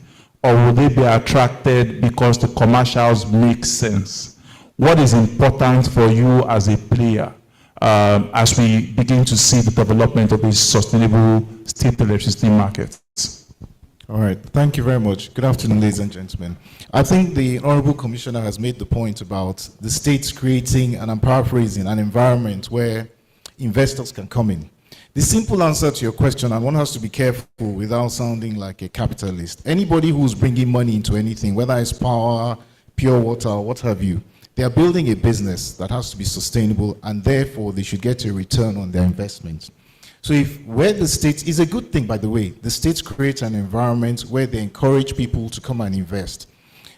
or will they be attracted because the commercials make sense? What is important for you as a player as we begin to see the development of a sustainable state electricity market? All right, thank you very much. Good afternoon, ladies and gentlemen. I think the Honorable Commissioner has made the point about the states creating, and I'm paraphrasing, an environment where investors can come in. The simple answer to your question, and one has to be careful without sounding like a capitalist. Anybody who's bringing money into anything, whether it's power, pure water, or what have you, they are building a business that has to be sustainable, and therefore they should get a return on their investment. So where the state is a good thing, by the way, the states create an environment where they encourage people to come and invest.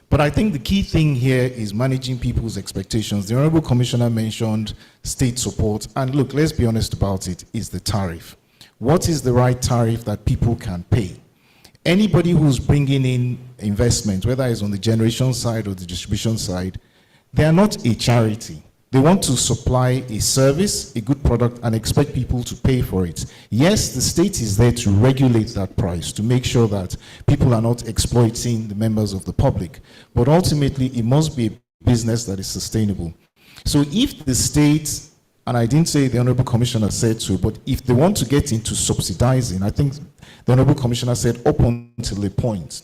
But I think the key thing here is managing people's expectations. The Honorable Commissioner mentioned state support, and look, let's be honest about it, is the tariff. What is the right tariff that people can pay? Anybody who's bringing in investment, whether it's on the generation side or the distribution side, they are not a charity. They want to supply a service, a good product, and expect people to pay for it. Yes, the state is there to regulate that price, to make sure that people are not exploiting the members of the public. But ultimately, it must be a business that is sustainable. So if the state, and I didn't say the Honorable Commissioner said so, but if they want to get into subsidizing, I think the Honorable Commissioner said up until a point.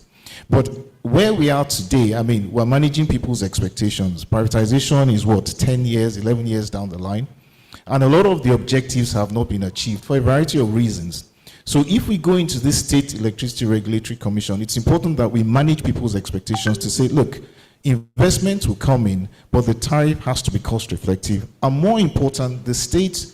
But where we are today, I mean, we're managing people's expectations. Privatization is what, 10 years, 11 years down the line? And a lot of the objectives have not been achieved for a variety of reasons. So if we go into this State Electricity Regulatory Commission, it's important that we manage people's expectations to say, look, investment will come in, but the tariff has to be cost reflective. And more important, the state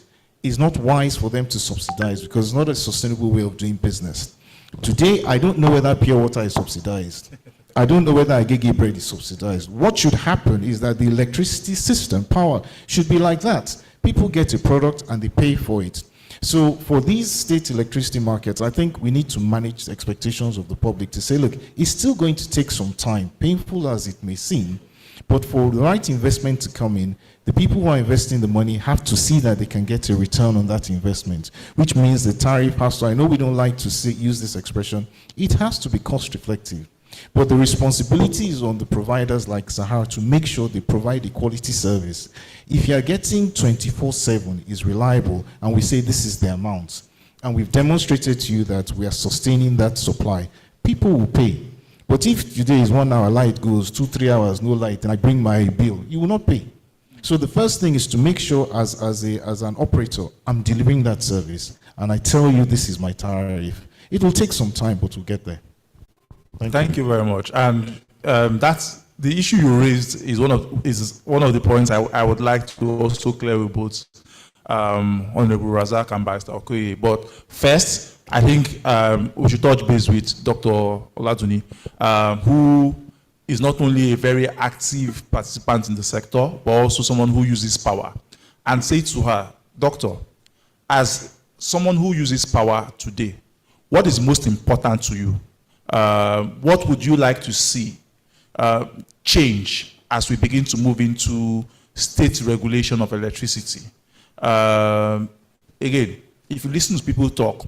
is not wise for them to subsidize because it's not a sustainable way of doing business. Today, I don't know whether pure water is subsidized. I don't know whether Agege bread is subsidized. What should happen is that the electricity system, power, should be like that. People get a product and they pay for it. So for these state electricity markets, I think we need to manage the expectations of the public to say, look, it's still going to take some time, painful as it may seem, but for the right investment to come in, the people who are investing the money have to see that they can get a return on that investment, which means the tariff has to, I know we don't like to use this expression, it has to be cost reflective. But the responsibility is on the providers like Sahara to make sure they provide a quality service. If you are getting 24/7 is reliable, and we say this is the amount, and we've demonstrated to you that we are sustaining that supply, people will pay. But if today is 1 hour, light goes, 2-3 hours, no light, and I bring my bill, you will not pay. So the first thing is to make sure as an operator, I'm delivering that service, and I tell you this is my tariff. It will take some time, but we'll get there. Thank you very much. And that's the issue you raised is one of the points I would like to also clear with both Honorable Razak and Barrister Okoye. But first, I think we should touch base with Dr. Oladuni, who is not only a very active participant in the sector, but also someone who uses power. And say to her, Doctor, as someone who uses power today, what is most important to you? What would you like to see change as we begin to move into state regulation of electricity? Again, if you listen to people talk,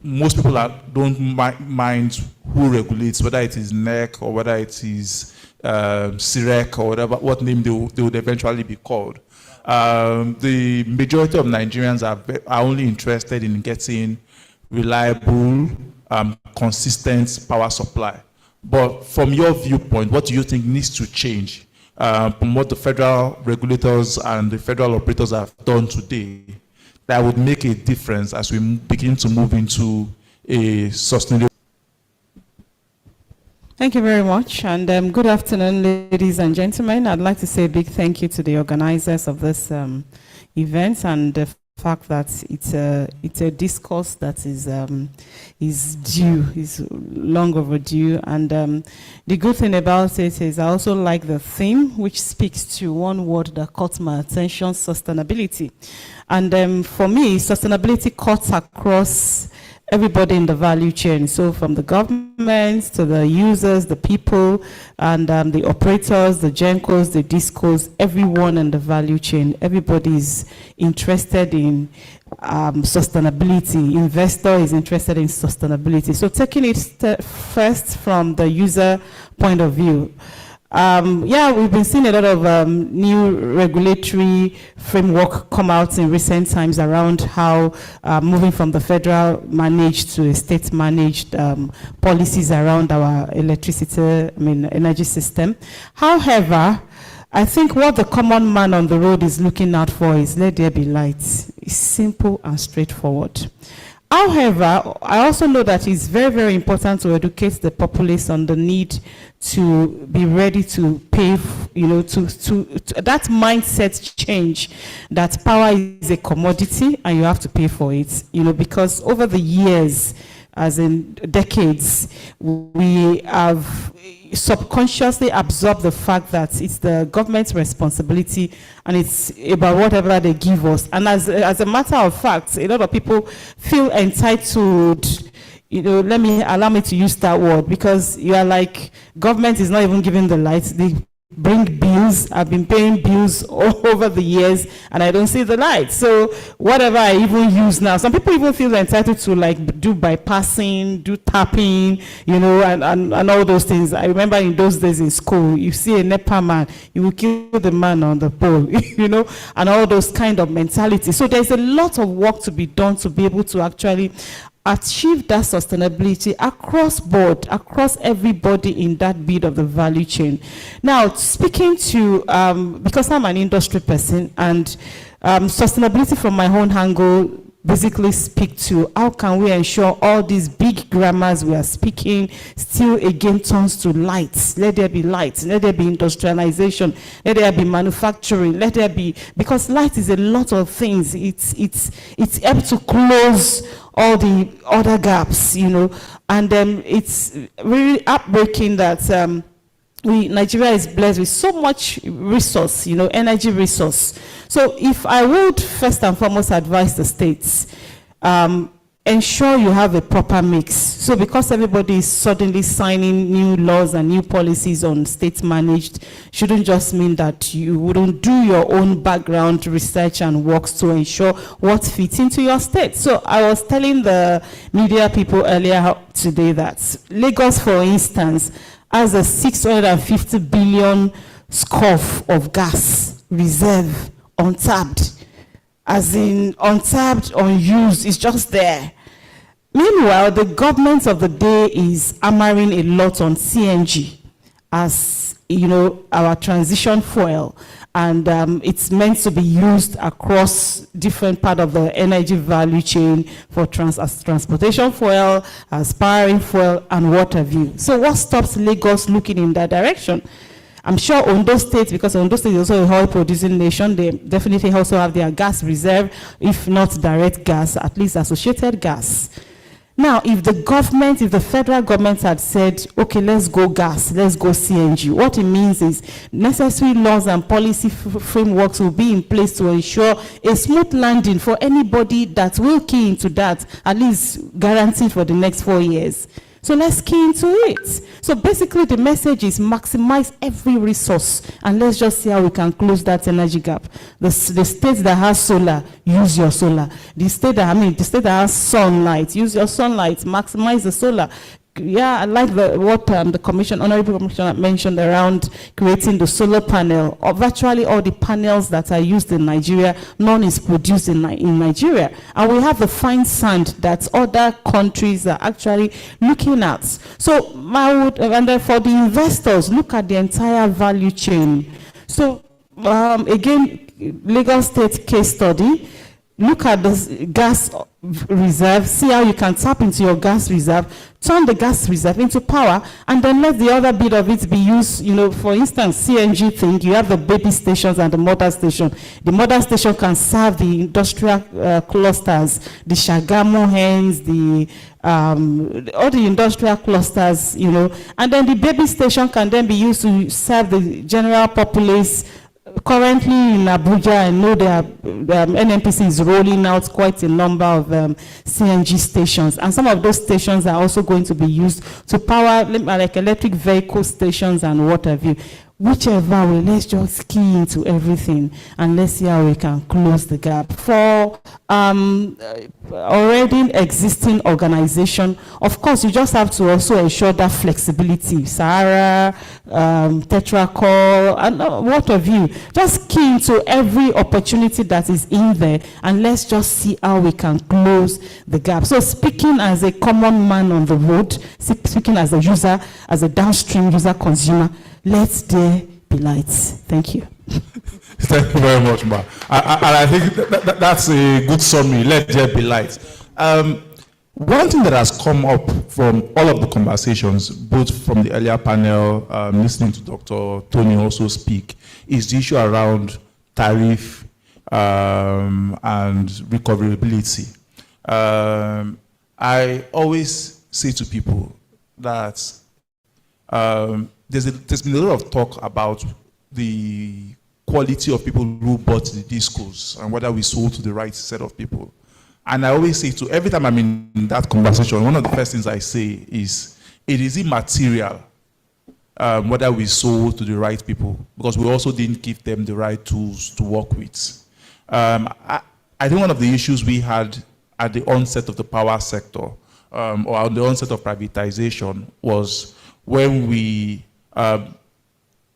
most people don't mind who regulates, whether it is NEC or whether it is CIREC or whatever, what name they would eventually be called. The majority of Nigerians are only interested in getting reliable, consistent power supply. But from your viewpoint, what do you think needs to change from what the federal regulators and the federal operators have done today that would make a difference as we begin to move into a sustainable? Thank you very much, and good afternoon, ladies and gentlemen. I'd like to say a big thank you to the organizers of this event and the fact that it's a discourse that is long overdue. And the good thing about it is I also like the theme, which speaks to one word that caught my attention: sustainability. And for me, sustainability cuts across everybody in the value chain. So from the governments to the users, the people, and the operators, the GENCOs, the DISCOs, everyone in the value chain, everybody is interested in sustainability. Investor is interested in sustainability. So taking it first from the user point of view, we've been seeing a lot of new regulatory framework come out in recent times around how moving from the federal managed to a state managed policies around our energy system. However, I think what the common man on the road is looking out for is let there be light. It's simple and straightforward. However, I also know that it's very, very important to educate the populace on the need to be ready to pay, to that mindset change that power is a commodity and you have to pay for it, because over the years, as in decades, we have subconsciously absorb the fact that it's the government's responsibility and it's about whatever they give us. And as a matter of fact, a lot of people feel entitled, allow me to use that word, because you are like, government is not even giving the lights. They bring bills. I've been paying bills all over the years and I don't see the lights. So whatever I even use now, some people even feel entitled to do bypassing, do tapping, and all those things. I remember in those days in school, you see a NEPA man, you will kill the man on the pole, and all those kind of mentality. So there's a lot of work to be done to be able to actually achieve that sustainability across board, across everybody in that bit of the value chain. Now, speaking to, because I'm an industry person, and sustainability from my own angle basically speak to how can we ensure all these big grammars we are speaking still again turns to light. Let there be light, let there be industrialization, let there be manufacturing, let there be, because light is a lot of things. It's helped to close all the other gaps, you know, and it's really heartbreaking that Nigeria is blessed with so much resource, you know, energy resource. So if I would first and foremost advise the states, ensure you have a proper mix. So because everybody is suddenly signing new laws and new policies on state managed, shouldn't just mean that you wouldn't do your own background research and works to ensure what fits into your state. So I was telling the media people earlier today that Lagos, for instance, has a 650 billion scoff of gas reserve untapped, as in untapped, unused, it's just there. Meanwhile, the government of the day is hammering a lot on CNG as, you know, our transition fuel, and it's meant to be used across different part of the energy value chain for as transportation fuel, as powering fuel, and what have you. So what stops Lagos looking in that direction? I'm sure Ondo State, because Ondo State is also a oil producing nation, they definitely also have their gas reserve, if not direct gas, at least associated gas. Now, if the government, if the federal government had said, okay, let's go gas, let's go CNG, what it means is necessary laws and policy frameworks will be in place to ensure a smooth landing for anybody that will key into that, at least guaranteed for the next 4 years. So let's key into it. So basically the message is maximize every resource and let's just see how we can close that energy gap. The state that has solar, use your solar. The state that has sunlight, use your sunlight, maximize the solar. Yeah, I like what the Honorable Commissioner mentioned around creating the solar panel. Virtually all the panels that are used in Nigeria, none is produced in Nigeria. And we have the fine sand that other countries are actually looking at. So and then for the investors, look at the entire value chain. So again, Lagos State case study, look at the gas reserve, see how you can tap into your gas reserve, turn the gas reserve into power, and then let the other bit of it be used, you know, for instance, CNG thing, you have the baby stations and the mother station. The mother station can serve the industrial clusters, the Shagamu hens, all the industrial clusters, you know, and then the baby station can then be used to serve the general populace. Currently in Abuja, I know the NNPC is rolling out quite a number of CNG stations, and some of those stations are also going to be used to power like electric vehicle stations and what have you. Whichever way, let's just key into everything and let's see how we can close the gap. For already existing organization, of course, you just have to also ensure that flexibility. Sahara, Tetracol, and what have you. Just key into every opportunity that is in there and let's just see how we can close the gap. So speaking as a common man on the road, speaking as a user, as a downstream user consumer, let there be lights. Thank you. Thank you very much, Ma. And I think that's a good summary. Let there be lights. One thing that has come up from all of the conversations, both from the earlier panel, listening to Dr. Tony also speak, is the issue around tariff and recoverability. I always say to people that there's been a lot of talk about the quality of people who bought the discos and whether we sold to the right set of people. And I always say to every time I'm in that conversation, one of the first things I say is it is immaterial whether we sold to the right people because we also didn't give them the right tools to work with. I think one of the issues we had at the onset of the power sector or at the onset of privatization was when we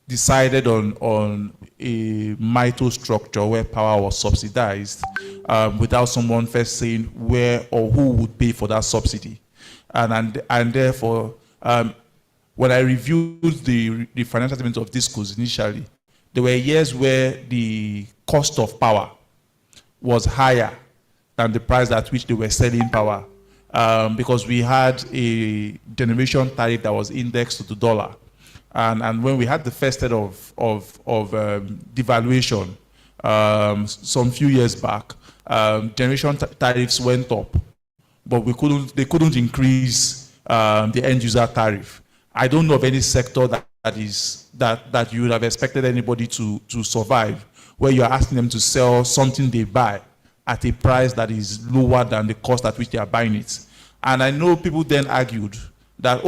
decided on a MITO structure where power was subsidized without someone first saying where or who would pay for that subsidy. And therefore, when I reviewed the financial statements of DISCOs initially, there were years where the cost of power was higher than the price at which they were selling power, because we had a generation tariff that was indexed to the dollar. And when we had the first set of devaluation some few years back, generation tariffs went up, but they couldn't increase the end user tariff. I don't know of any sector that you would have expected anybody to survive, where you're asking them to sell something they buy at a price that is lower than the cost at which they are buying it. And I know people then argued that,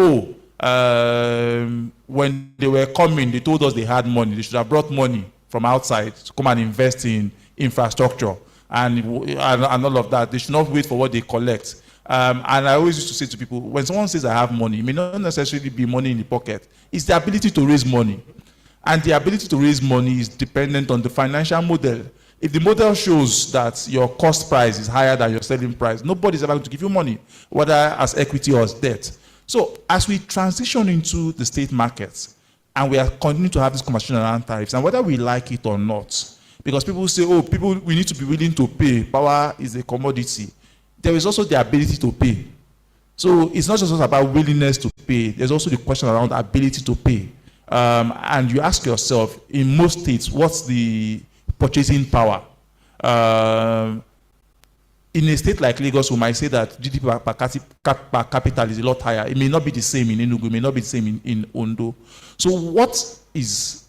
when they were coming, they told us they had money. They should have brought money from outside to come and invest in infrastructure and all of that. They should not wait for what they collect. And I always used to say to people, when someone says I have money, it may not necessarily be money in the pocket. It's the ability to raise money. And the ability to raise money is dependent on the financial model. If the model shows that your cost price is higher than your selling price, nobody's ever going to give you money, whether as equity or as debt. So as we transition into the state markets, and we are continuing to have this conversation around tariffs, and whether we like it or not, because people say, we need to be willing to pay. Power is a commodity. There is also the ability to pay. So it's not just about willingness to pay. There's also the question around ability to pay. And you ask yourself, in most states, what's the purchasing power? In a state like Lagos, we might say that GDP per capita is a lot higher. It may not be the same in Enugu, it may not be the same in Ondo. So what is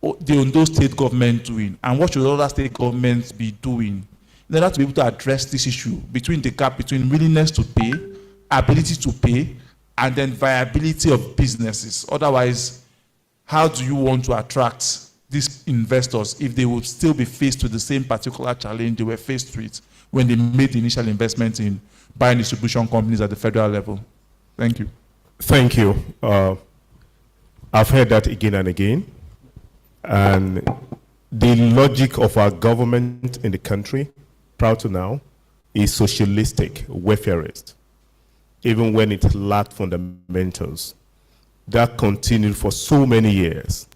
the Ondo state government doing, and what should other state governments be doing in order to be able to address this issue between the gap between willingness to pay, ability to pay, and then viability of businesses? Otherwise, how do you want to attract these investors if they would still be faced with the same particular challenge they were faced with when they made the initial investment in buying distribution companies at the federal level? Thank you. Thank you. I've heard that again and again. And the logic of our government in the country, proud to now, is socialistic, welfarist, even when it lacked fundamentals. That continued for so many years.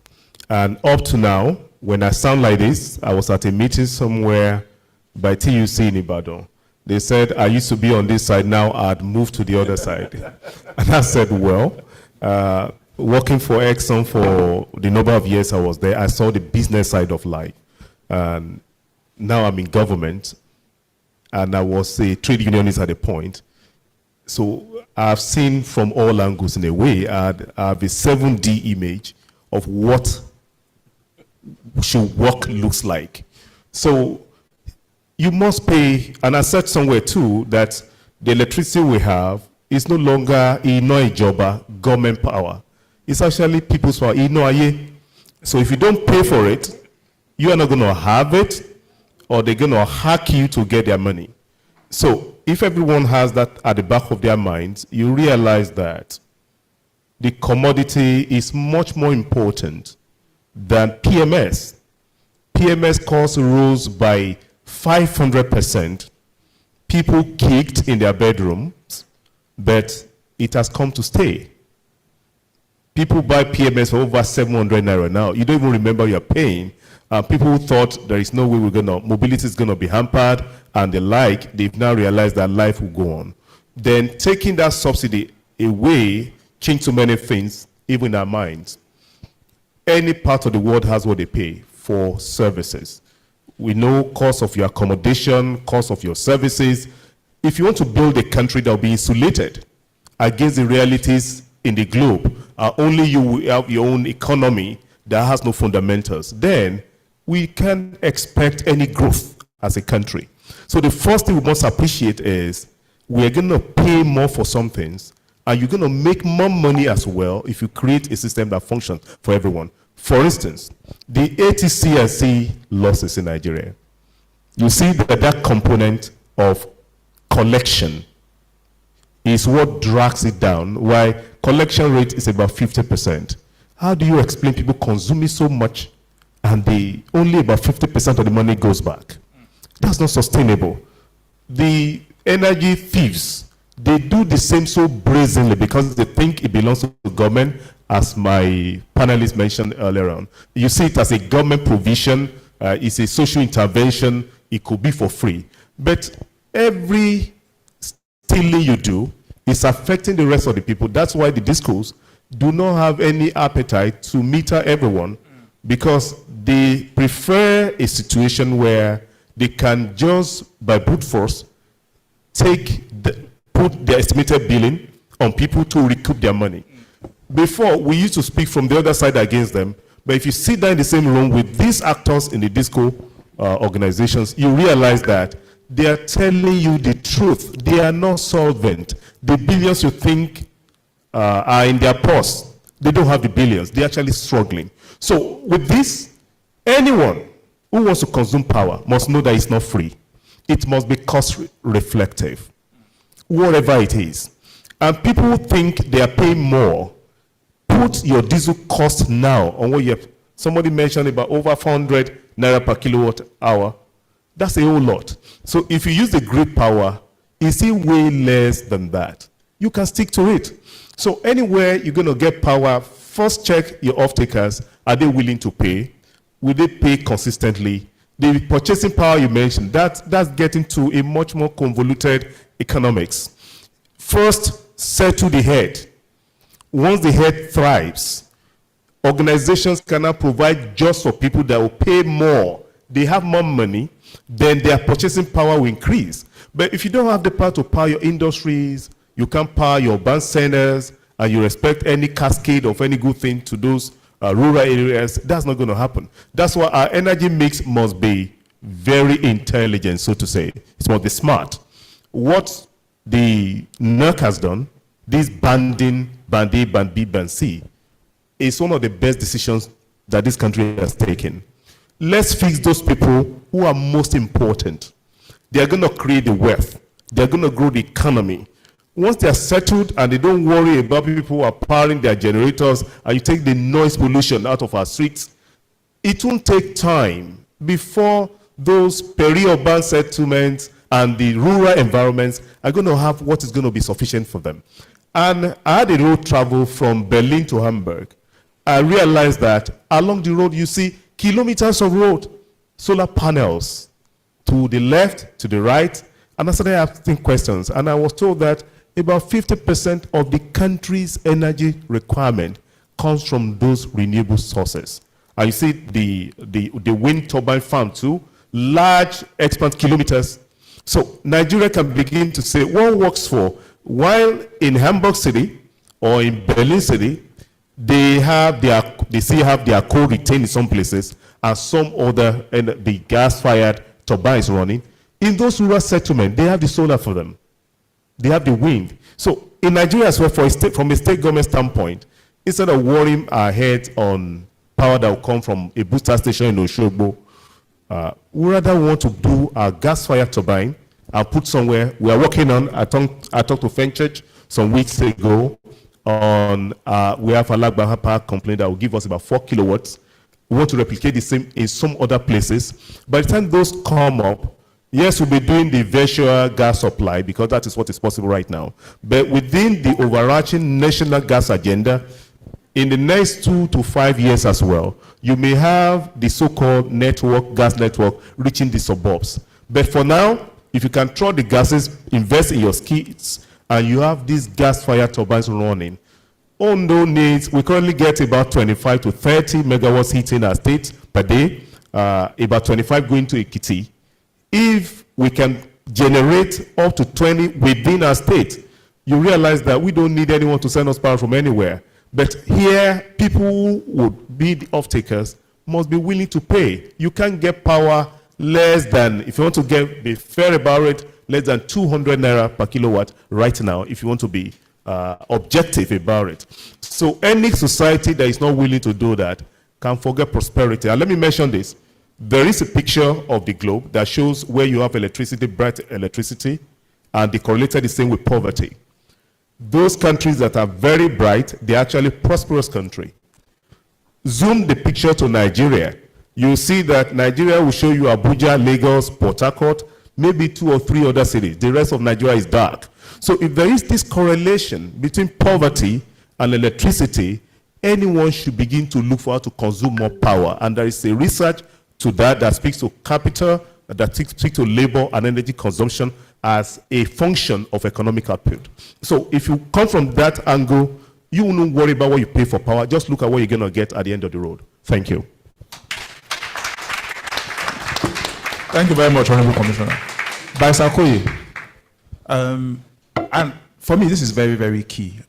And up to now, when I sound like this, I was at a meeting somewhere by TUC in Ibadan. They said, I used to be on this side, now I'd moved to the other side. And I said, well, working for Exxon for the number of years I was there, I saw the business side of life. And now I'm in government, and I was a trade unionist at a point. So I've seen from all angles in a way. I have a 7D image of what should work looks like. So you must pay, and I said somewhere too that the electricity we have is no longer government power. It's actually people's power. So if you don't pay for it, you are not going to have it, or they're going to hack you to get their money. So if everyone has that at the back of their minds, you realize that the commodity is much more important than PMS. PMS costs rose by 500%. People kicked in their bedrooms, but it has come to stay. People buy PMS for over 700 naira now. You don't even remember you're paying. People who thought there is no way mobility is going to be hampered and the like, they've now realized that life will go on. Then taking that subsidy away changed so many things, even in our minds. Any part of the world has what they pay for services. We know cost of your accommodation, cost of your services. If you want to build a country that will be insulated against the realities in the globe, only you will have your own economy that has no fundamentals, then we can't expect any growth as a country. So the first thing we must appreciate is we're going to pay more for some things, and you're going to make more money as well if you create a system that functions for everyone. For instance, the ATC&C losses in Nigeria, you see that component of collection is what drags it down, while collection rate is about 50%. How do you explain people consuming so much and only about 50% of the money goes back? That's not sustainable. The energy thieves, they do the same so brazenly because they think it belongs to the government, as my panelists mentioned earlier on. You see it as a government provision, it's a social intervention, it could be for free. But every stealing you do is affecting the rest of the people. That's why the discos do not have any appetite to meter everyone, because they prefer a situation where they can just, by brute force, put their estimated billing on people to recoup their money. Before, we used to speak from the other side against them, but if you sit down in the same room with these actors in the disco organizations, you realize that they are telling you the truth. They are not solvent. The billions you think are in their purse, they don't have the billions. They're actually struggling. So with this, anyone who wants to consume power must know that it's not free. It must be cost reflective, whatever it is. And people who think they are paying more, put your diesel cost now on what you have. Somebody mentioned about over 400 naira per kilowatt hour. That's a whole lot. So if you use the grid power, it's still way less than that. You can stick to it. So anywhere you're going to get power, first check your off-takers. Are they willing to pay? Will they pay consistently? The purchasing power you mentioned, that's getting to a much more convoluted economics. First, settle the head. Once the head thrives, organizations cannot provide just for people that will pay more. They have more money, then their purchasing power will increase. But if you don't have the power to power your industries, you can't power your urban centers, and you expect any cascade of any good thing to those rural areas, that's not going to happen. That's why our energy mix must be very intelligent, so to say. It must be smart. What the NERC has done, this banding, band A, band B, band C, is one of the best decisions that this country has taken. Let's fix those people who are most important. They are going to create the wealth. They are going to grow the economy. Once they are settled and they don't worry about people who are powering their generators, and you take the noise pollution out of our streets, it won't take time before those peri-urban settlements and the rural environments are going to have what is going to be sufficient for them. And I had a road travel from Berlin to Hamburg. I realized that along the road you see kilometers of road, solar panels to the left, to the right, and I started asking questions, and I was told that about 50% of the country's energy requirement comes from those renewable sources. And you see the wind turbine farm too, large expand kilometers. So Nigeria can begin to say what works for. While in Hamburg City or in Berlin City, they still have their coal retained in some places, and some other, and the gas-fired turbines running. In those rural settlements, they have the solar for them. They have the wind. So in Nigeria as well, from a state government standpoint, instead of worrying our heads on power that will come from a booster station in Oshogbo, we rather want to do our gas-fired turbine and put somewhere. We are working on, I talked to Fenchurch some weeks ago on, we have a Alagbara power complaint that will give us about 4 kilowatts. We want to replicate the same in some other places. By the time those come up, yes, we'll be doing the virtual gas supply because that is what is possible right now. But within the overarching national gas agenda, in the next 2 to 5 years as well, you may have the so-called gas network reaching the suburbs. But for now, if you can throw the gases, invest in your skills, and you have these gas-fired turbines running, Ondo needs, we currently get about 25 to 30 megawatts heating our state per day, about 25 going to Ekiti. If we can generate up to 20 within our state, you realize that we don't need anyone to send us power from anywhere. But here, people who would be the off-takers must be willing to pay. You can't get power less than, if you want to be fair about it, less than 200 naira per kilowatt right now, if you want to be objective about it. So any society that is not willing to do that can forget prosperity. And let me mention this. There is a picture of the globe that shows where you have electricity, bright electricity, and they correlated the same with poverty. Those countries that are very bright, they're actually prosperous country. Zoom the picture to Nigeria. You'll see that Nigeria will show you Abuja, Lagos, Port Harcourt, maybe 2 or 3 other cities. The rest of Nigeria is dark. So if there is this correlation between poverty and electricity, anyone should begin to look for how to consume more power. And there is a research to that speaks to capital, that speaks to labor and energy consumption as a function of economic output. So if you come from that angle, you won't worry about what you pay for power. Just look at what you're going to get at the end of the road. Thank you. Thank you very much, Honorable Commissioner. By Sakoye, and for me, this is very, very key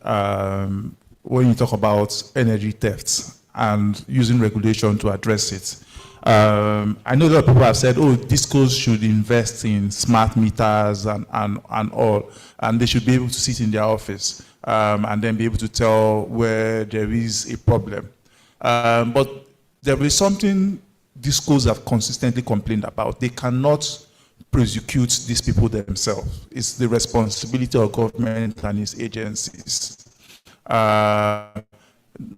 when you talk about energy thefts and using regulation to address it. I know a lot of people have said, oh, discos should invest in smart meters and all, and they should be able to sit in their office and then be able to tell where there is a problem. But there is something discos have consistently complained about. They cannot prosecute these people themselves. It's the responsibility of government and its agencies, not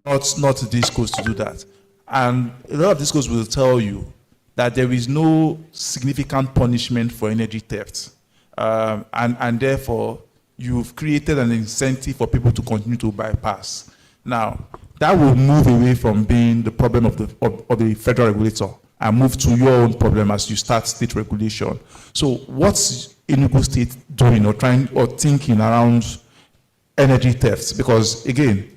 discos to do that. And a lot of discos will tell you that there is no significant punishment for energy theft. And therefore, you've created an incentive for people to continue to bypass. Now, that will move away from being the problem of the federal regulator and move to your own problem as you start state regulation. So what's Enugu State doing or trying or thinking around energy thefts? Because again,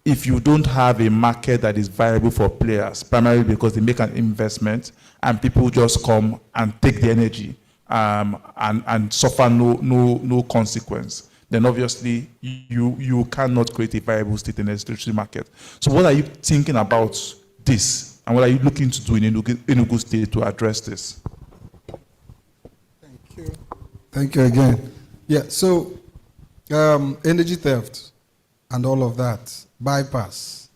if you don't have a market that is viable for players, primarily because they make an investment and people just come and take the energy and suffer no consequence, then obviously you cannot create a viable state electricity market. So what are you thinking about this? And what are you looking to do in Enugu State to address this? Thank you. Thank you again. Yeah, so energy theft and all of that, bypass,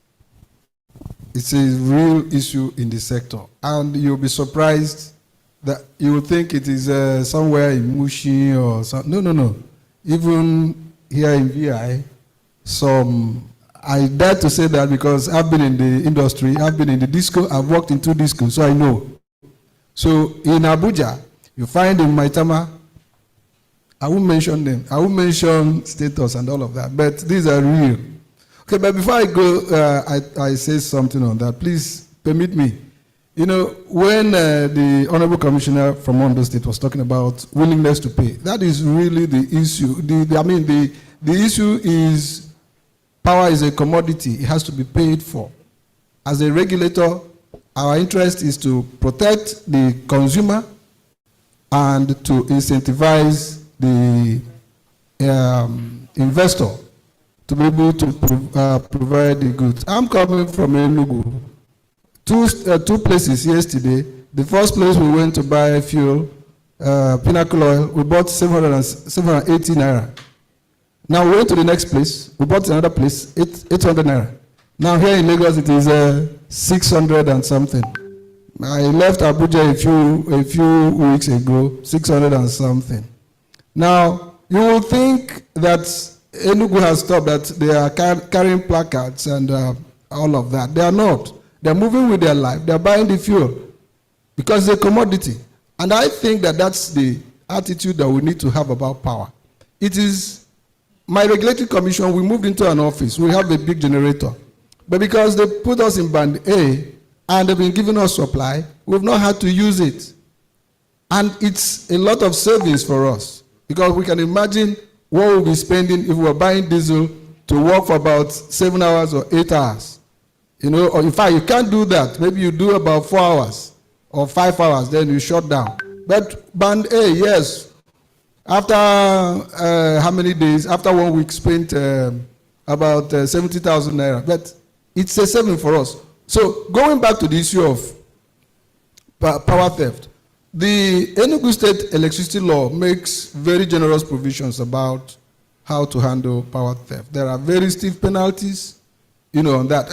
it's a real issue in the sector. And you'll be surprised that you will think it is somewhere in Mushi or something. No. Even here in VI, I dare to say that because I've been in the industry, I've been in the disco, I've worked in 2 discos, so I know. So in Abuja, you find in Maitama, I won't mention them, I won't mention status and all of that, but these are real. Okay, but before I go, I say something on that. Please permit me. You know, when the Honorable Commissioner from Ondo State was talking about willingness to pay, that is really the issue. The issue is power is a commodity. It has to be paid for. As a regulator, our interest is to protect the consumer and to incentivize the investor to be able to provide the goods. I'm coming from Enugu. Two places yesterday. The first place we went to buy fuel, Pinnacle Oil, we bought 780 naira. Now we went to the next place, we bought another place, 800 naira. Now here in Lagos it is 600 and something. I left Abuja a few weeks ago, 600 and something. Now you will think that Enugu has stopped, that they are carrying placards and all of that. They are not. They're moving with their life. They're buying the fuel because it's a commodity. And I think that that's the attitude that we need to have about power. It is my regulatory commission, we moved into an office. We have a big generator. But because they put us in band A and they've been giving us supply, we've not had to use it. And it's a lot of savings for us because we can imagine what we'll be spending if we were buying diesel to work for about 7 hours or 8 hours. You know, or in fact, you can't do that. Maybe you do about 4 hours or 5 hours, then you shut down. But band A, yes. After how many days? After 1 week, spent about 70,000 naira. But it's a saving for us. So going back to the issue of power theft, the Enugu State electricity law makes very generous provisions about how to handle power theft. There are very stiff penalties. You know, on that.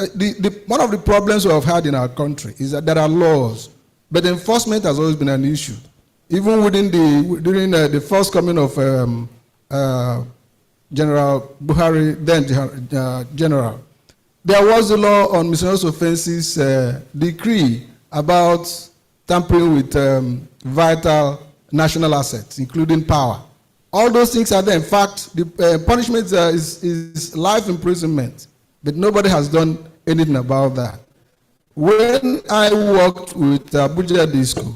One of the problems we have had in our country is that there are laws, but enforcement has always been an issue. Even during the first coming of General Buhari, then General, there was a law on miscellaneous offenses decree about tampering with vital national assets, including power. All those things are there. In fact, the punishment is life imprisonment. But nobody has done anything about that. When I worked with Abuja Disco,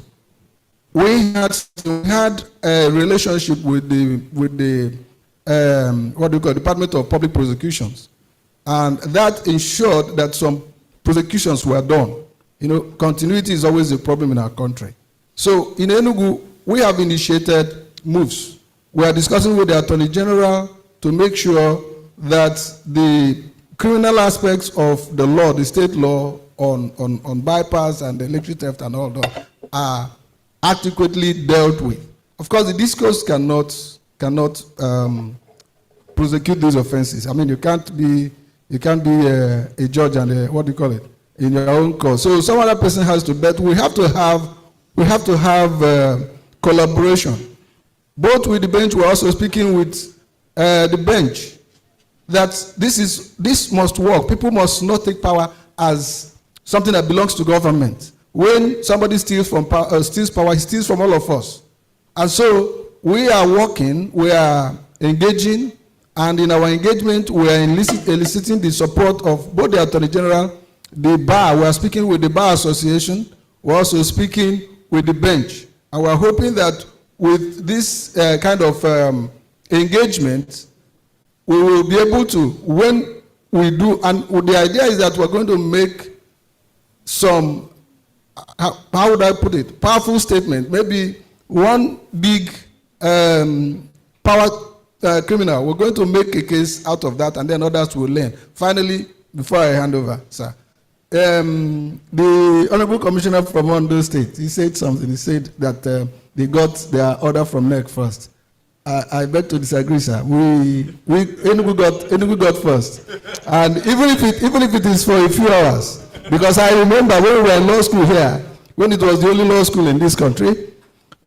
we had a relationship with the Department of Public Prosecutions, and that ensured that some prosecutions were done. You know, continuity is always a problem in our country. So in Enugu, we have initiated moves. We are discussing with the Attorney General to make sure that the criminal aspects of the law, the state law on bypass and electric theft and all that, are adequately dealt with. Of course, the discourse cannot prosecute these offenses. I mean, you can't be a judge and in your own court. So some other person has to bet. We have to have collaboration, both with the bench. We're also speaking with the bench that this must work. People must not take power as something that belongs to government. When somebody steals power, he steals from all of us. And so we are working, we are engaging, and in our engagement, we are eliciting the support of both the Attorney General, the bar. We are speaking with the Bar Association. We're also speaking with the bench. And we're hoping that with this kind of engagement, we will be able to, when we do, and the idea is that we're going to make some, how would I put it, powerful statement. Maybe one big power criminal, we're going to make a case out of that, and then others will learn. Finally, before I hand over, sir, the Honorable Commissioner from Ondo State, he said something. He said that they got their order from NEC first. I beg to disagree, sir. Enugu got first, and even if it is for a few hours, because I remember when we were in law school here, when it was the only law school in this country,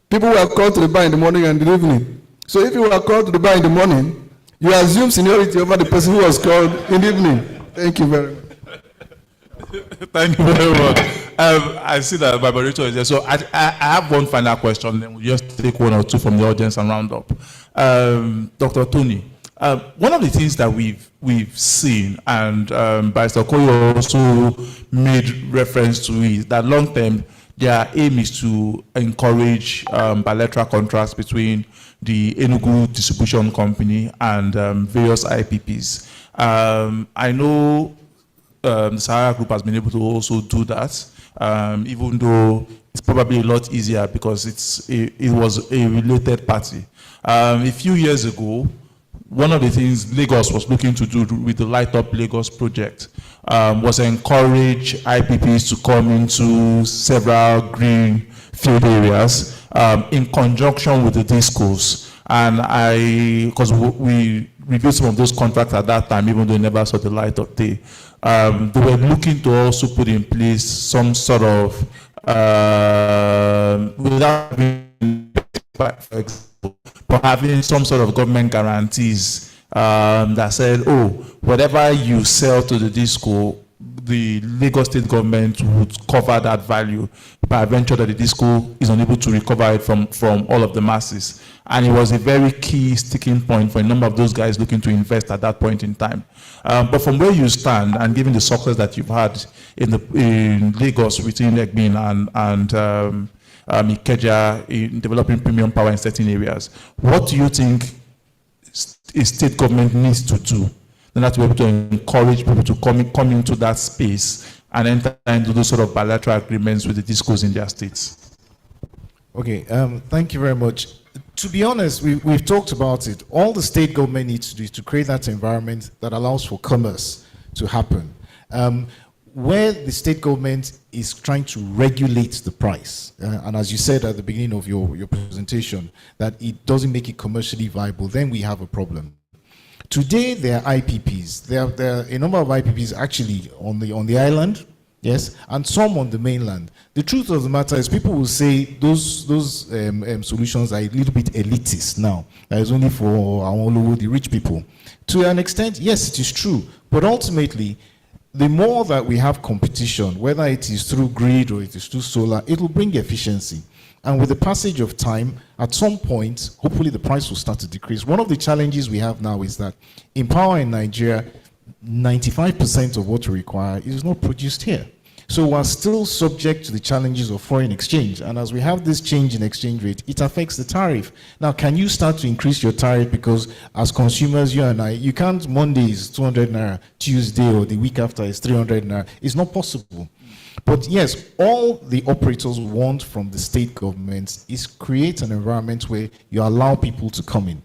people were called to the bar in the morning and the evening. So if you were called to the bar in the morning, you assume seniority over the person who was called in the evening. Thank you very much. Thank you very much. I see that my moderator is there. So I have one final question, then we'll just take one or two from the audience and round up. Dr. Tony, one of the things that we've seen, and Barrister Okoye also made reference to, is that long term, their aim is to encourage bilateral contracts between the Enugu Distribution Company and various IPPs. I know the Sahara Group has been able to also do that, even though it's probably a lot easier because it was a related party. A few years ago, one of the things Lagos was looking to do with the Light Up Lagos project was encourage IPPs to come into several green field areas in conjunction with the discos. And because we reviewed some of those contracts at that time, even though they never saw the light of day, they were looking to also put in place some sort of, without being, for example, but having some sort of government guarantees that said, oh, whatever you sell to the disco, the Lagos state government would cover that value by venture that the disco is unable to recover it from all of the masses. And it was a very key sticking point for a number of those guys looking to invest at that point in time. But from where you stand, and given the success that you've had in Lagos within Egbin and Ikeja in developing premium power in certain areas, what do you think a state government needs to do in order to be able to encourage people to come into that space and enter into those sort of bilateral agreements with the discos in their states? Okay, thank you very much. To be honest, we've talked about it. All the state government needs to do is to create that environment that allows for commerce to happen. Where the state government is trying to regulate the price, and as you said at the beginning of your presentation, that it doesn't make it commercially viable, then we have a problem. Today, there are IPPs. There are a number of IPPs actually on the island, yes, and some on the mainland. The truth of the matter is, people will say those solutions are a little bit elitist now. That is only for the rich people. To an extent, yes, it is true. But ultimately, the more that we have competition, whether it is through grid or it is through solar, it will bring efficiency. And with the passage of time, at some point, hopefully the price will start to decrease. One of the challenges we have now is that in power in Nigeria, 95% of what we require is not produced here. So we're still subject to the challenges of foreign exchange. And as we have this change in exchange rate, it affects the tariff. Now, can you start to increase your tariff? Because as consumers, you and I, you can't, Monday is 200 naira, Tuesday or the week after is 300 naira. It's not possible. But yes, all the operators want from the state governments is create an environment where you allow people to come in.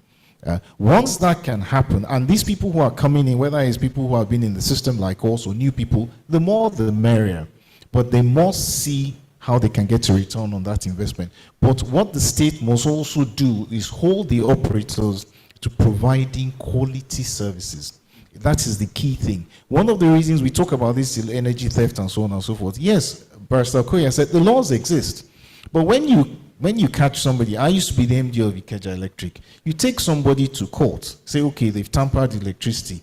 Once that can happen, and these people who are coming in, whether it's people who have been in the system like us or new people, the more the merrier. But they must see how they can get a return on that investment. But what the state must also do is hold the operators to providing quality services. That is the key thing. One of the reasons we talk about this energy theft and so on and so forth, yes, Barrister Okoye said the laws exist. But when you catch somebody, I used to be the MD of Ikeja Electric. You take somebody to court, say, okay, they've tampered with electricity,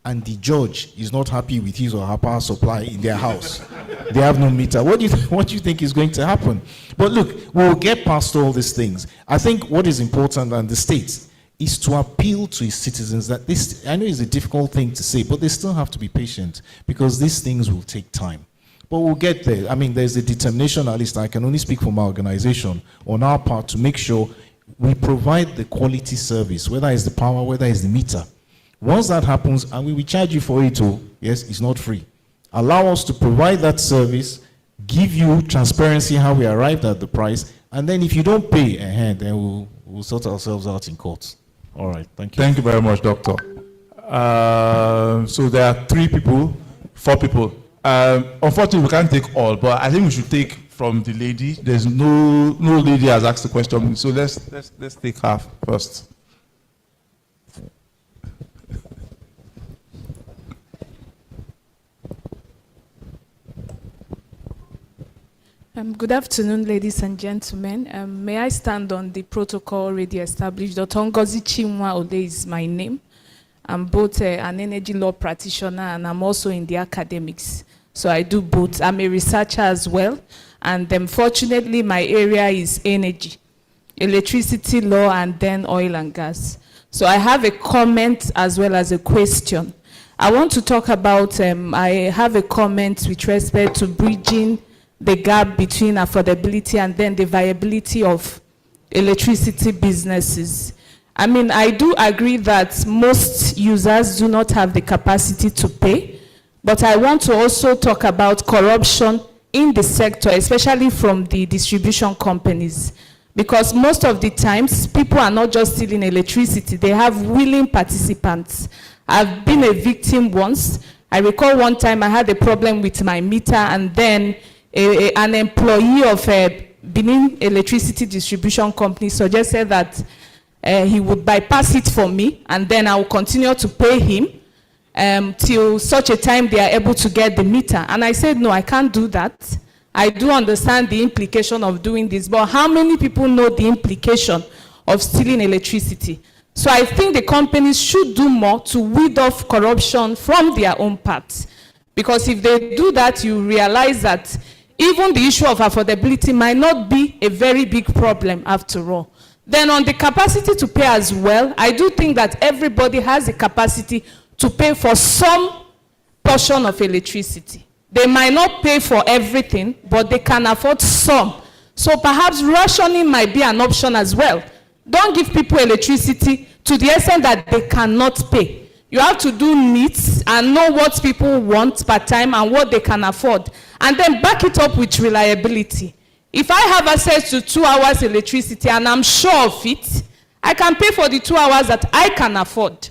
and the judge is not happy with his or her power supply in their house. They have no meter. What do you think is going to happen? But look, we'll get past all these things. I think what is important, and the state, is to appeal to its citizens that this, I know it's a difficult thing to say, but they still have to be patient because these things will take time. But we'll get there. I mean, there's a determination, at least I can only speak for my organization, on our part to make sure we provide the quality service, whether it's the power, whether it's the meter. Once that happens, and we will charge you for it too, yes, it's not free. Allow us to provide that service, give you transparency how we arrived at the price, and then if you don't pay a hand, then we'll sort ourselves out in court. All right, thank you. Thank you very much, Doctor. So there are 4 people. Unfortunately, we can't take all, but I think we should take from the lady. There's no lady has asked the question, so let's take her first. Good afternoon, ladies and gentlemen. May I stand on the protocol already established? Dr. Ngozi Chinwa Ode is my name. I'm both an energy law practitioner and I'm also in the academics. So I do both. I'm a researcher as well. And unfortunately, my area is energy, electricity law, and then oil and gas. So I have a comment as well as a question. I want to talk about, I have a comment with respect to bridging the gap between affordability and then the viability of electricity businesses. I mean, I do agree that most users do not have the capacity to pay, but I want to also talk about corruption in the sector, especially from the distribution companies, because most of the times, people are not just stealing electricity, they have willing participants. I've been a victim once. I recall one time I had a problem with my meter, and then an employee of a Benin electricity distribution company suggested that he would bypass it for me, and then I will continue to pay him till such a time they are able to get the meter. And I said, no, I can't do that. I do understand the implication of doing this, but how many people know the implication of stealing electricity? So I think the companies should do more to weed off corruption from their own parts. Because if they do that, you realize that even the issue of affordability might not be a very big problem after all. Then on the capacity to pay as well, I do think that everybody has the capacity to pay for some portion of electricity. They might not pay for everything, but they can afford some. So perhaps rationing might be an option as well. Don't give people electricity to the extent that they cannot pay. You have to do needs and know what people want per time and what they can afford. And then back it up with reliability. If I have access to 2 hours electricity and I'm sure of it, I can pay for the 2 hours that I can afford.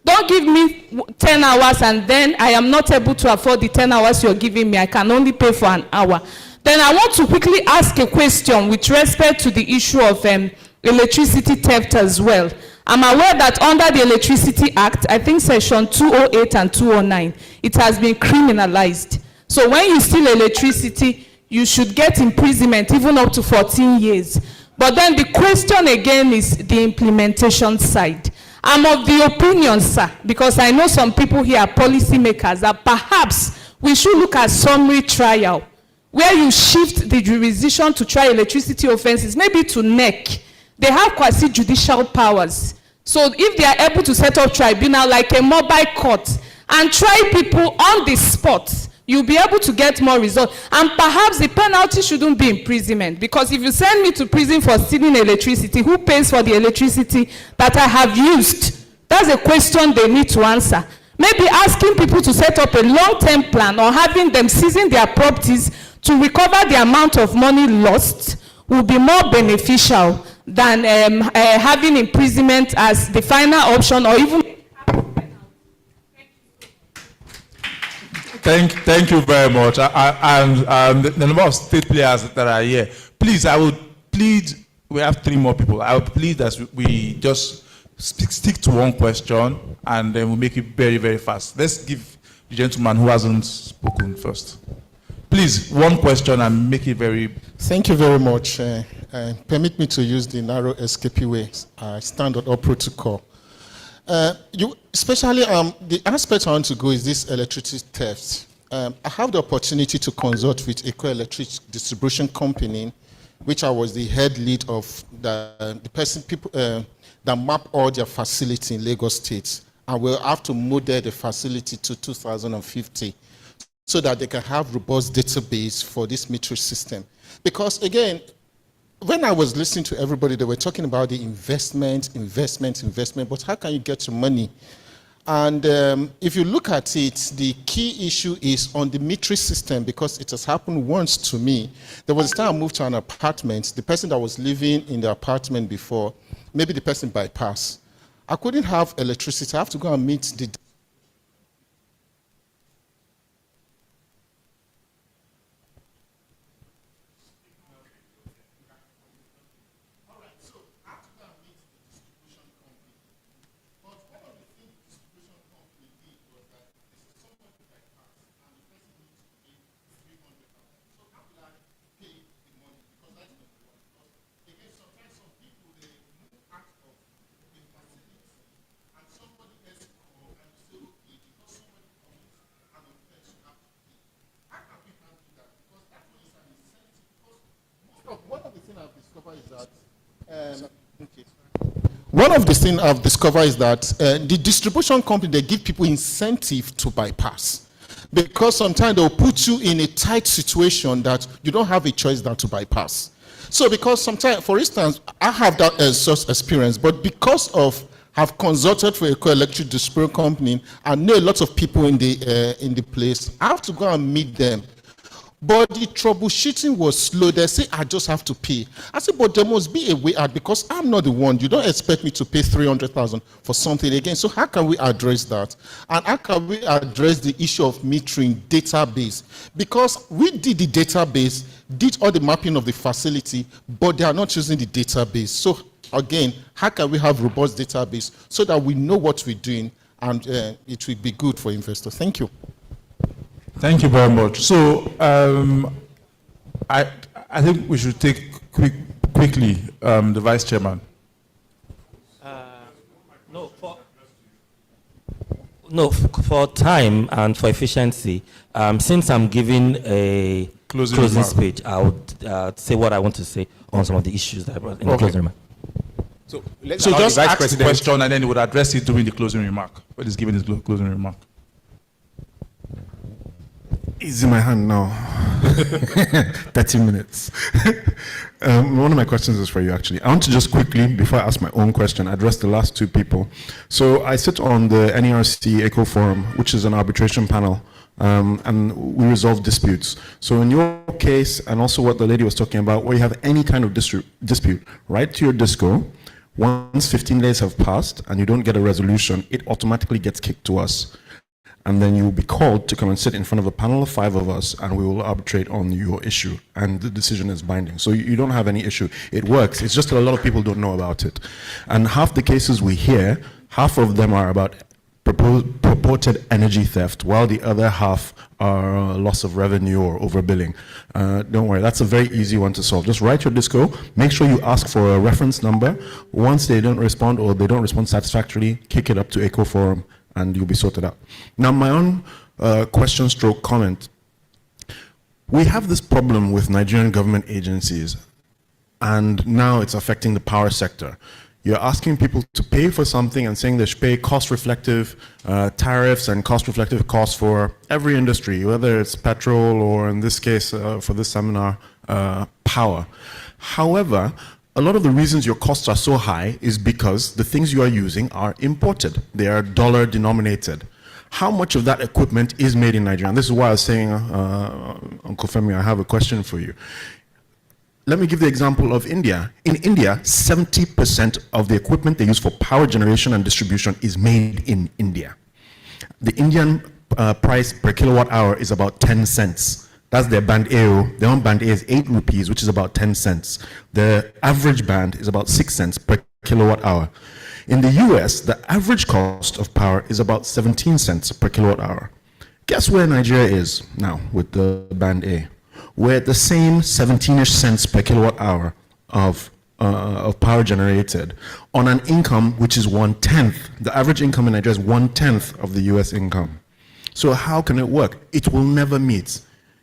Don't give me 10 hours and then I am not able to afford the 10 hours you're giving me. I can only pay for an hour. Then I want to quickly ask a question with respect to the issue of electricity theft as well. I'm aware that under the Electricity Act, I think section 208 and 209, it has been criminalized. So when you steal electricity, you should get imprisonment even up to 14 years. But then the question again is the implementation side. I'm of the opinion, sir, because I know some people here are policymakers, that perhaps we should look at summary trial, where you shift the jurisdiction to try electricity offenses, maybe to NEC. They have quasi-judicial powers. So if they are able to set up tribunal like a mobile court and try people on the spot you'll be able to get more results. And perhaps the penalty shouldn't be imprisonment, because if you send me to prison for stealing electricity, who pays for the electricity that I have used? That's a question they need to answer. Maybe asking people to set up a long-term plan or having them seizing their properties to recover the amount of money lost will be more beneficial than having imprisonment as the final option, or even... Thank you very much. And the number of state players that are here, please, I would plead, we have 3 more people. I would plead that we just stick to one question and then we'll make it very, very fast. Let's give the gentleman who hasn't spoken first. Please, one question and make it very... Thank you very much. Permit me to use the narrow escape way. I stand on all protocol. Especially the aspect I want to go is this electricity theft. I have the opportunity to consult with Eco Electric Distribution Company, which I was the head lead of the people that map all their facility in Lagos State, and will have to model the facility to 2050 so that they can have robust database for this metric system. Because again, when I was listening to everybody, they were talking about the investment, but how can you get your money? And if you look at it, the key issue is on the metric system, because it has happened once to me. There was a time I moved to an apartment. The person that was living in the apartment before, maybe the person bypassed. I couldn't have electricity. I have to go and meet the... One of the things I've discovered is that the distribution company, they give people incentive to bypass, because sometimes they'll put you in a tight situation that you don't have a choice than to bypass. So because sometimes, for instance, I have that source experience, but because of have consulted for a electric distribution company and know a lot of people in the place, I have to go and meet them. But the troubleshooting was slow. They say, I just have to pay. I said, but there must be a way out, because I'm not the one. You don't expect me to pay 300,000 for something again. So how can we address that? And how can we address the issue of metering database? Because we did the database, did all the mapping of the facility, but they are not using the database. So again, how can we have robust database so that we know what we're doing, and it will be good for investors? Thank you. Thank you very much. So I think we should take quickly the Vice Chairman. For time and for efficiency, since I'm giving a closing speech, I would say what I want to say on some of the issues that I brought in the closing remark. So just ask the question and then he would address it during the closing remark, when he's giving his closing remark. It's in my hand now. 30 minutes. One of my questions is for you, actually. I want to just quickly, before I ask my own question, address the last 2 people. So I sit on the NERC ECO Forum, which is an arbitration panel, and we resolve disputes. So in your case, and also what the lady was talking about, where you have any kind of dispute, write to your DISCO. Once 15 days have passed and you don't get a resolution, it automatically gets kicked to us. And then you will be called to come and sit in front of a panel of 5 of us, and we will arbitrate on your issue, and the decision is binding. So you don't have any issue. It works. It's just that a lot of people don't know about it. And half the cases we hear, half of them are about purported energy theft, while the other half are loss of revenue or overbilling. Don't worry, that's a very easy one to solve. Just write your DISCO, make sure you ask for a reference number. Once they don't respond or they don't respond satisfactorily, kick it up to ECO Forum, and you'll be sorted out. Now, my own question stroke comment. We have this problem with Nigerian government agencies, and now it's affecting the power sector. You're asking people to pay for something and saying they should pay cost-reflective tariffs and cost-reflective costs for every industry, whether it's petrol or, in this case, for this seminar, power. However, a lot of the reasons your costs are so high is because the things you are using are imported. They are dollar denominated. How much of that equipment is made in Nigeria? And this is why I was saying, Uncle Femi, I have a question for you. Let me give the example of India. In India, 70% of the equipment they use for power generation and distribution is made in India. The Indian price per kilowatt hour is about 10 cents. That's their band A. Their own band A is 8 rupees, which is about 10 cents. The average band is about 6 cents per kilowatt hour. In the US, the average cost of power is about 17 cents per kilowatt hour. Guess where Nigeria is now with the band A? We're at the same 17-ish cents per kilowatt hour of power generated on an income which is 1/10. The average income in Nigeria is 1/10 of the US income. So how can it work? It will never meet.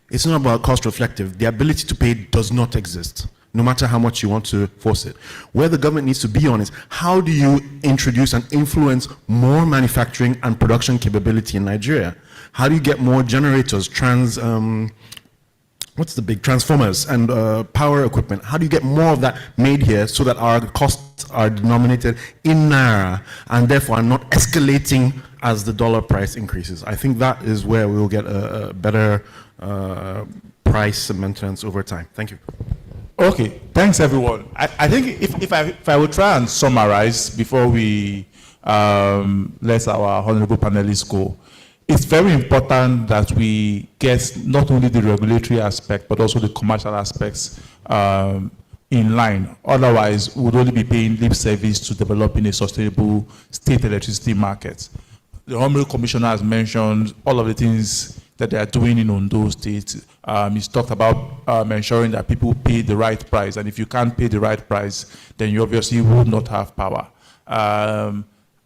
It's not about cost reflective. The ability to pay does not exist, no matter how much you want to force it. Where the government needs to be on is, how do you introduce and influence more manufacturing and production capability in Nigeria? How do you get more generators, transformers and power equipment? How do you get more of that made here so that our costs are denominated in Naira and therefore are not escalating as the dollar price increases? I think that is where we will get a better price maintenance over time. Thank you. Okay, thanks everyone. I think if I would try and summarize before we let our honorable panelists go, it's very important that we get not only the regulatory aspect but also the commercial aspects in line. Otherwise, we would only be paying lip service to developing a sustainable state electricity market. The Honorable Commissioner has mentioned all of the things that they are doing in Ondo State. He's talked about ensuring that people pay the right price, and if you can't pay the right price, then you obviously would not have power.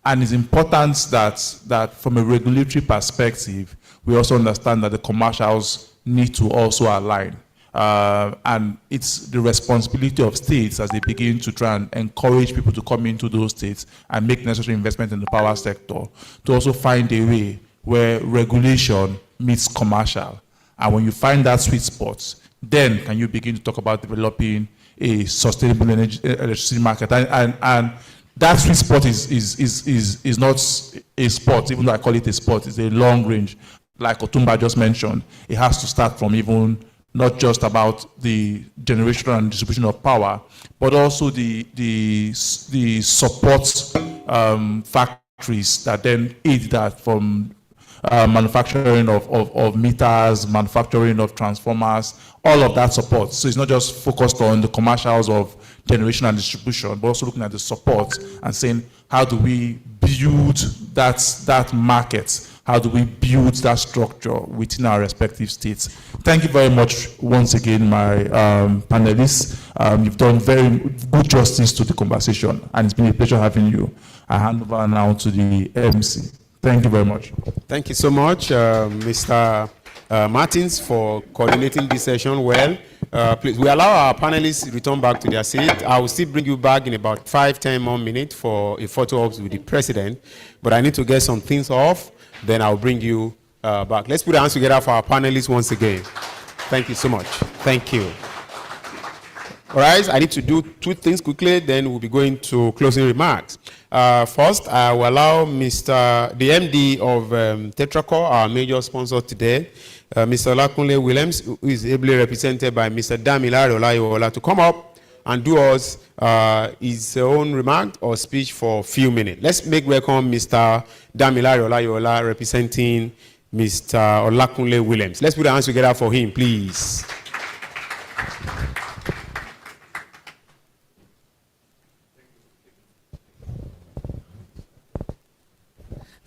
And it's important that from a regulatory perspective, we also understand that the commercials need to also align. And it's the responsibility of states as they begin to try and encourage people to come into those states and make necessary investment in the power sector to also find a way where regulation meets commercial. And when you find that sweet spot, then can you begin to talk about developing a sustainable electricity market. And that sweet spot is not a spot, even though I call it a spot, it's a long range. Like Otumba just mentioned, it has to start from even not just about the generation and distribution of power, but also the support factories that then aid that, from manufacturing of meters, manufacturing of transformers, all of that support. So it's not just focused on the commercials of generation and distribution, but also looking at the support and saying, how do we build that market? How do we build that structure within our respective states? Thank you very much once again, my panelists. You've done very good justice to the conversation, and it's been a pleasure having you. I hand over now to the MC. Thank you very much. Thank you so much, Mr. Martins, for coordinating this session well. Please, we allow our panelists to return back to their seat. I will still bring you back in about 5-10 more minutes for a photo op with the president, but I need to get some things off. Then I'll bring you back. Let's put our hands together for our panelists once again. Thank you so much. Thank you. All right, I need to do two things quickly, then we'll be going to closing remarks. First, I will allow the MD of Tetracor, our major sponsor today, Mr. Olakunle Williams, who is ably represented by Mr. Damilare Olayiwola, to come up and do us his own remark or speech for a few minutes. Let's make welcome Mr. Damilare Olayiwola, representing Mr. Olakunle Williams. Let's put our hands together for him, please.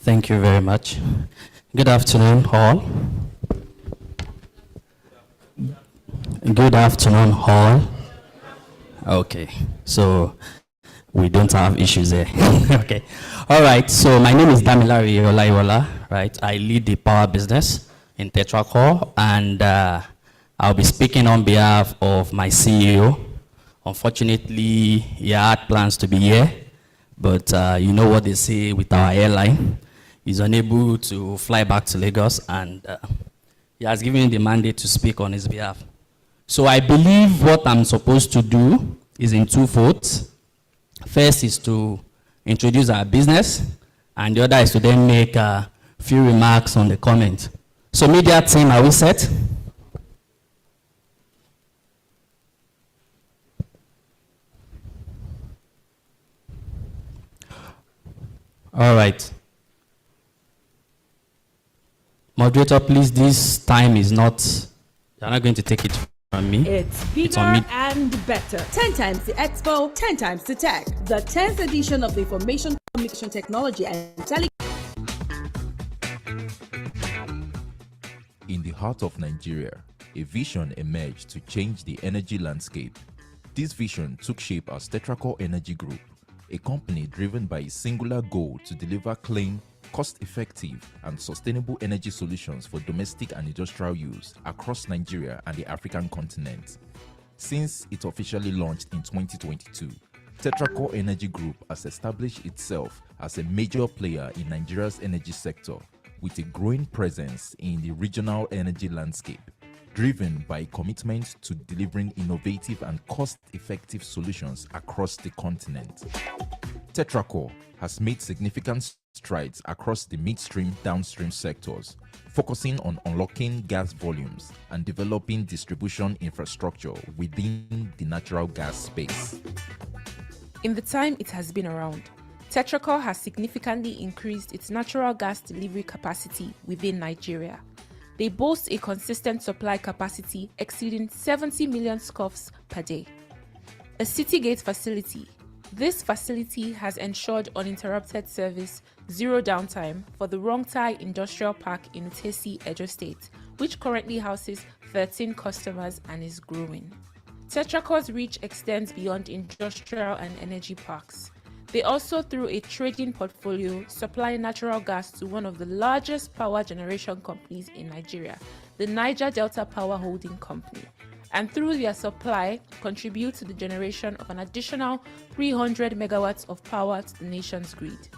Thank you very much. Good afternoon, all. Good afternoon, all. Okay, so we don't have issues there. Okay, all right. So my name is Damilare Olayiwola. Right, I lead the power business in Tetracor, and I'll be speaking on behalf of my CEO. Unfortunately, he had plans to be here, But you know what they say with our airline. He's unable to fly back to Lagos, and he has given me the mandate to speak on his behalf. So I believe what I'm supposed to do is in two folds. First is to introduce our business, and the other is to then make a few remarks on the comment. So media team, are we set? All right. Moderator, please, this time is not, you're not going to take it from me. It's bigger and better. 10 times the expo, 10 times the tech. The 10th edition of the Information Communication Technology and In the heart of Nigeria, a vision emerged to change the energy landscape. This vision took shape as Tetracore Energy Group, a company driven by a singular goal to deliver clean, cost-effective and sustainable energy solutions for domestic and industrial use across Nigeria and the African continent. Since it officially launched in 2022, Tetracore Energy Group has established itself as a major player in Nigeria's energy sector, with a growing presence in the regional energy landscape, driven by a commitment to delivering innovative and cost-effective solutions across the continent. Tetracore has made significant strides across the midstream downstream sectors, focusing on unlocking gas volumes and developing distribution infrastructure within the natural gas space. In the time it has been around, Tetracore has significantly increased its natural gas delivery capacity within Nigeria. They boast a consistent supply capacity exceeding 70 million scf per day. A Citygate facility. This facility has ensured uninterrupted service, zero downtime for the Rongtai Industrial Park in Utesi, Edo State, which currently houses 13 customers and is growing. Tetracore's reach extends beyond industrial and energy parks. They also, through a trading portfolio, supply natural gas to one of the largest power generation companies in Nigeria, the Niger Delta Power Holding Company, and through their supply, contribute to the generation of an additional 300 megawatts of power to the nation's grid.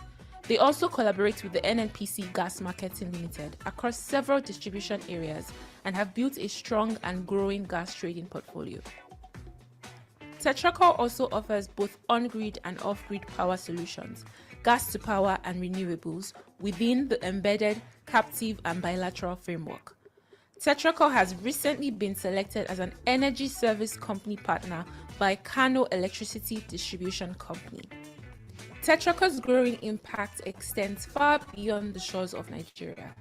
They also collaborate with the NNPC Gas Marketing Limited across several distribution areas and have built a strong and growing gas trading portfolio. Tetracore also offers both on-grid and off-grid power solutions, gas-to-power and renewables within the embedded, captive and bilateral framework. Tetracore has recently been selected as an energy service company partner by Kano Electricity Distribution Company. Tetracore's growing impact extends far beyond the shores of Nigeria.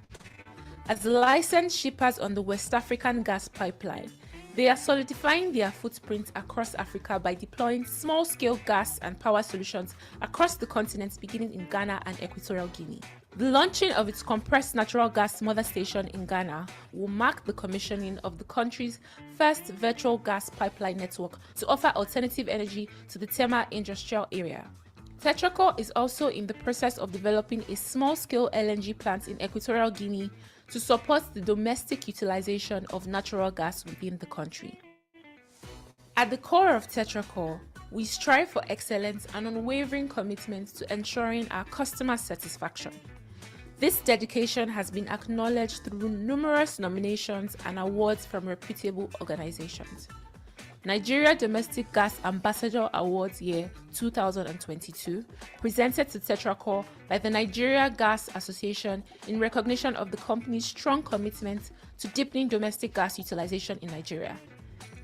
As licensed shippers on the West African gas pipeline, they are solidifying their footprint across Africa by deploying small-scale gas and power solutions across the continent, beginning in Ghana and Equatorial Guinea. The launching of its compressed natural gas mother station in Ghana will mark the commissioning of the country's first virtual gas pipeline network to offer alternative energy to the Tema industrial area. Tetracore is also in the process of developing a small-scale LNG plant in Equatorial Guinea to support the domestic utilization of natural gas within the country. At the core of Tetracore, we strive for excellence and unwavering commitment to ensuring our customer satisfaction. This dedication has been acknowledged through numerous nominations and awards from reputable organizations. Nigeria Domestic Gas Ambassador Awards Year 2022, presented to Tetracore by the Nigeria Gas Association in recognition of the company's strong commitment to deepening domestic gas utilization in Nigeria.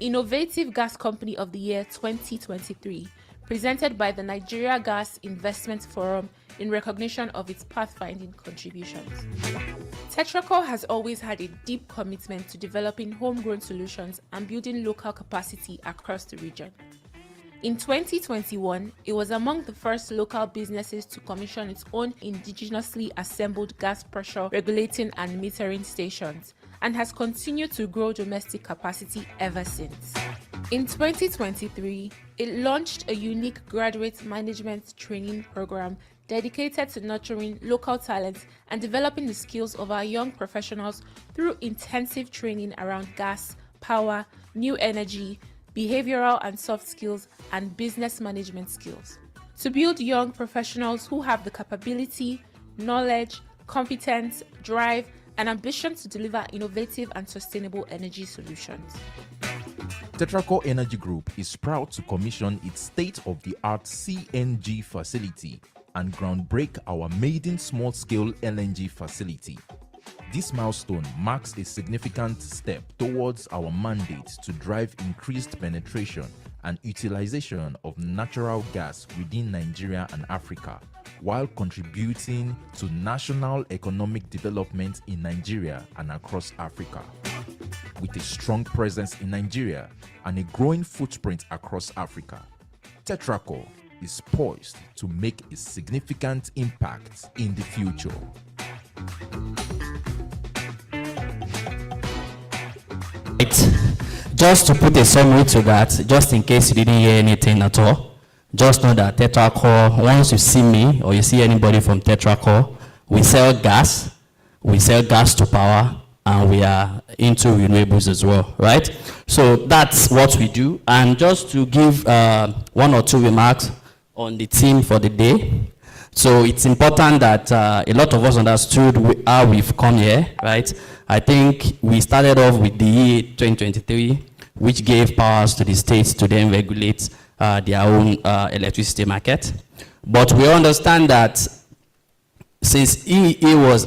Innovative Gas Company of the Year 2023, presented by the Nigeria Gas Investment Forum in recognition of its pathfinding contributions. Tetracore has always had a deep commitment to developing homegrown solutions and building local capacity across the region. In 2021, it was among the first local businesses to commission its own indigenously assembled gas pressure regulating and metering stations, and has continued to grow domestic capacity ever since. In 2023, it launched a unique graduate management training program dedicated to nurturing local talent and developing the skills of our young professionals through intensive training around gas, power, new energy, behavioral and soft skills, and business management skills. to build young professionals who have the capability, knowledge, competence, drive, and ambition to deliver innovative and sustainable energy solutions. Tetracore Energy Group is proud to commission its state-of-the-art CNG facility and groundbreak our maiden small-scale LNG facility. This milestone marks a significant step towards our mandate to drive increased penetration and utilization of natural gas within Nigeria and Africa, while contributing to national economic development in Nigeria and across Africa. With a strong presence in Nigeria and a growing footprint across Africa, Tetracore is poised to make a significant impact in the future. Just to put a summary to that, just in case you didn't hear anything at all, just know that Tetracore, once you see me or you see anybody from Tetracore, we sell gas to power, and we are into renewables as well, right? So that's what we do. And just to give one or two remarks on the theme for the day. So it's important that a lot of us understood how we've come here, right? I think we started off with the year 2023, which gave powers to the states to then regulate their own electricity market. But we understand that since EEA was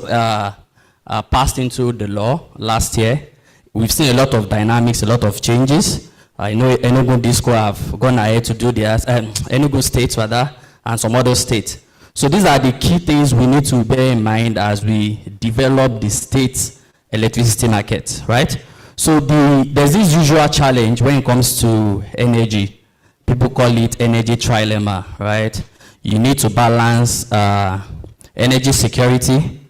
passed into the law last year, we've seen a lot of dynamics, a lot of changes. I know Enugu Disco have gone ahead to do theirs, Enugu states rather, and some other states. So these are the key things we need to bear in mind as we develop the state's electricity market, right? So there's this usual challenge when it comes to energy. People call it energy trilemma, right? You need to balance energy security,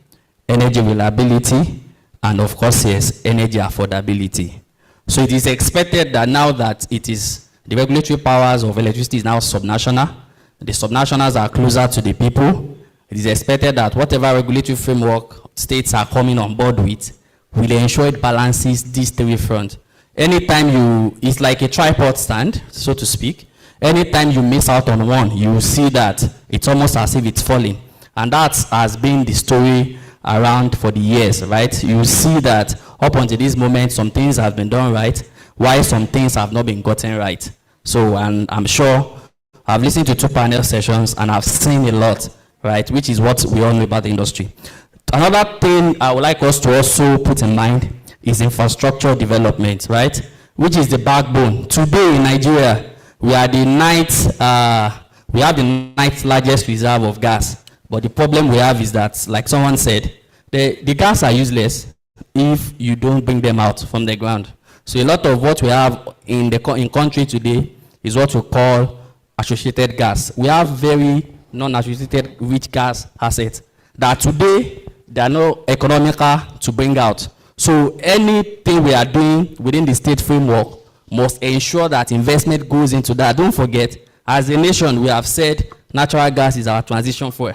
energy reliability, and of course, yes, energy affordability. So it is expected that now that the regulatory powers of electricity is now subnational, the subnationals are closer to the people. It is expected that whatever regulatory framework states are coming on board with will ensure it balances these three fronts. Anytime it's like a tripod stand, so to speak. Anytime you miss out on one, you will see that it's almost as if it's falling. And that has been the story around for the years, right? You see that up until this moment, some things have been done right, while some things have not been gotten right. So, and I'm sure I've listened to 2 panel sessions and I've seen a lot, right? Which is what we all know about the industry. Another thing I would like us to also put in mind is infrastructure development, right? Which is the backbone. Today in Nigeria, we are the we have the 9th largest reserve of gas. But the problem we have is that, like someone said, the gas are useless if you don't bring them out from the ground. So a lot of what we have in country today is what we call associated gas. We have very non-associated rich gas assets that today they are not economical to bring out. So anything we are doing within the state framework must ensure that investment goes into that. Don't forget, as a nation, we have said natural gas is our transition fuel.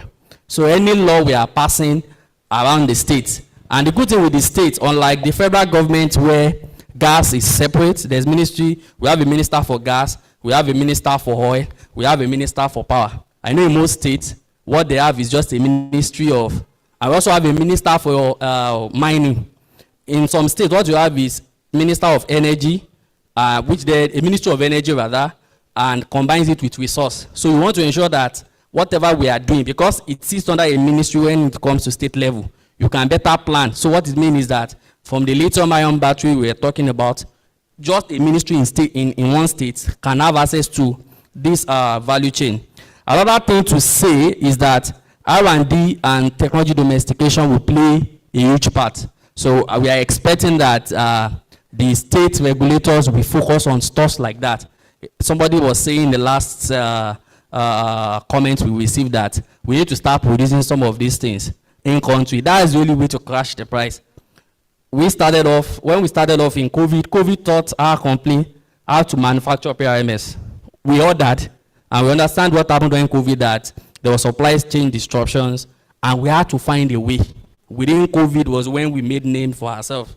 So any law we are passing around the state, and the good thing with the state, unlike the federal government where gas is separate, there's ministry, we have a minister for gas, we have a minister for oil, we have a minister for power. I know in most states, what they have is just a ministry of, I also have a minister for mining. In some states, what you have is minister of energy, a ministry of energy rather, and combines it with resource. So we want to ensure that whatever we are doing, because it sits under a ministry when it comes to state level, you can better plan. So what it means is that from the lithium-ion battery we are talking about, just a ministry in one state can have access to this value chain. Another thing to say is that R&D and technology domestication will play a huge part. So we are expecting that the state regulators will focus on stuff like that. Somebody was saying in the last comment we received that we need to start producing some of these things in country. That is the only way to crash the price. When we started off in COVID taught our company how to manufacture PRMS. We ordered, and we understand what happened during COVID, that there were supply chain disruptions, and we had to find a way. Within COVID was when we made name for ourselves.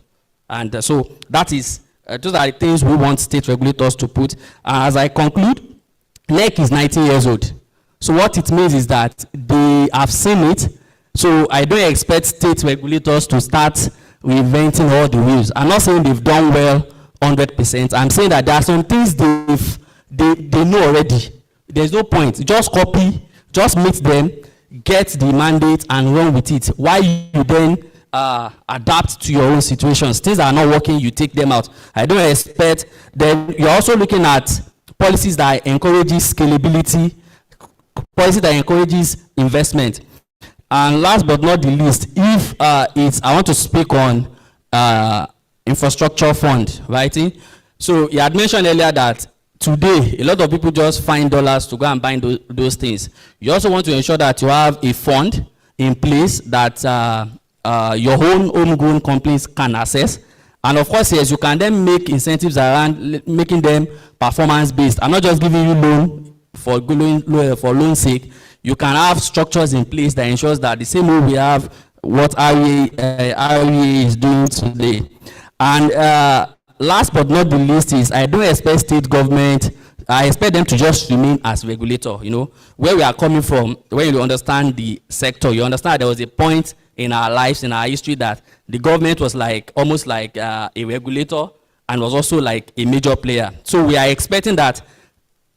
And so that is, those are the things we want state regulators to put. As I conclude, NEC is 19 years old. So what it means is that they have seen it. So I don't expect state regulators to start reinventing all the wheels. I'm not saying they've done well 100%. I'm saying that there are some things they know already. There's no point. Just copy, just meet them, get the mandate and run with it. Why you then adapt to your own situations? Things that are not working, you take them out. I don't expect. Then you're also looking at policies that encourages scalability, policy that encourages investment. And last but not the least, if I want to speak on infrastructure fund, right? So you had mentioned earlier that today a lot of people just find dollars to go and buy those things. You also want to ensure that you have a fund in place that your own homegrown companies can access. And of course, yes, you can then make incentives around making them performance based. I'm not just giving you loan for loan's sake. You can have structures in place that ensures that the same way we have what REA is doing today. And last but not the least is I don't expect state government, I expect them to just remain as regulator. You know, where we are coming from, when you understand the sector, you understand there was a point in our lives, in our history, that the government was like almost like a regulator and was also like a major player. So we are expecting that,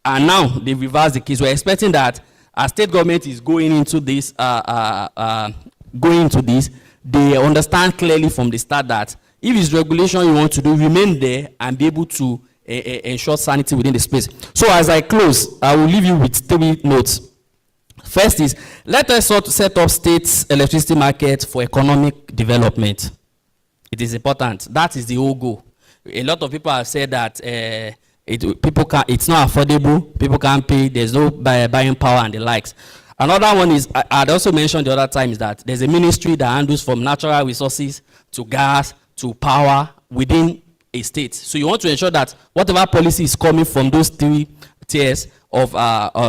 and now they reverse the case. We're expecting that as state government is going into this, they understand clearly from the start that if it's regulation you want to do, remain there and be able to ensure sanity within the space. So as I close, I will leave you with 3 notes. First is, let us set up states' electricity market for economic development. It is important. That is the whole goal. A lot of people have said that it's not affordable, people can't pay, there's no buying power and the likes. Another one is, I'd also mentioned the other time, is that there's a ministry that handles from natural resources to gas to power within a state. So you want to ensure that whatever policy is coming from those 3 tiers of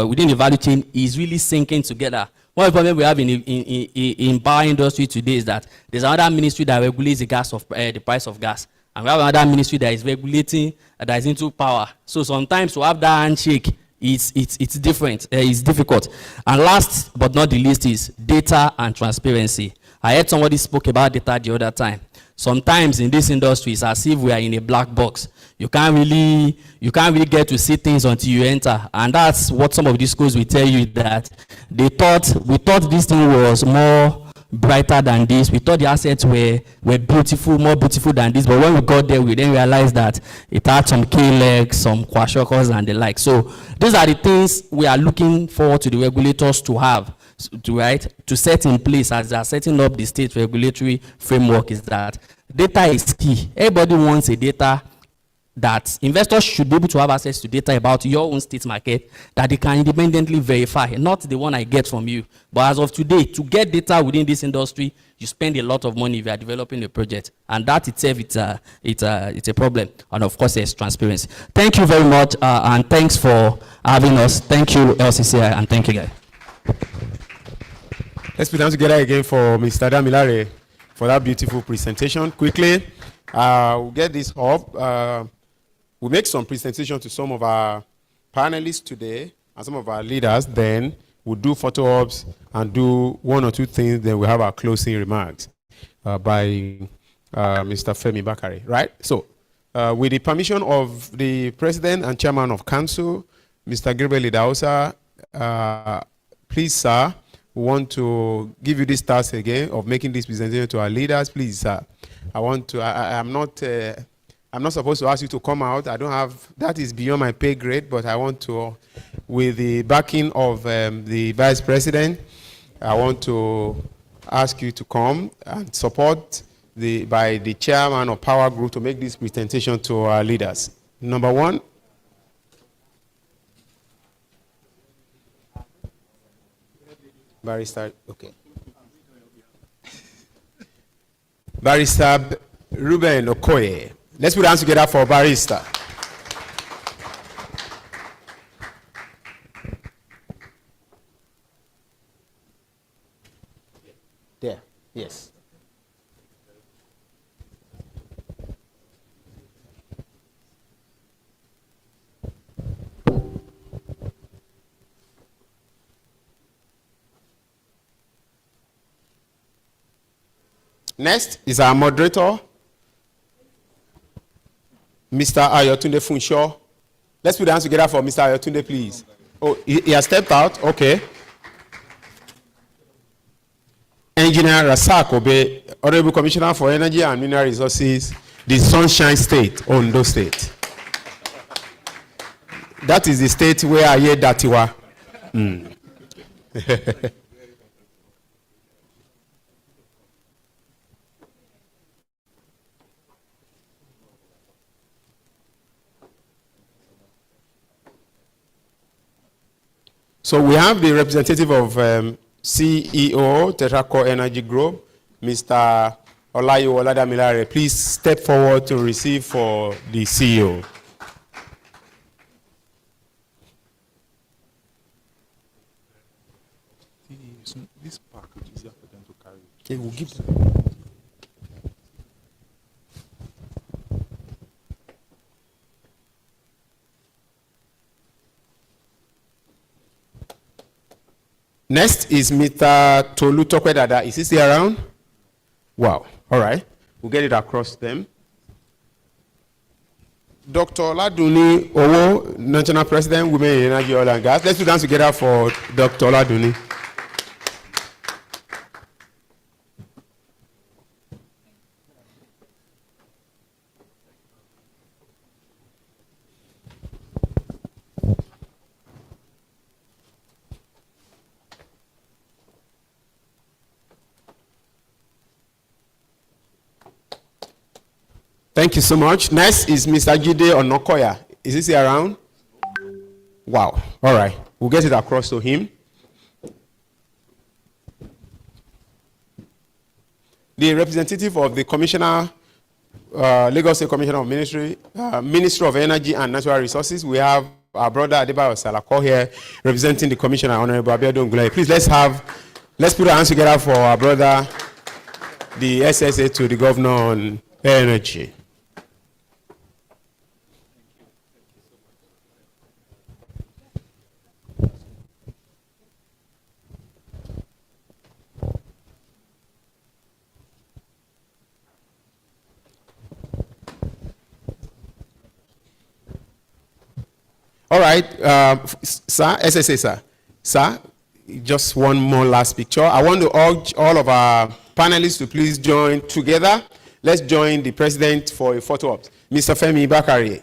within the value chain is really syncing together. One problem we have in power industry today is that there's another ministry that regulates the price of gas. And we have another ministry that is regulating, that is into power. So sometimes to have that handshake, it's different, it's difficult. And last but not the least is data and transparency. I heard somebody spoke about data the other time. Sometimes in this industry, it's as if we are in a black box. You can't really get to see things until you enter. And that's what some of these schools will tell you, that we thought this thing was more brighter than this. We thought the assets were beautiful, more beautiful than this. But when we got there, we then realized that it had some K-legs, some kwashokos and the like. So these are the things we are looking forward to the regulators to have, to set in place as they are setting up the state regulatory framework, is that data is key. Everybody wants a data, that investors should be able to have access to data about your own state market that they can independently verify, not the one I get from you. But as of today, to get data within this industry, you spend a lot of money if you are developing a project, and that itself, it's a problem. And of course, there's transparency. Thank you very much, and thanks for having us. Thank you, LCCI, and thank you, guys. Let's put down together again for Mr. Damilare for that beautiful presentation. Quickly, we'll get this up. We'll make some presentation to some of our panelists today and some of our leaders. Then we'll do photo ops and do 1 or 2 things. Then we'll have our closing remarks by Mr. Femi Bakare. Right? So, with the permission of the President and Chairman of Council, Mr. Gabriel Idahosa, please, sir, we want to give you this task again of making this presentation to our leaders. Please, sir. I'm not supposed to ask you to come out. I don't have, that is beyond my pay grade, but I want to, with the backing of the Vice President, I want to ask you to come and support by the Chairman of Power Group to make this presentation to our leaders. Number 1. Barrister, okay. Barrister Ruben Okoye. Let's put hands together for Barrister. There, yes. Next is our moderator, Mr. Ayotunde Funshaw. Let's put hands together for Mr. Ayotunde, please. Oh, he has stepped out. Okay. Engineer Rasak Obe, Honorable Commissioner for Energy and Mineral Resources, the Sunshine State, Ondo State. That is the state where I hear Datiwa. So we have the representative of CEO Tetraco Energy Group, Mr. Olayo Oladamilare. Please step forward to receive for the CEO. This package is easier for them to carry. Okay, we'll give. Next is Mr. Tolu Tokwedada. Is he still around? Wow. All right. We'll get it across them. Dr. Oladuni Owo, National President, Women in Energy, Oil and Gas. Let's do dance together for Dr. Oladuni. Thank you so much. Next is Mr. Jide Onokoya. Is he still around? Wow. All right. We'll get it across to him. The representative of the Commissioner, Lagos State Commissioner of Ministry of Energy and Natural Resources, we have our brother Adebayo Salako here representing the Commissioner, Honorable Abiodun Gulai. Please let's put our hands together for our brother, the SSA to the Governor on Energy. All right, sir, SSA, sir. Sir, just one more last picture. I want to urge all of our panelists to please join together. Let's join the president for a photo op. Mr. Femi Bakari,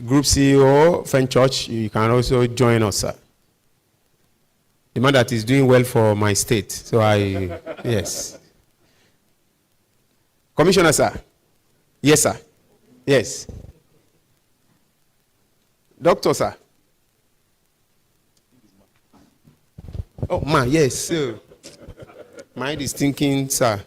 Group CEO, Fenchurch, you can also join us, sir. The man that is doing well for my state. So yes. Commissioner, sir. Yes, sir. Yes. Doctor, sir. Oh, man, yes, sir. Mind is thinking, sir.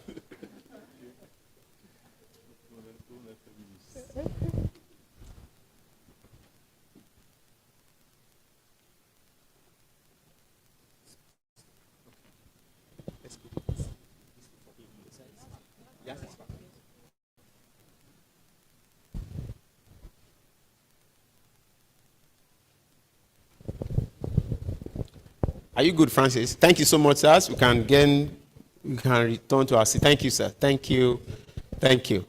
Are you good, Francis? Thank you so much, sir. We can return to our seat. Thank you, sir. Thank you. Thank you.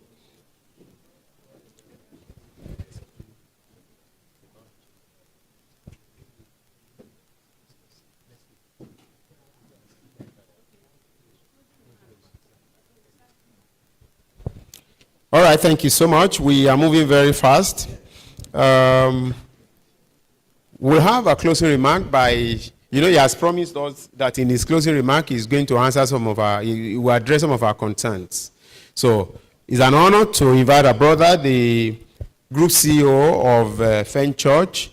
All right, thank you so much. We are moving very fast. We'll have a closing remark by, he has promised us that in his closing remark, he's going to answer he will address some of our concerns. So it's an honor to invite our brother, the Group CEO of Fenchurch.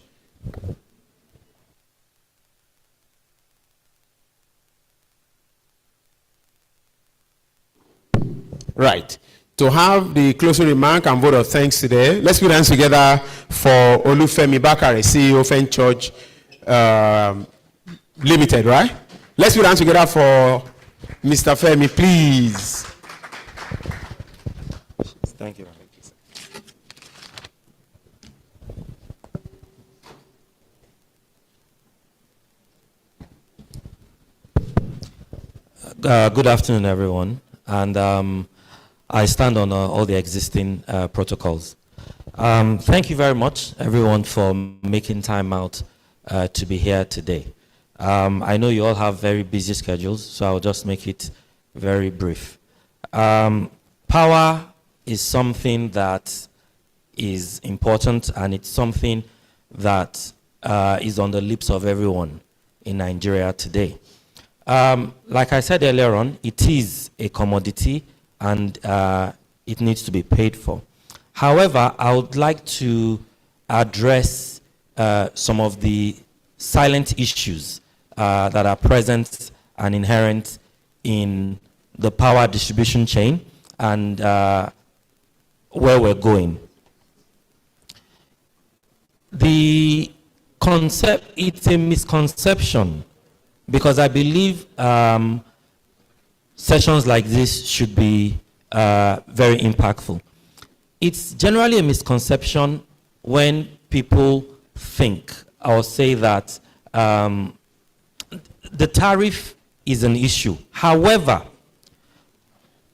Right. To have the closing remark and vote of thanks today, let's put hands together for Olufemi Bakare, CEO of Fenchurch Limited, right? Let's put hands together for Mr. Femi, please. Thank you. Good afternoon, everyone. And I stand on all the existing protocols. Thank you very much, everyone, for making time out to be here today. I know you all have very busy schedules, so I'll just make it very brief. Power is something that is important, and it's something that is on the lips of everyone in Nigeria today. Like I said earlier on, it is a commodity, and it needs to be paid for. However, I would like to address some of the silent issues that are present and inherent in the power distribution chain and where we're going. The concept, it's a misconception, because I believe sessions like this should be very impactful. It's generally a misconception when people think or say that the tariff is an issue. However,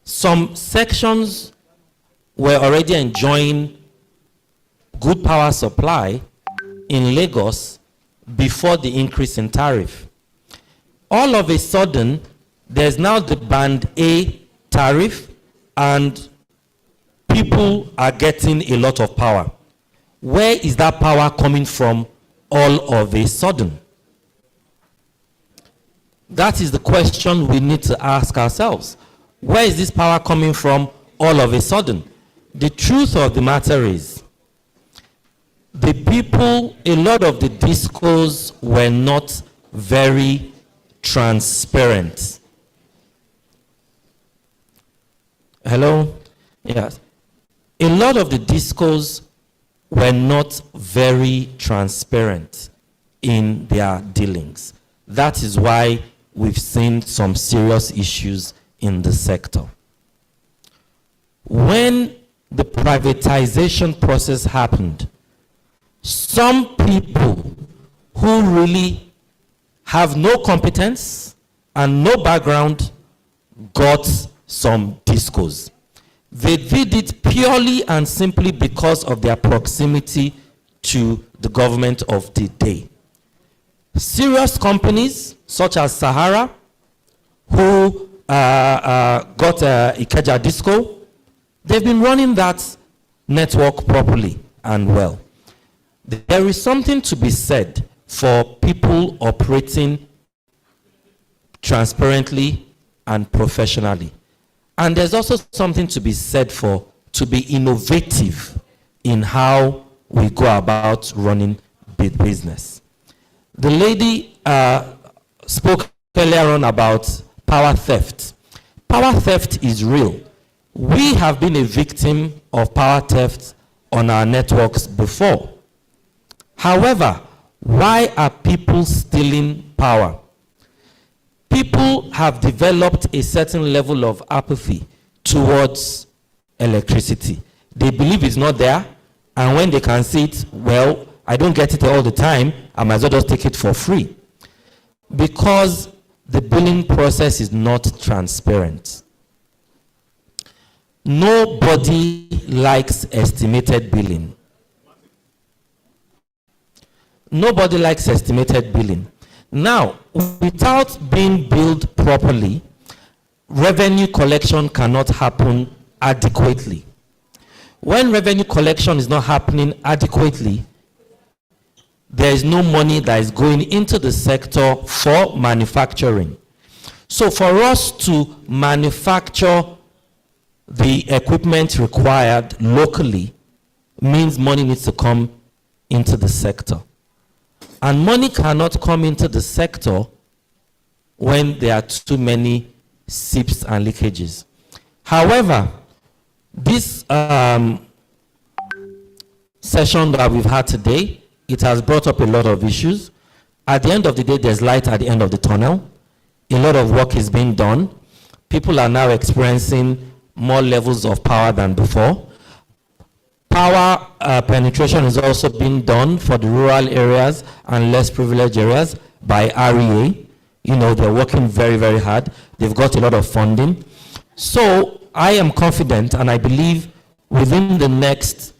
some sections were already enjoying good power supply in Lagos before the increase in tariff. All of a sudden, there's now the Band A tariff, and people are getting a lot of power. Where is that power coming from all of a sudden? That is the question we need to ask ourselves. Where is this power coming from all of a sudden? The truth of the matter is, the people, a lot of the discos were not very transparent. Hello? Yes. A lot of the discos were not very transparent in their dealings. That is why we've seen some serious issues in the sector. When the privatization process happened, some people who really have no competence and no background got some discos. They did it purely and simply because of their proximity to the government of the day. Serious companies such as Sahara, who got Ikeja Disco, they've been running that network properly and well. There is something to be said for people operating transparently and professionally. And there's also something to be said for to be innovative in how we go about running big business. The lady spoke earlier on about power theft. Power theft is real. We have been a victim of power theft on our networks before. However, why are people stealing power? People have developed a certain level of apathy towards electricity. They believe it's not there, and when they can see it, well, I don't get it all the time, I might as well just take it for free. Because the billing process is not transparent. Nobody likes estimated billing. Nobody likes estimated billing. Now, without being billed properly, revenue collection cannot happen adequately. When revenue collection is not happening adequately, there is no money that is going into the sector for manufacturing. So for us to manufacture the equipment required locally means money needs to come into the sector. And money cannot come into the sector when there are too many seeps and leakages. However, this session that we've had today, it has brought up a lot of issues. At the end of the day, there's light at the end of the tunnel. A lot of work is being done. People are now experiencing more levels of power than before. Power penetration is also being done for the rural areas and less privileged areas by REA. You know, they're working very, very hard. They've got a lot of funding. So I am confident, and I believe within the next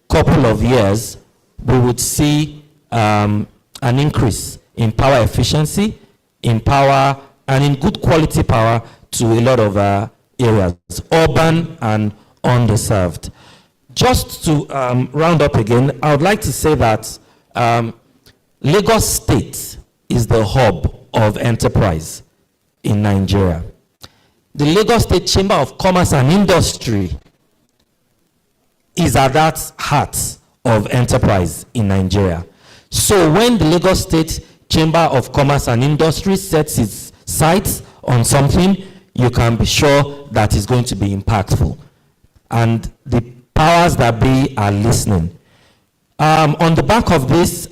couple of years, we would see an increase in power efficiency, in power, and in good quality power to a lot of areas, urban and underserved. Just to round up again, I would like to say that Lagos State is the hub of enterprise in Nigeria. The Lagos State Chamber of Commerce and Industry is at that heart of enterprise in Nigeria. So when the Lagos State Chamber of Commerce and Industry sets its sights on something, you can be sure that it's going to be impactful. And the powers that be are listening. On the back of this,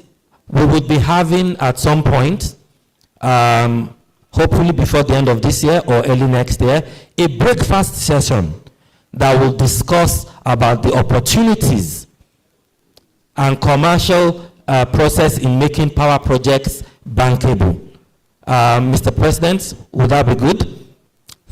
we would be having at some point, hopefully before the end of this year or early next year, a breakfast session that will discuss about the opportunities and commercial process in making power projects bankable. Mr. President, would that be good?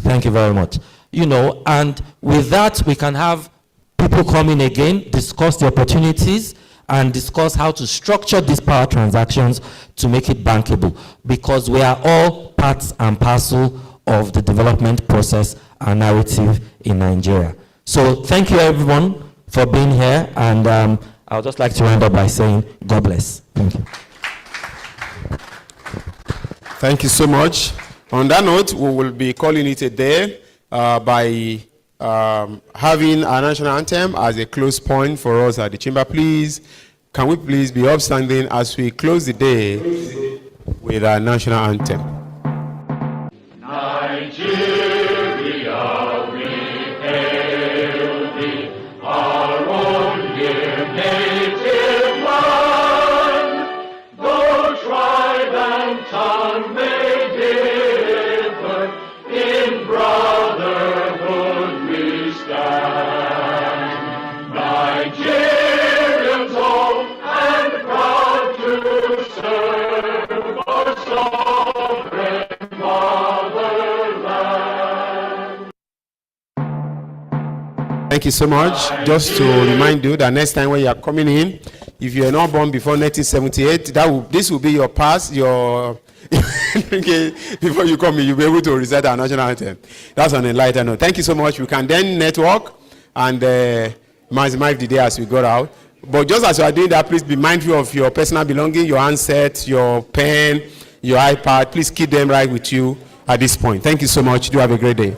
Thank you very much. You know, and with that, we can have people come in again, discuss the opportunities, and discuss how to structure these power transactions to make it bankable, because we are all parts and parcel of the development process and narrative in Nigeria. So thank you everyone for being here, and I would just like to round up by saying God bless. Thank you. Thank you so much. On that note, we will be calling it a day by having our national anthem as a close point for us at the chamber. Please, can we please be upstanding as we close the day with our national anthem? Nigeria, we hail thee, our own dear native land. Though tribe and tongue may differ, in brotherhood we stand. Nigerians old and proud to serve our sovereign motherland. Thank you so much. Just to remind you that next time when you are coming in, if you are not born before 1978, this will be your pass, your okay, before you come in, you'll be able to recite our national anthem. That's on a lighter note. Thank you so much. We can then network and maximize the day as we go out. But just as you are doing that, please be mindful of your personal belongings, your handset, your pen, your iPad. Please keep them right with you at this point. Thank you so much. Do have a great day.